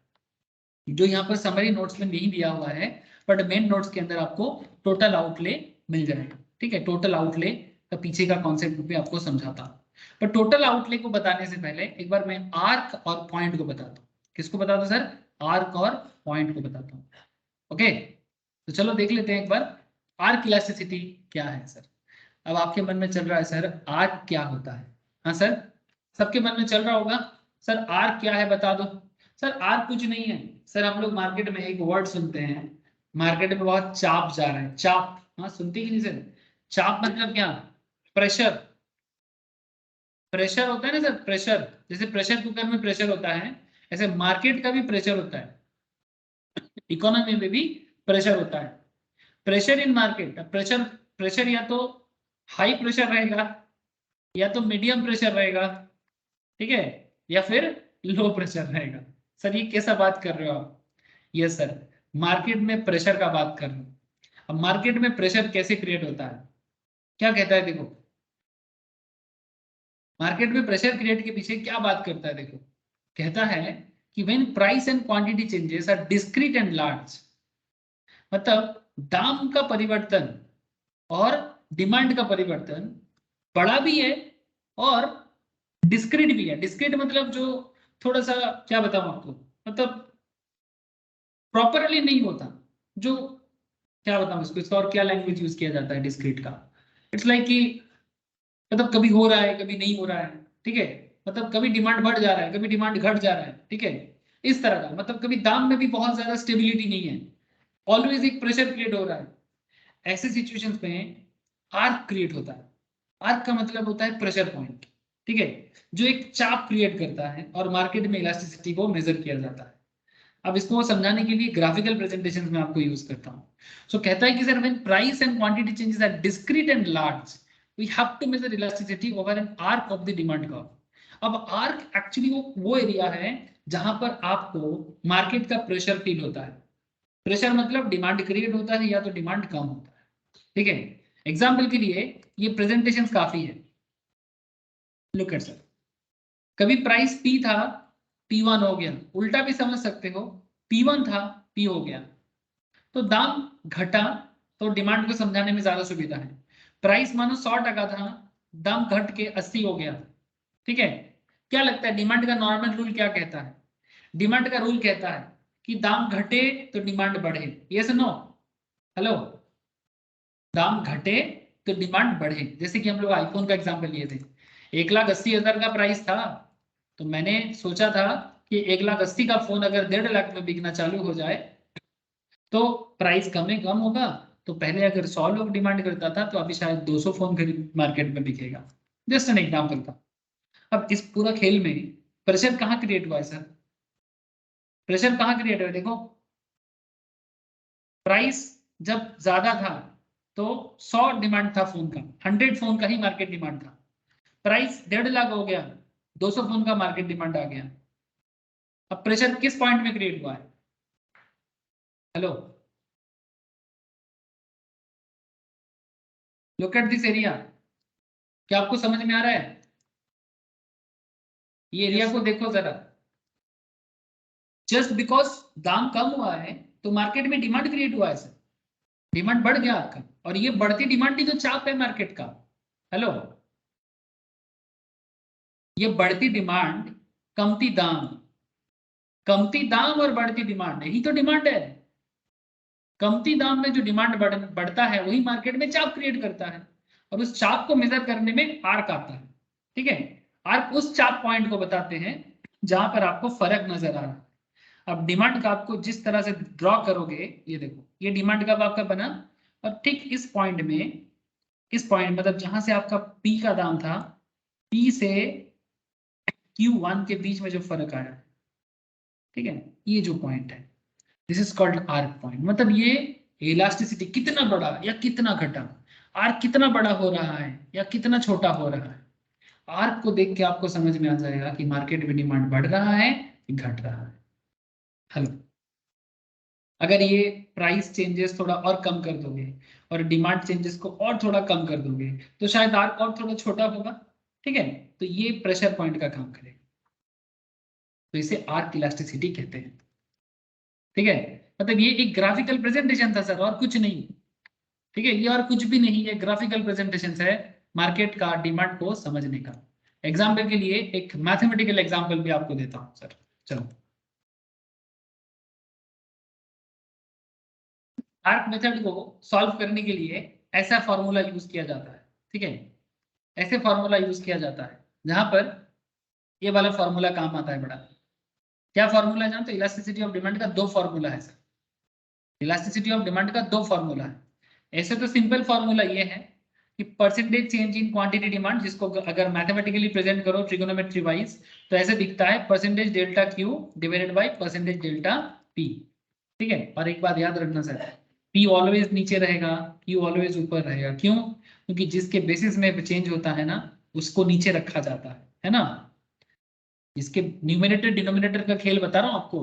जो यहाँ पर समरी नोट्स में नहीं दिया हुआ है, बट मेन नोट्स के अंदर आपको टोटल आउटले मिल जाएगा। ठीक है, टोटल आउटले का पीछे का कॉन्सेप्ट भी आपको समझाता हूँ। पर टोटल आउटले को बताने से पहले एक बार मैं आर्क और पॉइंट को बताता हूँ। किसको बताता हूँ सर? आर्क और पॉइंट को बताता हूँ। ओके, तो चलो देख लेते हैं एक बार आर्क इलास्टिसिटी क्या है सर। अब आपके मन में चल रहा है सर आर्क क्या होता है? हाँ सर, सबके मन में चल रहा होगा सर आर्क क्या है बता दो। सर आर्क कुछ नहीं है सर, हम लोग मार्केट में एक वर्ड सुनते हैं, मार्केट में बहुत चाप जा रहा है, चाप। हाँ, सुनते ही नहीं सर? चाप मतलब क्या? प्रेशर। प्रेशर होता है ना सर, प्रेशर। जैसे प्रेशर कुकर में प्रेशर होता है, ऐसे मार्केट का भी प्रेशर होता है, इकोनॉमी में भी प्रेशर होता है। Pressure in market, pressure, pressure या तो हाई प्रेशर रहेगा, या तो मीडियम प्रेशर रहेगा, ठीक है, या फिर लो प्रेशर रहेगा। सर ये कैसा बात कर रहे हो आप? यस सर, मार्केट में प्रेशर का बात कर रहे हो। अब मार्केट में प्रेशर कैसे क्रिएट होता है, क्या कहता है देखो, मार्केट में प्रेशर क्रिएट के पीछे क्या बात करता है देखो, कहता है कि when price and quantity changes are discrete and large, मतलब दाम का परिवर्तन और डिमांड का परिवर्तन बड़ा भी है और डिस्क्रीट भी है। डिस्क्रीट मतलब जो थोड़ा सा, क्या बताऊं आपको, मतलब प्रॉपरली नहीं होता, जो, क्या बताऊं इसको, इसका और क्या लैंग्वेज यूज किया जाता है डिस्क्रीट का? इट्स लाइक कि मतलब कभी हो रहा है कभी नहीं हो रहा है, ठीक है, मतलब कभी डिमांड बढ़ जा रहा है कभी डिमांड घट जा रहा है, ठीक है, इस तरह का, मतलब कभी दाम में भी बहुत ज्यादा स्टेबिलिटी नहीं है, ऑलवेज एक प्रेशर क्रिएट हो रहा है। ऐसे सिचुएशंस में आर्क क्रिएट होता है। आर्क का मतलब होता है प्रेशर पॉइंट, ठीक है, जो एक चाप क्रिएट करता है और मार्केट में इलास्टिसिटी को मेजर किया जाता है। अब इसको समझाने के लिए ग्राफिकल प्रेजेंटेशन में आपको यूज करता हूँ. सो कहता है कि sir when price and quantity changes are discrete and large we have to measure elasticity over an arc of the demand curve. अब आर्क एक्चुअली वो एरिया है जहां पर आपको मार्केट का प्रेशर फील होता है. प्रेशर मतलब डिमांड क्रिएट होता है या तो डिमांड कम होता है. ठीक है, एग्जाम्पल के लिए ये प्रेजेंटेशन काफी है. लुक एट सर, कभी प्राइस P था P1 हो गया, उल्टा भी समझ सकते हो, P1 था P हो गया, तो दाम घटा तो डिमांड को समझाने में ज्यादा सुविधा है. प्राइस मानो 100 था, दाम घट के 80 हो गया. ठीक है, क्या लगता है डिमांड का नॉर्मल रूल क्या कहता है? डिमांड का रूल कहता है कि दाम घटे तो डिमांड बढ़े. Yes no? हेलो, दाम घटे तो डिमांड बढ़े. जैसे कि हम लोग आईफोन का एग्जांपल लिए थे, 1,80,000 का प्राइस था, तो मैंने सोचा था कि 1,80,000 का फोन अगर 1.5 लाख में बिकना चालू हो जाए तो प्राइस कम होगा. तो पहले अगर 100 लोग डिमांड करता था तो अभी शायद 200 फोन खरीद मार्केट में बिकेगा. जस्ट एन एग्जाम्पल था. अब इस पूरा खेल में प्रेशर कहाँ क्रिएट हुआ है सर? प्रेशर कहाँ क्रिएट हुआ है? देखो, प्राइस जब ज्यादा था तो 100 डिमांड था फोन का, 100 फोन का ही मार्केट डिमांड था. प्राइस 1.5 लाख हो गया, 200 फोन का मार्केट डिमांड आ गया. अब प्रेशर किस पॉइंट में क्रिएट हुआ है? Hello, look at this area. क्या आपको समझ में आ रहा है? ये एरिया को देखो जरा. जस्ट बिकॉज दाम कम हुआ है तो मार्केट में डिमांड क्रिएट हुआ है सर. डिमांड बढ़ गया आपका, और ये बढ़ती डिमांड ही तो चाप है मार्केट का. हेलो, ये बढ़ती डिमांड, कमती दाम, कमती दाम और बढ़ती डिमांड, यही तो डिमांड है. कमती दाम में जो डिमांड बढ़ता है वही मार्केट में चाप क्रिएट करता है, और उस चाप को मेजर करने में आर्क आता है. ठीक है, आर्क उस चाप पॉइंट को बताते हैं जहां पर आपको फर्क नजर आ रहा है. अब डिमांड का आपको जिस तरह से ड्रॉ करोगे, ये देखो, ये डिमांड का आपका बना, और ठीक इस पॉइंट में, इस पॉइंट मतलब जहां से आपका P का दाम था, P से Q1 के बीच में जो फर्क आया, ठीक है, ये जो पॉइंट है, this is called arc point. मतलब ये इलास्टिसिटी कितना बड़ा या कितना घटा, आर्क कितना बड़ा हो रहा है या कितना छोटा हो रहा है, आर्क को देख के आपको समझ में आ जाएगा कि मार्केट में डिमांड बढ़ रहा है कि घट रहा है. हेलो, अगर ये प्राइस चेंजेस थोड़ा और कम कर दोगे और डिमांड चेंजेस को और थोड़ा कम कर दोगे तो शायद आर्क और थोड़ा छोटा होगा. ठीक है, तो ये प्रेशर पॉइंट का काम करेगा. तो इसे आर्क इलास्टिसिटी कहते हैं. ठीक है, मतलब ये एक ग्राफिकल प्रेजेंटेशन था सर, और कुछ नहीं. ठीक है, ये और कुछ भी नहीं, ये ग्राफिकल प्रेजेंटेशन है मार्केट का डिमांड को समझने का. एग्जाम्पल के लिए एक मैथमेटिकल एग्जाम्पल भी आपको देता हूं सर. चलो, आर्क मेथड को सॉल्व करने के लिए ऐसा फॉर्मूला यूज किया जाता है. ठीक है, ऐसे फॉर्मूला यूज किया जाता है जहां पर ये वाला फॉर्मूला काम आता है बड़ा. क्या फॉर्मूला जानते हो? इलास्टिसिटी ऑफ डिमांड का दो फॉर्मूला है सर. इलास्टिसिटी ऑफ डिमांड का दो फॉर्मूला है. ऐसे तो सिंपल फॉर्मूला ये है कि percentage change in quantity demand, जिसको अगर मैथमेटिकली प्रेजेंट करो ट्रिगोनोमेट्री वाइज तो ऐसे दिखता है percentage delta Q divided by percentage delta P. ठीक है, और एक बात याद रखना सर, P ऑलवेज नीचे रहेगा, Q ऑलवेज ऊपर रहेगा. क्यों? क्योंकि जिसके बेसिस में चेंज होता है ना उसको नीचे रखा जाता है ना. इसके न्यूमरेटर डिनोमिनेटर का खेल बता रहा हूं आपको,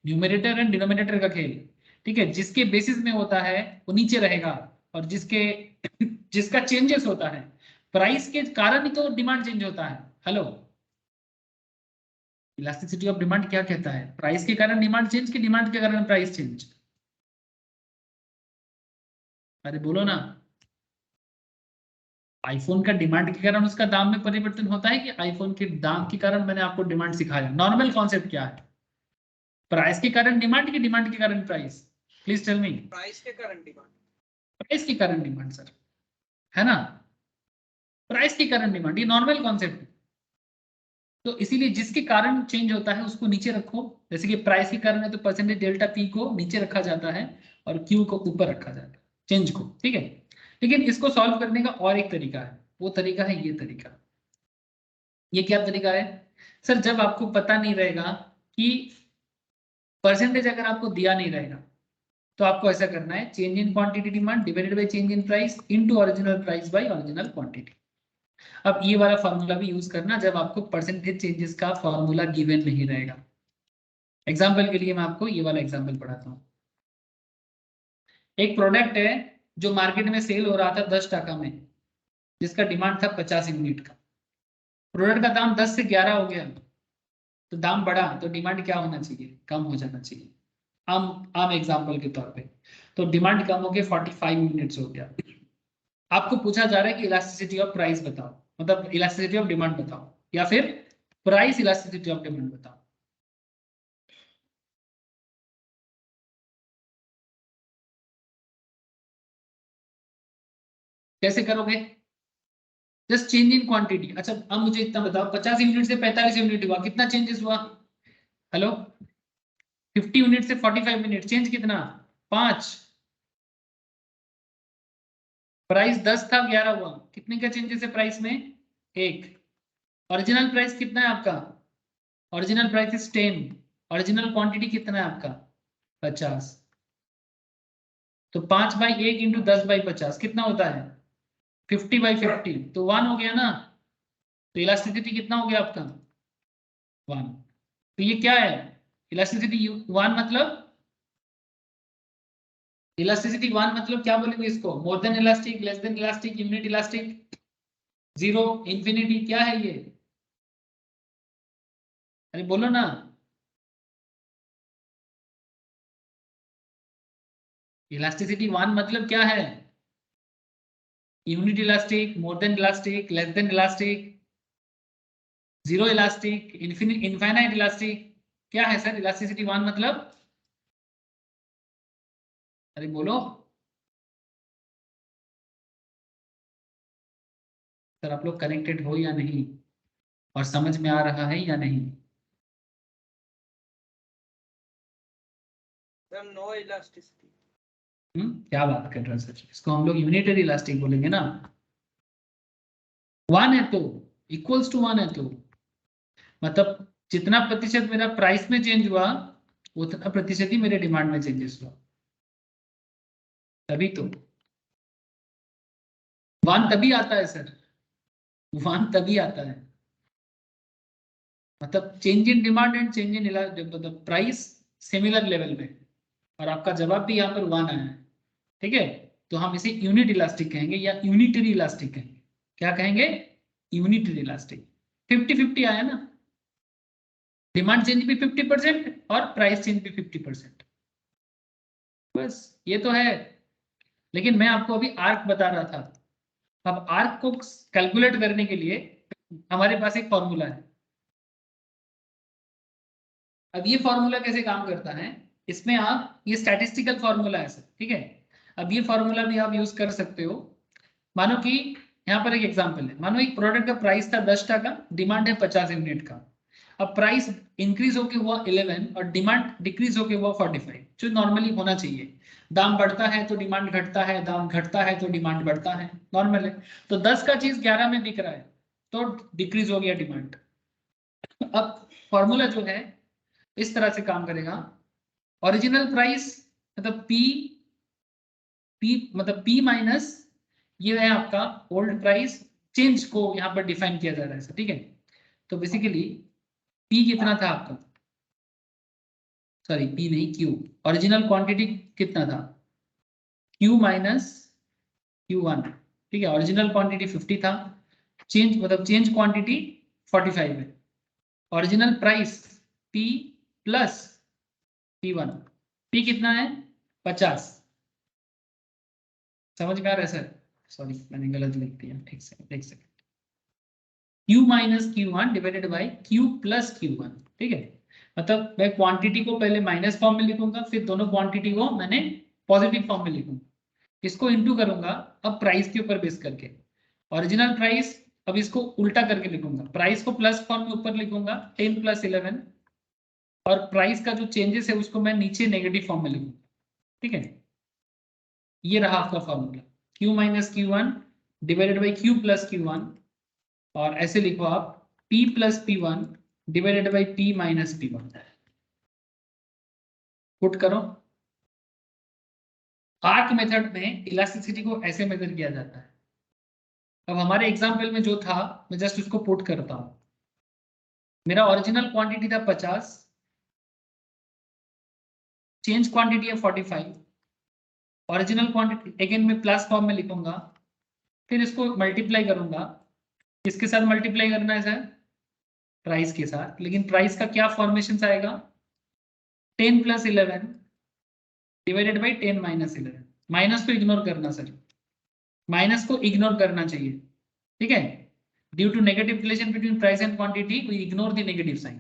न्यूमरेटर एंड डिनोमिनेटर का खेल. ठीक है, जिसके बेसिस में होता है वो नीचे रहेगा, और जिसके जिसका चेंजेस होता है प्राइस के कारण ही तो डिमांड चेंज होता है. हेलो, इलास्टिसिटी ऑफ डिमांड क्या कहता है? प्राइस के कारण डिमांड चेंज कि डिमांड के कारण प्राइस चेंज? अरे बोलो ना. आईफोन का डिमांड के कारण उसका दाम में परिवर्तन होता है कि आईफोन के दाम के कारण? मैंने आपको डिमांड सिखाया. नॉर्मल कॉन्सेप्ट क्या है? प्राइस के कारण डिमांड की डिमांड के कारण price? Please tell me. Price के कारण डिमांड. प्राइस के कारण डिमांड सर, है ना. प्राइस के कारण डिमांड, ये नॉर्मल कॉन्सेप्ट है. तो इसीलिए जिसके कारण चेंज होता है उसको नीचे रखो. जैसे कि प्राइस के कारण है तो परसेंटेज डेल्टा P को नीचे रखा जाता है और Q को ऊपर रखा जाता है, चेंज को. ठीक है, लेकिन इसको सॉल्व करने का और एक तरीका है. वो तरीका है ये तरीका. ये क्या तरीका है सर? जब आपको पता नहीं रहेगा कि परसेंटेज अगर आपको दिया नहीं रहेगा तो आपको ऐसा करना है, change in quantity demand divided by change in price into original price by original quantity. अब ये वाला फॉर्मूला भी यूज करना जब आपको परसेंटेज चेंजेस का फॉर्मूला गिवन नहीं रहेगा। एग्जाम्पल के लिए मैं आपको ये वाला एग्जाम्पल पढ़ाता हूँ। एक प्रोडक्ट है जो मार्केट में सेल हो रहा था 10 टका में, जिसका डिमांड था 50 यूनिट का। प्रोडक्ट का दाम 10 से 11 हो गया, तो दाम बढ़ा तो डिमांड क्या होना चाहिए, कम हो जाना चाहिए। आम एग्जाम्पल के तौर पे तो डिमांड कम हो गया 45 यूनिट्स हो गया। आपको पूछा जा रहा है कि इलास्टिसिटी ऑफ प्राइस बताओ, मतलब इलास्टिसिटी ऑफ डिमांड बताओ, या फिर प्राइस इलास्टिसिटी ऑफ डिमांड बताओ। कैसे करोगे? Just change in quantity. अच्छा अब मुझे इतना बताओ, 50 यूनिट से 45 यूनिट हुआ, कितना चेंजेस हुआ? हेलो, 50 यूनिट से 45 यूनिट, चेंज कितना? 5। प्राइस 10 था 11 हुआ, कितने का चेंजेस है प्राइस में? 1। ओरिजिनल प्राइस कितना है आपका? Original price is 10। Original quantity कितना है आपका? 50। तो 5/1 इंटू 10/50 कितना होता है? 50/50, तो 1 हो गया ना। तो इलास्टिसिटी कितना हो गया आपका? 1। तो ये क्या है? इलास्टिसिटी 1 मतलब, इलास्टिसिटी 1 मतलब क्या बोलेंगे इसको? मोर than elastic, less than elastic, unit elastic, zero, infinity, क्या है ये? अरे बोलो ना। इलास्टिसिटी 1 मतलब क्या है? यूनिट इलास्टिक, मोर than elastic, less than elastic, zero elastic, infinite elastic, क्या है सर इलास्टिसिटी 1 मतलब? अरे बोलो सर, आप लोग कनेक्टेड हो या नहीं, और समझ में आ रहा है या नहीं? No elasticity. क्या बात कर रहे हो सर, इसको हम लोग यूनिटरी इलास्टिक बोलेंगे ना। 1 है तो इक्वल्स टू 1 है, तो मतलब जितना प्रतिशत मेरा प्राइस में चेंज हुआ उतना प्रतिशत ही मेरे डिमांड में चेंजेस हुआ, तभी तो 1 तभी आता है सर, 1 तभी आता है। मतलब change in demand and change in मतलब प्राइस सिमिलर लेवल में, और आपका जवाब भी यहाँ पर 1 आया है। ठीक है, तो हम इसे यूनिट इलास्टिक कहेंगे या यूनिटरी इलास्टिक कहेंगे। क्या कहेंगे? Unitary elastic. 50-50 आया ना, डिमांड चेंज भी 50% और प्राइस चेंज भी 50%। बस ये तो है। लेकिन मैं आपको अभी आर्क बता रहा था। अब आर्क को कैलकुलेट करने के लिए हमारे पास एक फॉर्मूला है। अब ये फॉर्मूला कैसे काम करता है, इसमें आप, ये स्टैटिस्टिकल फॉर्मूला है सर, ठीक है। अब ये फॉर्मूला भी आप यूज कर सकते हो। मानो कि यहाँ पर एक एग्जांपल है, मानो एक प्रोडक्ट का प्राइस था 10 टका, डिमांड है 50 यूनिट का। अब प्राइस इंक्रीज होके हुआ 11 और डिमांड डिक्रीज होके हुआ 45, जो नॉर्मली होना चाहिए। दाम बढ़ता है तो डिमांड घटता है, दाम घटता है तो डिमांड बढ़ता है, नॉर्मल है। तो 10 का चीज 11 में बिक रहा है तो डिक्रीज हो गया डिमांड। अब फॉर्मूला जो है इस तरह से काम करेगा। ओरिजिनल प्राइस मतलब पी मतलब पी माइनस ये है आपका ओल्ड प्राइस, चेंज को यहाँ पर डिफाइन किया जा रहा है, ठीक है। तो बेसिकली पी कितना था आपका, सॉरी पी नहीं क्यू, ओरिजिनल क्वांटिटी कितना था? क्यू माइनस Q1, ठीक है। ओरिजिनल क्वांटिटी 50 था, चेंज मतलब चेंज क्वांटिटी 45 है। Original price P plus P1, P कितना है? 50। समझ में आ रहा है सर? सॉरी मैंने गलत लिख दिया, एक second. Q minus Q1 divided by Q plus Q1, ठीक है। मतलब मैं क्वांटिटी को पहले माइनस फॉर्म में लिखूंगा, फिर दोनों क्वांटिटी को मैंने पॉजिटिव फॉर्म में लिखूंगा, इसको इंटू करूंगा अब प्राइस के ऊपर बेस करके। ओरिजिनल प्राइस, अब इसको उल्टा करके लिखूंगा, प्राइस को प्लस फॉर्म में ऊपर लिखूंगा 10 + 11, और प्राइस का जो चेंजेस है उसको मैं नीचे नेगेटिव फॉर्म में लिखूंगा, ठीक है। ये रहा आपका formula, Q minus Q1 divided by Q plus Q1, और ऐसे लिखो आप P plus P1 divided by P minus P1। Put करो। आर्क मेथड में इलास्टिसिटी को ऐसे मेजर किया जाता है। अब हमारे एग्जाम्पल में जो था, मैं जस्ट उसको पुट करता हूं। मेरा ओरिजिनल क्वांटिटी था 50, चेंज क्वांटिटी है 45। ओरिजिनल क्वांटिटी अगेन मैं प्लस फॉर्म में लिखूंगा, फिर इसको मल्टीप्लाई करूंगा। किसके साथ मल्टीप्लाई करना है सर? प्राइस के साथ। लेकिन प्राइस का क्या फॉर्मेशन आएगा? 10 + 11 डिवाइडेड बाई 10 - 11। माइनस को इग्नोर करना सर, माइनस को इग्नोर करना चाहिए, ठीक है। Due to negative relation between price and quantity we ignore the negative sign.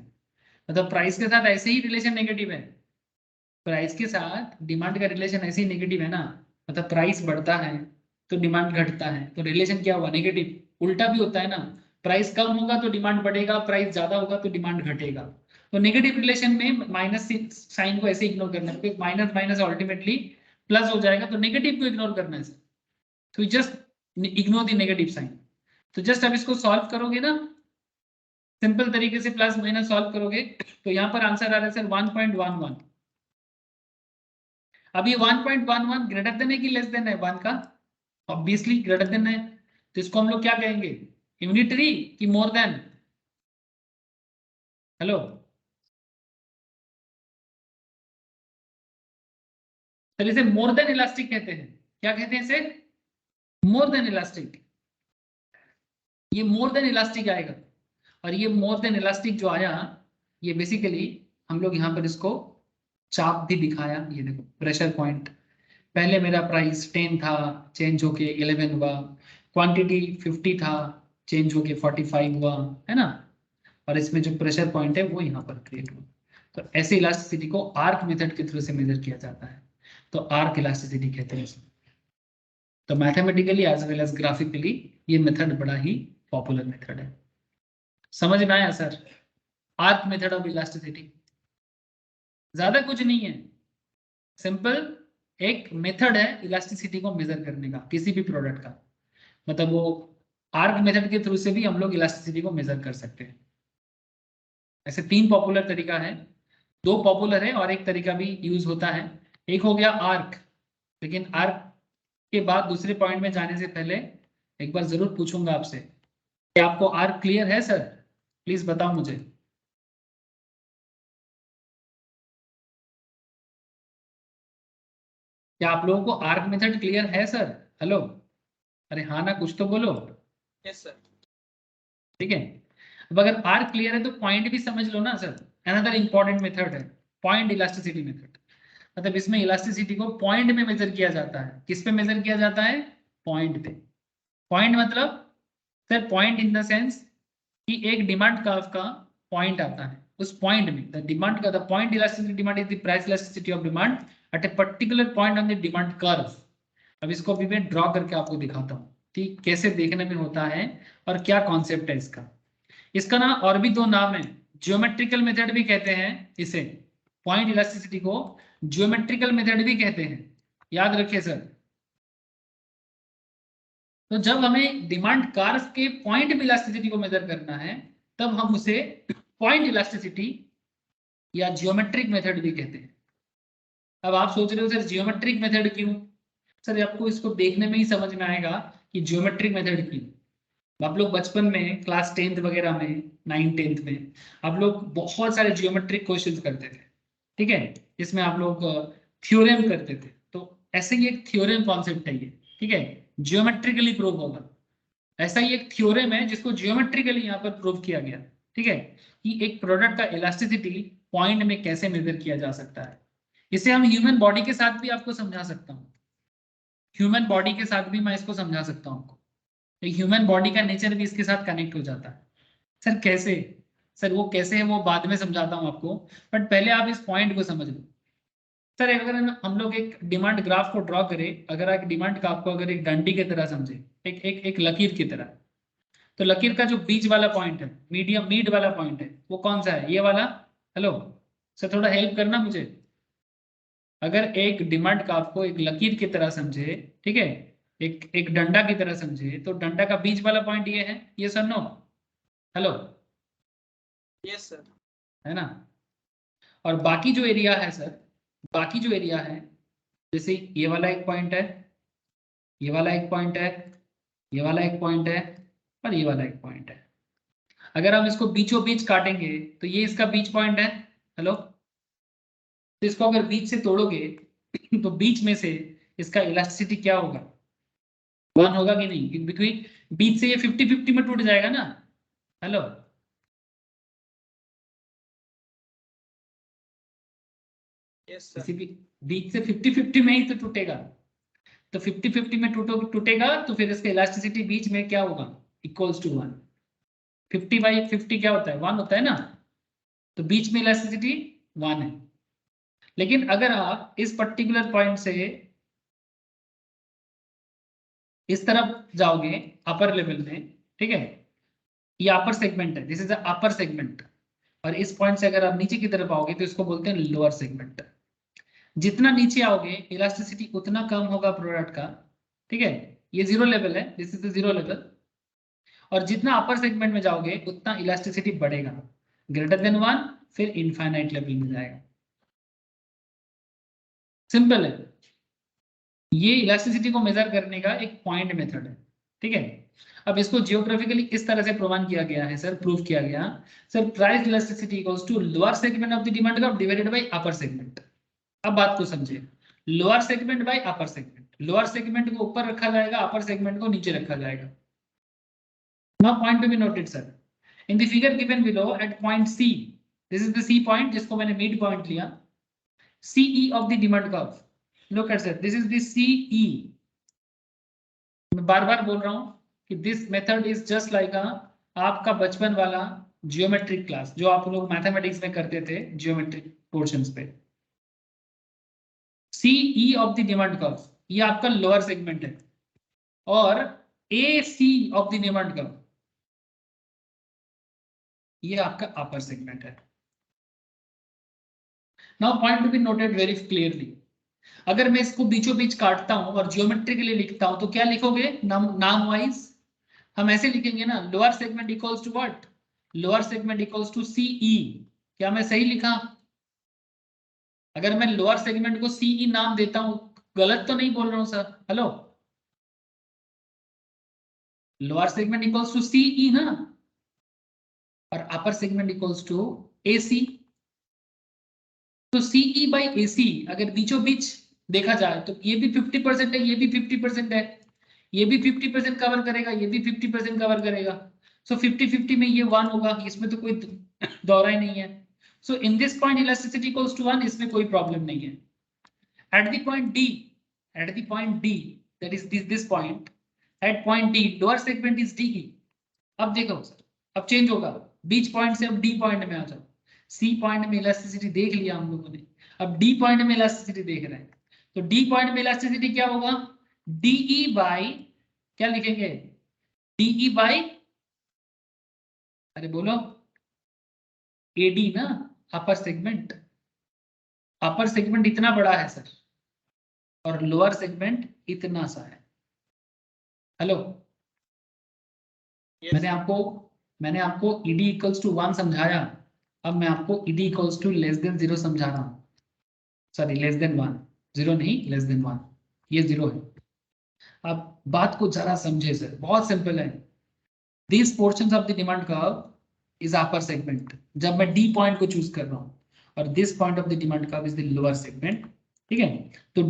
मतलब प्राइस के साथ ऐसे ही रिलेशन नेगेटिव है, प्राइस के साथ डिमांड का रिलेशन ऐसे ही नेगेटिव है ना। मतलब प्राइस बढ़ता है तो डिमांड घटता है, तो रिलेशन क्या हुआ? नेगेटिव। उल्टा भी होता है ना, प्राइस कम होगा तो डिमांड बढ़ेगा, प्राइस ज्यादा होगा तो डिमांड घटेगा। तो नेगेटिव रिलेशन में माइनस साइन को ऐसे इग्नोर करना है, क्योंकि माइनस माइनस अल्टीमेटली प्लस हो जाएगा, तो नेगेटिव को इग्नोर करना है। तो just ignore the negative sign. तो जस्ट अब इसको सॉल्व करोगे ना, सिंपल तरीके से प्लस माइनस सॉल्व करोगे, तो यहाँ पर आंसर आ रहा है सर 1.11। अब ये 1.11 ग्रेटर देन है कि लेस देन है 1 का? ऑब्वियसली ग्रेटर देन है, तो इसको हम लोग क्या कहेंगे? यूनिटरी कि मोर देन? हेलो सर, इसे मोर देन इलास्टिक कहते हैं। क्या कहते हैं इसे? मोर देन इलास्टिक। ये मोर देन इलास्टिक आएगा, और ये मोर देन इलास्टिक जो आया, ये बेसिकली हम लोग यहाँ पर इसको चाप भी दिखाया। ये देखो प्रेशर पॉइंट, पहले मेरा प्राइस 10 था, चेंज होके 11 हुआ, क्वांटिटी 50 था, चेंज होके 45 हुआ, है ना। और इसमें जो प्रेशर पॉइंट है वो यहाँ पर क्रिएट हुआ। तो ऐसे इलास्टिसिटी को आर्क मेथड के थ्रू से मेजर किया जाता है, तो आर्क इलास्टिसिटी कहते हैं इसमें। तो mathematically as well as graphically ये मेथड बड़ा ही पॉपुलर मेथड है। समझ में आया sir? Arc method of elasticity ज्यादा कुछ नहीं है, सिंपल एक मेथड है इलास्टिसिटी को मेजर करने का किसी भी प्रोडक्ट का। मतलब वो आर्क मेथड के थ्रू से भी हम लोग इलास्टिसिटी को मेजर कर सकते हैं। ऐसे 3 पॉपुलर तरीका है, 2 पॉपुलर है और एक तरीका भी यूज होता है। एक हो गया आर्क। लेकिन आर्क के बाद दूसरे पॉइंट में जाने से पहले एक बार जरूर पूछूंगा आपसे, क्या आपको आर्क क्लियर है सर? प्लीज बताओ मुझे। क्या आप लोगों को आर्क मेथड क्लियर है सर? हेलो, अरे हाँ ना, कुछ तो बोलो। Yes sir. ठीक है, अब अगर आर्क क्लियर है तो पॉइंट भी समझ लो ना सर। अनदर इंपॉर्टेंट मेथड है पॉइंट इलास्टिसिटी मेथड। मतलब इसमें इलास्टिसिटी को पॉइंट में मेजर किया जाता है। किस पे मेजर किया जाता है? पॉइंट पे। पॉइंट मतलब sir, point in the sense कि एक डिमांड कर्व का पॉइंट आता है, उस पॉइंट में द डिमांड का the point elasticity demand is the price elasticity of demand eight a particular point on the demand curve. अब इसको भी मैं ड्रॉ करके आपको दिखाता हूँ ठीक कैसे देखने में होता है और क्या कॉन्सेप्ट है इसका। इसका ना और भी 2 नाम है, ज्योमेट्रिकल मेथड भी कहते हैं इसे। पॉइंट इलास्टिसिटी को ज्योमेट्रिकल मेथड भी कहते हैं, याद रखिए सर। तो जब हमें डिमांड कर्व के पॉइंट इलास्टिसिटी को मेजर करना है, तब हम उसे पॉइंट इलास्टिसिटी या जियोमेट्रिक मेथड भी कहते हैं। अब आप सोच रहे हो सर जियोमेट्रिक मेथड क्यों? सर आपको इसको देखने में ही समझ में आएगा कि जियोमेट्रिक मेथड क्यों। आप लोग बचपन में क्लास 10th वगैरह में, 9th 10th में आप लोग बहुत सारे जियोमेट्रिक क्वेश्चंस करते थे, ठीक है, जिसमें आप लोग थ्योरम करते थे। तो ऐसे ही एक थ्योरम कॉन्सेप्ट है ये, ठीक है, जियोमेट्रिकली प्रूव होगा। ऐसा ही एक थ्योरम है जिसको जियोमेट्रिकली यहाँ पर प्रूव किया गया, ठीक है, कि एक प्रोडक्ट का इलास्टिसिटी पॉइंट में कैसे मेजर किया जा सकता है। इसे हम ह्यूमन बॉडी के साथ भी आपको समझा सकता हूँ, ह्यूमन बॉडी के साथ भी मैं इसको समझा सकता हूँ आपको। ह्यूमन बॉडी का नेचर भी इसके साथ कनेक्ट हो जाता है। सर कैसे? सर वो कैसे है वो बाद में समझाता हूँ आपको, बट पहले आप इस पॉइंट को समझ लो। सर अगर हम लोग एक डिमांड ग्राफ को ड्रॉ करें, अगर एक डिमांड ग्राफ को अगर एक डंडी की तरह समझे, एक लकीर की तरह, तो लकीर का जो बीच वाला पॉइंट है, मीडियम मीड वाला पॉइंट है, वो कौन सा है? ये वाला। हेलो सर, थोड़ा हेल्प करना मुझे। अगर एक डिमांड ग्राफ को एक लकीर की तरह समझे, ठीक है, एक डंडा की तरह समझे, तो डंडा का बीच वाला पॉइंट ये है, ये sir no? Hello, yes sir. है ना। और बाकी जो एरिया है सर, बाकी जो एरिया है, जैसे ये वाला एक पॉइंट है, ये वाला एक पॉइंट है, ये वाला एक पॉइंट है, और ये वाला एक पॉइंट है। अगर हम इसको बीचों बीच काटेंगे तो ये इसका बीच पॉइंट है। हेलो, तो इसको अगर बीच से तोड़ोगे तो बीच में से इसका इलास्टिसिटी क्या होगा? 1 होगा कि नहीं? क्योंकि बीच से ये 50-50 में टूट जाएगा ना। Hello, yes sir. किसी भी बीच से 50-50 में ही तो टूटेगा। तो 50-50 में टूटेगा तो फिर इसका इलास्टिसिटी बीच में क्या होगा? Equals to 1। 50/50 क्या होता है? 1 होता है ना। तो बीच में इलास्टिसिटी 1 है। लेकिन अगर आप इस पर्टिकुलर पॉइंट से इस तरफ जाओगे अपर लेवल में, ठीक है, ये अपर सेगमेंट है, this is the upper segment. और इस पॉइंट से अगर आप नीचे की तरफ आओगे तो इसको बोलते हैं लोअर सेगमेंट। जितना नीचे आओगे इलास्टिसिटी उतना कम होगा प्रोडक्ट का, ठीक है। ये जीरो लेवल है, this is the zero level. और जितना अपर सेगमेंट में जाओगे उतना इलास्टिसिटी बढ़ेगा, ग्रेटर देन 1, फिर इनफाइनाइट लेवल में जाएगा। सिंपल है। ये इलास्टिसिटी को मेजर करने का एक पॉइंट मेथड है, ठीक है। अब इसको जियोग्राफिकली इस तरह से प्रमाण किया गया है सर, प्रूफ किया गया sir, price elasticity equals to lower segment of the demand curve divided by upper segment. अब बात को समझिए, lower segment by upper segment, lower segment को ऊपर रखा जाएगा, अपर सेगमेंट को नीचे रखा जाएगा। Now point to be noted sir, in the figure given below at point C, this is the C point जिसको मैंने मिड पॉइंट लिया, CE of the demand curve. Look at sir, this is the CE. मैं बार बार बोल रहा हूं कि this method is just like आपका बचपन वाला जियोमेट्रिक क्लास जो आप लोग मैथमेटिक्स में करते थे, जियोमेट्रिक पोर्शंस पे। CE of the demand curve ये आपका लोअर सेगमेंट है, और A C of the demand curve ये आपका अपर सेगमेंट है। Now point to be noted very clearly, अगर मैं इसको बीचों बीच काटता हूं और जियोमेट्रिकली लिखता हूं तो क्या लिखोगे नाम वाइज? हम ऐसे लिखेंगे ना, lower segment equals to what? Lower segment equals to CE. क्या मैं सही लिखा? अगर मैं लोअर सेगमेंट को सीई नाम देता हूं, गलत तो नहीं बोल रहा हूं sir? Hello, lower segment equals to CE ना, और upper segment equals to AC. तो सीई बाई एसी अगर बीचों बीच देखा जाए तो ये भी 50% है, ये भी 50% है, ये भी 50% कवर करेगा, ये भी 50% कवर करेगा। सो 50-50 में ये 1 होगा, इसमें तो कोई दौरा ही नहीं है। So in this point elasticity equals to 1, इसमें कोई प्रॉब्लम नहीं है। At the point D, at the point D, that is this point, at point D lower segment is D. अब देखो सर, अब चेंज होगा, बीच पॉइंट से अब डी पॉइंट में आ जाओ। सी पॉइंट में इलास्टिसिटी देख लिया हम लोगों ने, अब डी पॉइंट में इलास्टिसिटी देख रहे हैं। तो डी पॉइंट में इलास्टिसिटी क्या होगा? डीई बाई, क्या लिखेंगे? डीई बाई, अरे बोलो, एडी ना, अपर सेगमेंट। अपर सेगमेंट इतना बड़ा है सर, और लोअर सेगमेंट इतना सा है। हेलो, Yes, मैंने sir. आपको मैंने आपको ईडी इक्वल्स टू 1 समझाया, अब मैं आपको ED equals to less than 0 समझा रहा हूं। सॉरी, लेस देन 1, 0 नहीं, लेस देन 1, ये 0 है। अब बात को जरा समझे सर, बहुत सिंपल है। This portions of the demand curve is upper segment जब मैं डी पॉइंट को चूज कर रहा हूं, और this point of the demand curve is the lower segment, ठीक है। तो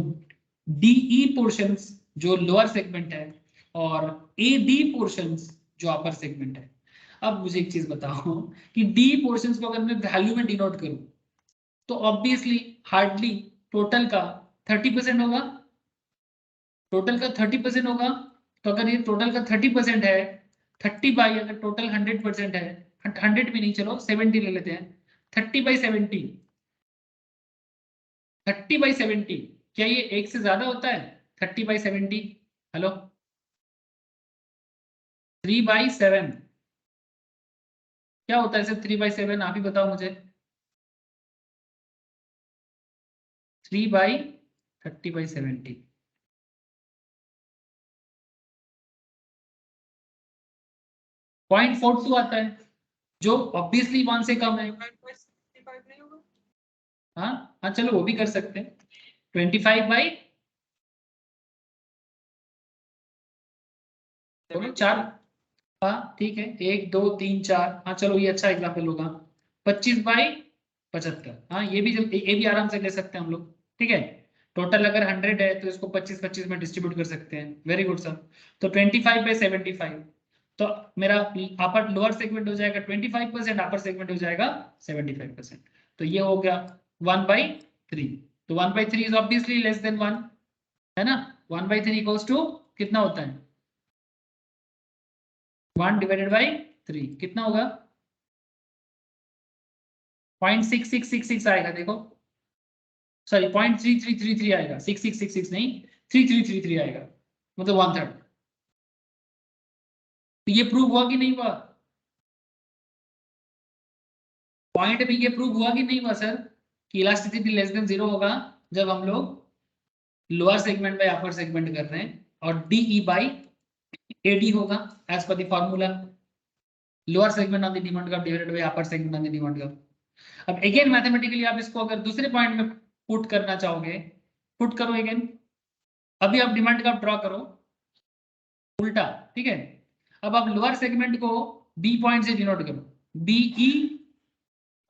डीई पोर्शंस जो लोअर सेगमेंट है, और ए डी पोर्शंस जो अपर सेगमेंट है। अब मुझे एक चीज बताओ कि डी पोर्शंस को अगर मैं वैल्यू में डिनोट करूं तो ऑब्वियसली हार्डली टोटल का 30% होगा, टोटल का 30% होगा। तो अगर ये टोटल का 30% है, 30 बाई, अगर टोटल 100% है, 100 भी नहीं, चलो 70 ले लेते हैं, 30/70, 30/70, क्या ये एक से ज्यादा होता है? 30/70, हेलो, 3/7 क्या होता है सर? 3/7 आप ही बताओ मुझे। 3/30/70 0.42 आता है, जो ऑब्वियसली 1 से कम है। 65 नहीं होगा? हाँ हाँ चलो वो भी कर सकते हैं 25 बाई बोलो 4। हाँ ठीक है 1 2 3 4। हाँ चलो ये अच्छा एग्जाम्पल होगा 25/75। हाँ ये भी आराम से ले सकते हैं हम लोग। ठीक है टोटल अगर 100 है तो इसको 25 में डिस्ट्रीब्यूट कर सकते हैं। Very good sir. तो 25/75 तो मेरा अपर लोअर सेगमेंट हो जाएगा 25%, अपर सेगमेंट हो जाएगा 75%। तो ये हो गया 1/3। तो 1/3 इज ऑब्वियसली लेस देन 1 है ना। 1/3 इक्वल्स टू कितना होता है 1/3 कितना होगा 0.6666 आएगा देखो। सॉरी 0.3333 आएगा 6666 नहीं 3333 आएगा मतलब 1/3। तो ये प्रूव हुआ कि नहीं हुआ पॉइंट भी ये प्रूव हुआ कि नहीं हुआ सर कि इलास्टिसिटी लेस देन 0 होगा जब हम लोग lower segment by upper segment कर रहे हैं और DE बाई AD होगा as per the formula lower segment on the demand curve divided by upper segment on the demand curve. अब अगेन मैथमेटिकली आप इसको अगर दूसरे पॉइंट में पुट करना चाहोगे पुट करो अगेन। अभी आप डिमांड कर्व ड्रॉ करो उल्टा। ठीक है अब आप लोअर सेगमेंट को बी पॉइंट से डिनोट करो BE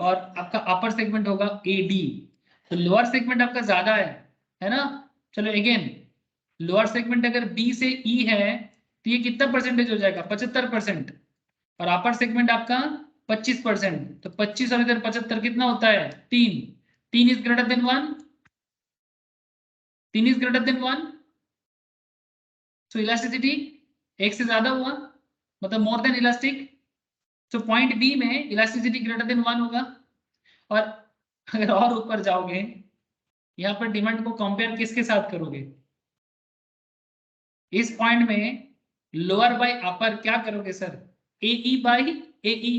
और आपका अपर सेगमेंट होगा AD। तो लोअर सेगमेंट आपका ज्यादा है ना। चलो अगेन लोअर सेगमेंट अगर B से E है तो ये कितना परसेंटेज हो जाएगा 75% और अपर सेगमेंट आपका 25%। तो 25 और इधर 75 कितना होता है 3। 3 is greater than 1। 3 is greater than 1। So elasticity एक से ज्यादा हुआ मतलब more than elastic. So point B में इलास्टिसिटी ग्रेटर देन 1 होगा। और अगर और ऊपर जाओगे यहाँ पर डिमांड को कंपेयर किसके साथ करोगे इस पॉइंट में लोअर बाय अपर क्या करोगे sir AE by AE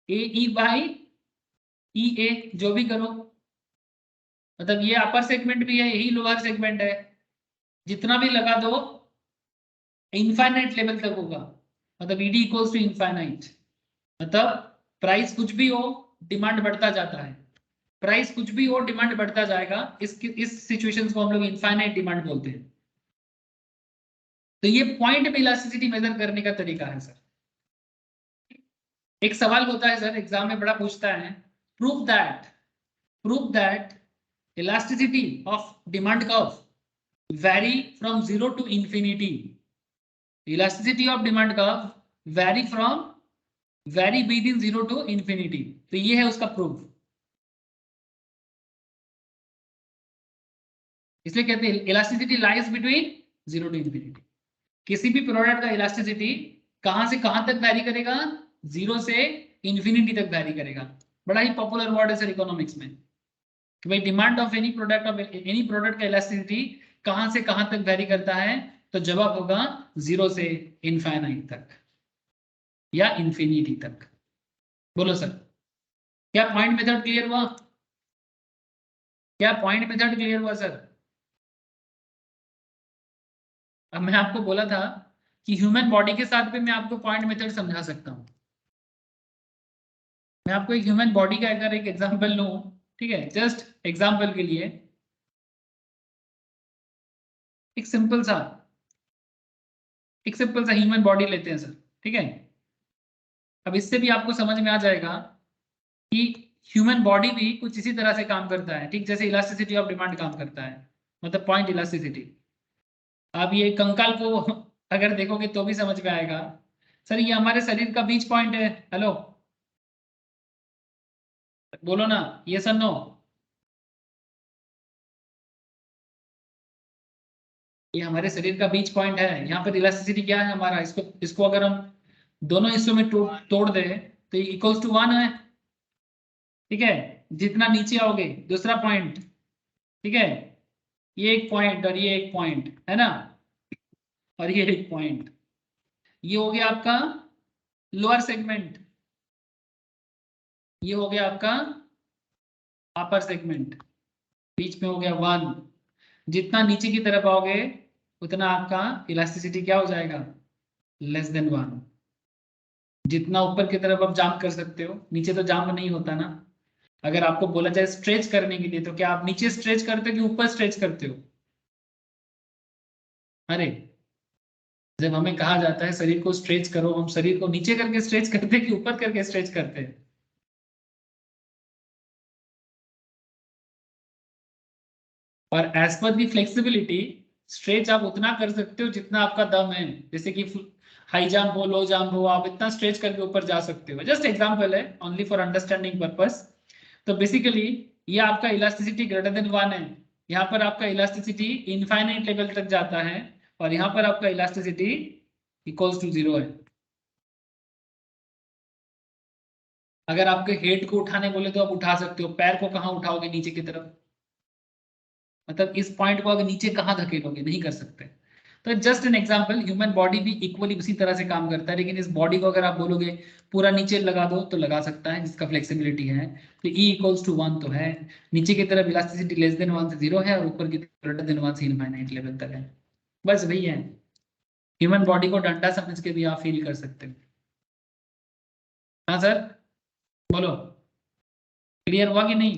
AE by EA जो भी करो मतलब ये अपर सेगमेंट भी है यही लोअर सेगमेंट है जितना भी लगा दो इनफाइनाइट लेवल तक होगा मतलब ED इक्वल्स टू इनफाइनाइट। मतलब प्राइस कुछ भी हो डिमांड बढ़ता जाता है प्राइस कुछ भी हो डिमांड बढ़ता जाएगा इस सिचुएशंस को हम लोग इनफाइनाइट डिमांड बोलते हैं। तो ये पॉइंट पे इलास्टिसिटी मेजर करने का तरीका है सर। एक सवाल होता है सर एग्जाम में बड़ा पूछता है prove that elasticity of demand curve vary from 0 to infinity elasticity of demand curve vary between 0 to infinity। तो ये है उसका प्रूफ। इसलिए कहते हैं elasticity lies between 0 to infinity. किसी भी प्रोडक्ट का इलास्टिसिटी कहां से कहां तक वैरी करेगा 0 से इन्फिनिटी तक वैरी करेगा। बड़ा ही पॉपुलर वर्ड है सर इकोनॉमिक्स में कि भाई डिमांड ऑफ एनी प्रोडक्ट का इलास्टिसिटी कहां से कहां तक वैरी करता है तो जवाब होगा 0 से इनफाइनाइट तक या इन्फिनिटी तक। बोलो सर क्या पॉइंट मेथड क्लियर हुआ क्या पॉइंट मेथड क्लियर हुआ सर। अब मैं आपको बोला था कि ह्यूमन बॉडी के साथ भी मैं आपको पॉइंट मेथड समझा सकता हूं। मैं आपको एक ह्यूमन बॉडी का अगर एक एग्जांपल लूं ठीक है जस्ट एग्जांपल के लिए एक सिंपल सा ह्यूमन बॉडी लेते हैं सर। ठीक है अब इससे भी आपको समझ में आ जाएगा कि ह्यूमन बॉडी भी कुछ इसी तरह से काम करता है ठीक जैसे इलास्टिसिटी ऑफ डिमांड काम करता है मतलब पॉइंट इलास्टिसिटी। अब ये कंकाल को अगर देखोगे तो भी समझ में आएगा। सर ये हमारे शरीर का बीच पॉइंट है। हेलो बोलो ना ये सर नो। ये हमारे शरीर का बीच पॉइंट है यहाँ पर इलास्टिसिटी क्या है हमारा इसको अगर हम दोनों हिस्सों में तोड़ दे तो ये इक्वल्स टू 1 है। ठीक है जितना नीचे आओगे दूसरा पॉइंट ठीक है ये एक पॉइंट और ये एक पॉइंट है ना और ये एक पॉइंट ये हो गया आपका लोअर सेगमेंट ये हो गया आपका अपर सेगमेंट बीच में हो गया 1। जितना नीचे की तरफ आओगे उतना आपका इलास्टिसिटी क्या हो जाएगा लेस देन 1। जितना ऊपर की तरफ आप जाम कर सकते हो नीचे तो जाम नहीं होता ना अगर आपको बोला जाए स्ट्रेच करने के लिए, तो क्या आप नीचे स्ट्रेच करते हो कि ऊपर स्ट्रेच करते हो? अरे, जब हमें कहा जाता है शरीर को स्ट्रेच करो, हम शरीर को नीचे करके स्ट्रेच करते हैं कि ऊपर करके स्ट्रेच करते हैं? और एज पर दी फ्लेक्सिबिलिटी, स्ट्रेच आप उतना कर सकते हो जितना आपका दम है। जैसे कि हाई जंप हो, लो जंप हो, आप इतना स्ट्रेच करके ऊपर जा सकते हो। जस्ट एग्जांपल है, ओनली फॉर अंडरस्टैंडिंग पर्पस। तो बेसिकली ये आपका इलास्टिसिटी ग्रेटर देन 1 है। यहाँ पर आपका इलास्टिसिटी इनफाइनाइट लेवल तक जाता है, और यहाँ पर आपका इलास्टिसिटी इक्वल्स टू 0 है। अगर आपके हेड को उठाने बोले तो आप उठा सकते हो, पैर को कहाँ उठाओगे? नीचे की तरफ। मतलब इस पॉइंट को अगर नीचे कहाँ धकेलोगे? नहीं कर सकते। तो just an example, human body भी इक्वली उसी तरह से काम करता है, लेकिन इस बॉडी को अगर आप बोलोगे पूरा नीचे लगा दो तो लगा सकता है, जिसका फ्लेक्सिबिलिटी है। तो E इक्वल्स टू 1 तो है, नीचे की तरफ इलास्टिसिटी लेस देन 1 से 0 है, और ऊपर की तरफ ग्रेटर देन 1 से इनफाइनाइट लेवल तक है। बस वही है। ह्यूमन बॉडी को डंडा समझ के भी आप फील कर सकते हो। हाँ सर, बोलो, क्लियर हुआ कि नहीं?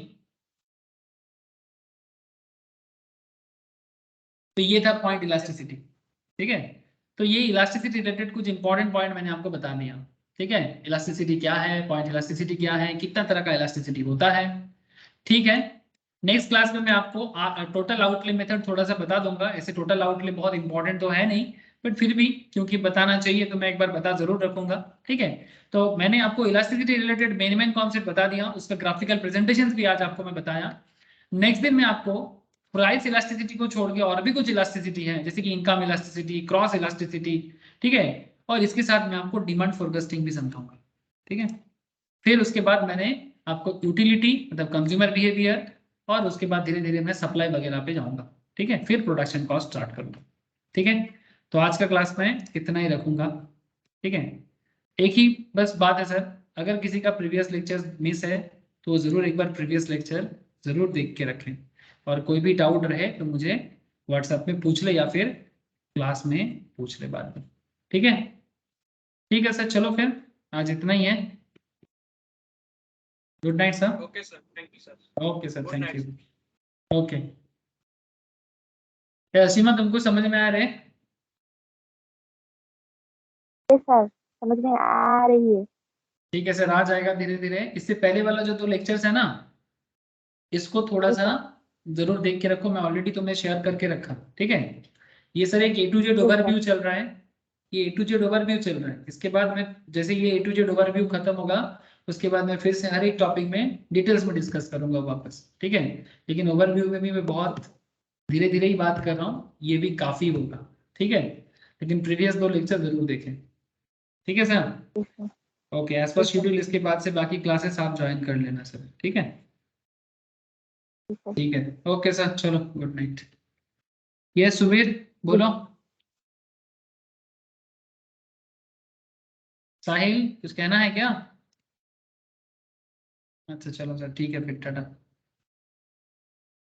तो ये था पॉइंट इलास्टिसिटी। ठीक है, तो ये इलास्टिसिटी रिलेटेड कुछ इंपॉर्टेंट पॉइंट मैंने आपको बता दिया। ठीक है, इलास्टिसिटी क्या है, पॉइंट इलास्टिसिटी क्या है, कितना तरह का इलास्टिसिटी होता है। ठीक है, नेक्स्ट क्लास में मैं आपको टोटल आउटले मेथड थोड़ा सा बता दूंगा। ऐसे टोटल आउटले बहुत इंपॉर्टेंट तो है नहीं, बट फिर भी क्योंकि बताना चाहिए तो मैं एक बार बता जरूर रखूंगा। ठीक है, तो मैंने आपको elasticity related main main concept बता दिया, उसका ग्राफिकल प्रेजेंटेशन भी आज आपको मैं बताया। नेक्स्ट दिन मैं आपको प्राइस इलास्टिसिटी को छोड़ के और भी कुछ इलास्टिसिटी है, जैसे कि इनकम इलास्टिसिटी, क्रॉस इलास्टिसिटी। ठीक है, और इसके साथ मैं आपको डिमांड फोरकास्टिंग भी समझाऊंगा। ठीक है, फिर उसके बाद मैंने आपको यूटिलिटी मतलब कंज्यूमर बिहेवियर, और उसके बाद धीरे धीरे मैं सप्लाई वगैरह पे जाऊंगा। ठीक है, फिर प्रोडक्शन कॉस्ट स्टार्ट करूंगा। ठीक है, तो आज का क्लास में इतना ही रखूंगा। ठीक है, एक ही बस बात है सर, अगर किसी का प्रीवियस लेक्चर मिस है तो जरूर एक बार प्रीवियस लेक्चर जरूर देख के रखें, और कोई भी डाउट रहे तो मुझे व्हाट्सएप में पूछ ले या फिर क्लास में पूछ ले बाद में। ठीक है, ठीक है सर, चलो फिर आज इतना ही है। Good night sir. Okay sir, thank you sir. Okay sir, good thank night. You. Okay, Seema तुमको समझ में आ रहे? सर समझ में आ रही है। ठीक है सर, आ जाएगा धीरे धीरे। इससे पहले वाला जो 2 लेक्चर्स है ना, इसको थोड़ा सा जरूर देख के रखो, मैं ऑलरेडी तुम्हें शेयर करके रखा। ठीक है, ये सर एक A to Z ओवरव्यू चल रहा है, ये A to Z ओवरव्यू चल रहा है। इसके बाद में जैसे ये A to Z ओवरव्यू खत्म होगा, उसके बाद मैं फिर से हर एक टॉपिक में डिटेल्स में डिस्कस करूंगा वापस। ठीक है, लेकिन ओवरव्यू में भी मैं बहुत धीरे धीरे ही बात कर रहा हूँ, ये भी काफी होगा। ठीक है, लेकिन प्रीवियस 2 लेक्चर जरूर देखें। ठीक है sir, okay, as per schedule इसके बाद से बाकी क्लासेस आप ज्वाइन कर लेना सर। ठीक है, ठीक है, ओके सर, चलो गुड नाइट। ये सुबीर बोलो। साहिल कुछ कहना है क्या? अच्छा चलो सर, ठीक है फिर, टाटा।